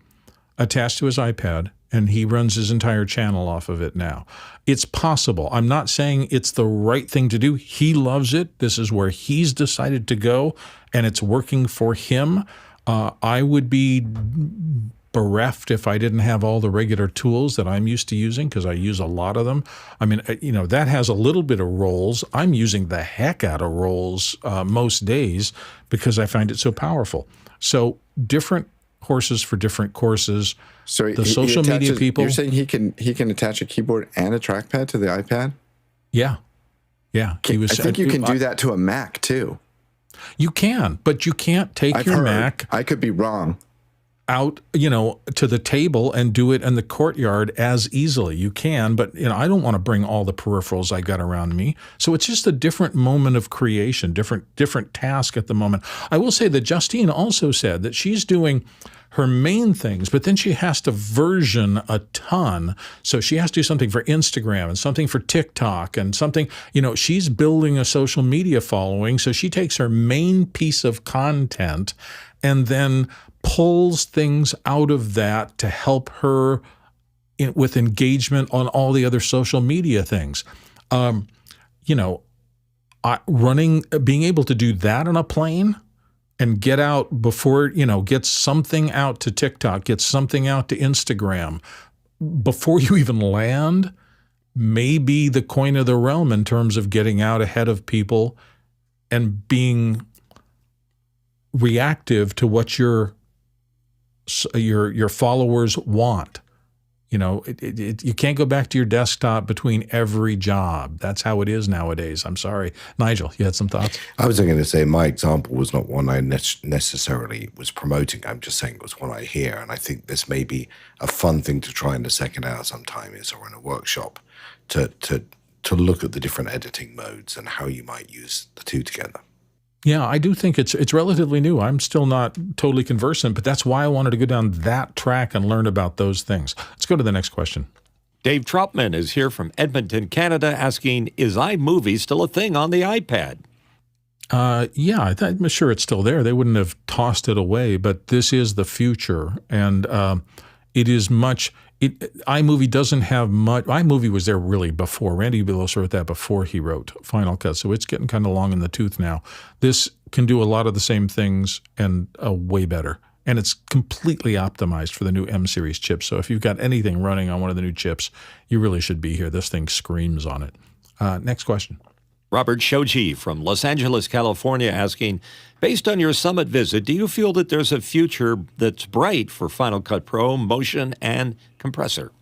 A: attached to his iPad, and he runs his entire channel off of it now. It's possible. I'm not saying it's the right thing to do. He loves it. This is where he's decided to go, and it's working for him. I would be bereft if I didn't have all the regular tools that I'm used to using, because I use a lot of them. I mean, that has a little bit of roles. I'm using the heck out of roles most days because I find it so powerful. So different horses for different courses.
D: So
A: the social media people.
D: You're saying he can attach a keyboard and a trackpad to the iPad?
A: Yeah.
D: I think you can do that to a Mac too.
A: You can, but you can't take your Mac.
D: I could be wrong.
A: Out, to the table and do it in the courtyard as easily. You can, but I don't want to bring all the peripherals I got around me. So it's just a different moment of creation, different task at the moment. I will say that Justine also said that she's doing her main things, but then she has to version a ton. So she has to do something for Instagram and something for TikTok and something, she's building a social media following. So she takes her main piece of content and then pulls things out of that to help her with engagement on all the other social media things. Being able to do that on a plane and get out before, get something out to TikTok, get something out to Instagram before you even land may be the coin of the realm in terms of getting out ahead of people and being reactive to what your followers want. You can't go back to your desktop between every job. That's how it is nowadays. I'm sorry. Nigel, you had some thoughts?
F: I was going to say my example was not one I necessarily was promoting. I'm just saying it was one I hear. And I think this may be a fun thing to try in the second hour sometime or in a workshop to look at the different editing modes and how you might use the two together.
A: Yeah, I do think it's relatively new. I'm still not totally conversant, but that's why I wanted to go down that track and learn about those things. Let's go to the next question.
B: Dave Troutman is here from Edmonton, Canada, asking, is iMovie still a thing on the iPad?
A: Yeah, I'm sure it's still there. They wouldn't have tossed it away, but this is the future, and it is much... iMovie doesn't have much. iMovie was there really before. Randy Billos wrote that before he wrote Final Cut, so it's getting kind of long in the tooth now. This can do a lot of the same things and way better. And it's completely optimized for the new M-series chips. So if you've got anything running on one of the new chips, you really should be here. This thing screams on it. Next question.
B: Robert Shoji from Los Angeles, California, asking, based on your summit visit, do you feel that there's a future that's bright for Final Cut Pro, Motion, and Compressor?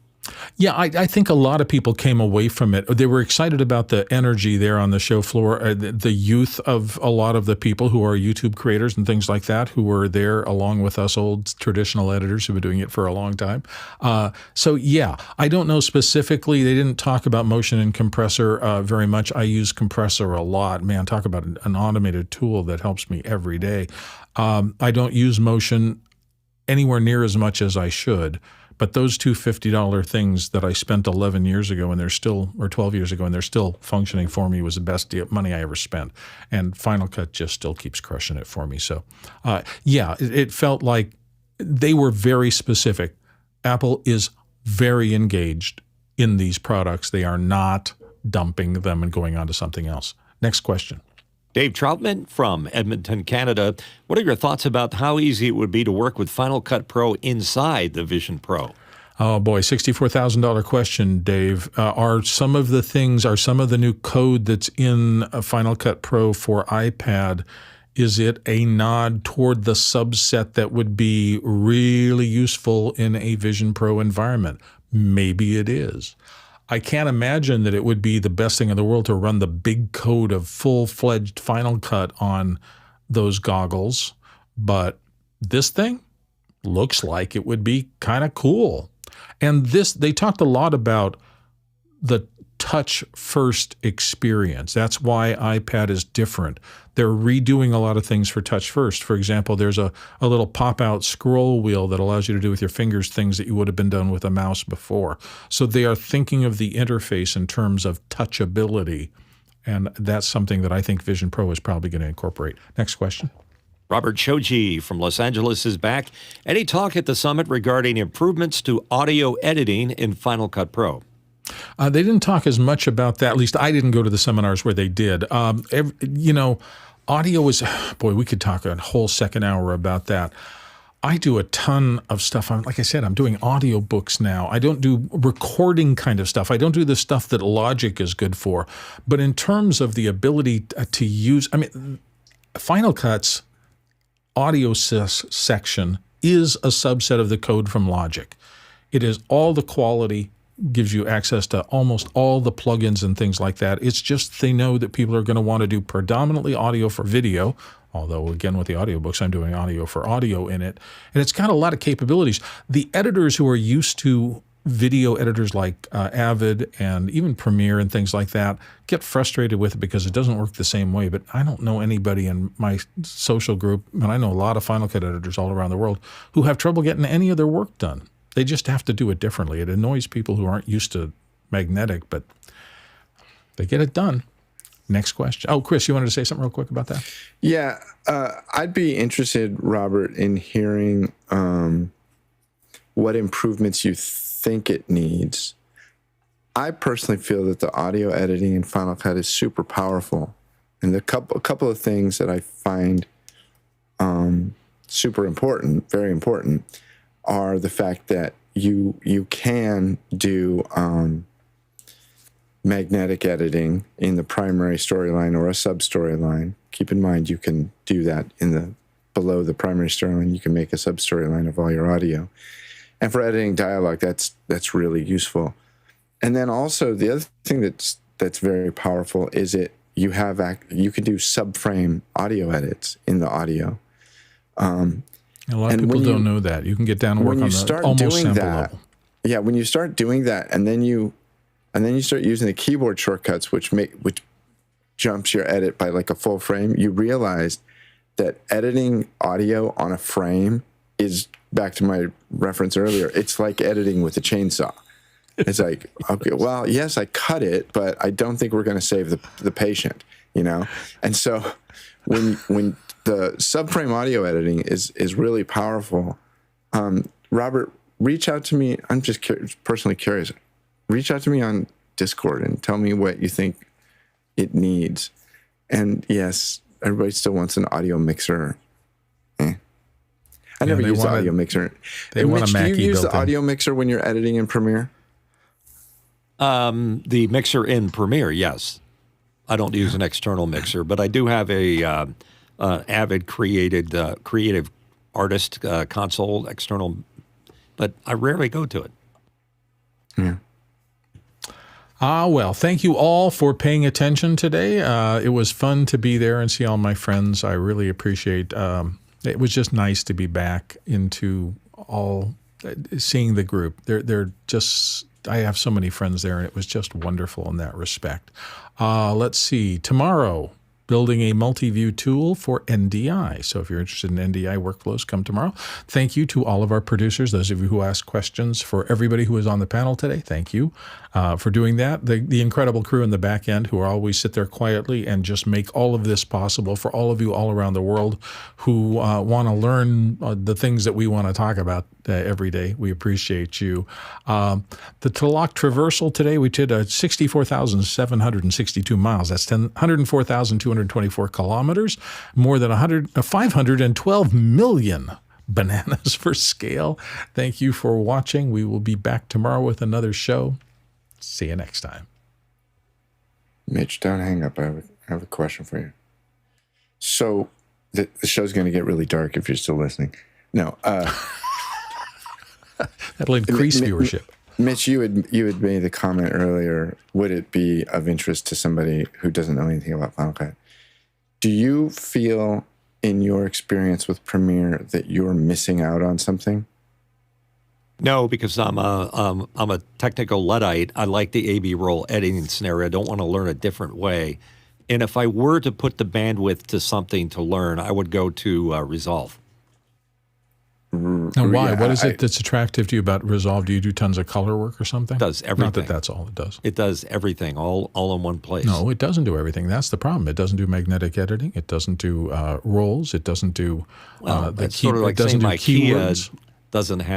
A: Yeah, I think a lot of people came away from it. They were excited about the energy there on the show floor, the youth of a lot of the people who are YouTube creators and things like that, who were there along with us old traditional editors who've been doing it for a long time. So yeah, I don't know specifically. They didn't talk about Motion and Compressor very much. I use Compressor a lot. Man, talk about an automated tool that helps me every day. I don't use Motion anywhere near as much as I should. But those two $50 things that I spent 11 years ago and they're still, or 12 years ago, and they're still functioning for me was the best money I ever spent. And Final Cut just still keeps crushing it for me. So yeah, it felt like they were very specific. Apple is very engaged in these products. They are not dumping them and going on to something else. Next question.
B: Dave Troutman from Edmonton, Canada. What are your thoughts about how easy it would be to work with Final Cut Pro inside the Vision Pro?
A: Oh boy, $64,000 question, Dave. Are some of the new code that's in Final Cut Pro for iPad, is it a nod toward the subset that would be really useful in a Vision Pro environment? Maybe it is. I can't imagine that it would be the best thing in the world to run the big code of full-fledged Final Cut on those goggles, but this thing looks like it would be kind of cool. And they talked a lot about the touch-first experience. That's why iPad is different. They're redoing a lot of things for touch first. For example, there's a little pop-out scroll wheel that allows you to do with your fingers things that you would have been done with a mouse before. So they are thinking of the interface in terms of touchability, and that's something that I think Vision Pro is probably going to incorporate. Next question.
B: Robert Shoji from Los Angeles is back. Any talk at the summit regarding improvements to audio editing in Final Cut Pro?
A: They didn't talk as much about that. At least I didn't go to the seminars where they did. Audio is, boy, we could talk a whole second hour about that. I do a ton of stuff. Like I said, I'm doing audiobooks now. I don't do recording kind of stuff. I don't do the stuff that Logic is good for. But in terms of the ability to use, Final Cut's audio section is a subset of the code from Logic. It is all the quality, gives you access to almost all the plugins and things like that. It's just they know that people are going to want to do predominantly audio for video, although again with the audiobooks I'm doing audio for audio in it. And it's got a lot of capabilities. The editors who are used to video editors like Avid and even Premiere and things like that get frustrated with it because it doesn't work the same way. But I don't know anybody in my social group, and I know a lot of Final Cut editors all around the world, who have trouble getting any of their work done. They just have to do it differently. It annoys people who aren't used to magnetic, but they get it done. Next question. Oh, Chris, you wanted to say something real quick about that?
D: Yeah, I'd be interested, Robert, in hearing what improvements you think it needs. I personally feel that the audio editing in Final Cut is super powerful, and a couple of things that I find super important, very important, are the fact that you can do magnetic editing in the primary storyline or a sub storyline. Keep in mind, you can do that below the primary storyline. You can make a sub storyline of all your audio. And for editing dialogue, that's really useful. And then also the other thing that's very powerful is you can do subframe audio edits in the audio.
A: A lot of people don't know that. You can get down and work on the almost sample level.
D: Yeah, when you start doing that, and then you start using the keyboard shortcuts, which jumps your edit by like a full frame, you realize that editing audio on a frame is, back to my reference earlier, it's like editing with a chainsaw. It's like, okay, well, yes, I cut it, but I don't think we're going to save the patient, you know? And so when the subframe audio editing is really powerful, Robert, reach out to me. I'm just personally curious. Reach out to me on Discord and tell me what you think it needs. And yes, everybody still wants an audio mixer. I never use the audio mixer.
A: They want a Mackie.
D: Do you use the
A: built in.
D: audio mixer when you're editing in Premiere?
B: The mixer in Premiere, yes. I don't use an external mixer, but I do have a Avid creative artist console external, but I rarely go to it.
D: Yeah.
A: Well, thank you all for paying attention today. It was fun to be there and see all my friends. I really appreciate it. Was just nice to be back into seeing the group. They're just, I have so many friends there, and it was just wonderful in that respect. Let's see. Tomorrow, building a multi-view tool for NDI. So if you're interested in NDI workflows, come tomorrow. Thank you to all of our producers, those of you who asked questions. For everybody who was on the panel today, thank you for doing that. The incredible crew in the back end who always sit there quietly and just make all of this possible. For all of you all around the world who want to learn the things that we want to talk about every day, we appreciate you. The Talak traversal today, we did 64,762 miles. That's 104,224 kilometers, more than 512 million bananas for scale. Thank you for watching. We will be back tomorrow with another show. See you next time.
D: Mitch, don't hang up. I have a question for you. So the show's going to get really dark if you're still listening. No.
A: That'll increase viewership.
D: Mitch, you had made the comment earlier, would it be of interest to somebody who doesn't know anything about Final Cut? Do you feel, in your experience with Premiere, that you're missing out on something?
B: No, because I'm a technical Luddite. I like the A/B roll editing scenario. I don't want to learn a different way. And if I were to put the bandwidth to something to learn, I would go to Resolve.
A: Now, why? What is it that's attractive to you about Resolve? Do you do tons of color work or something?
B: It does everything.
A: Not that that's all it does.
B: It does everything, all in one place.
A: No, it doesn't do everything. That's the problem. It doesn't do magnetic editing. It doesn't do rolls. It doesn't do
B: it's sort of like saying my Kia doesn't have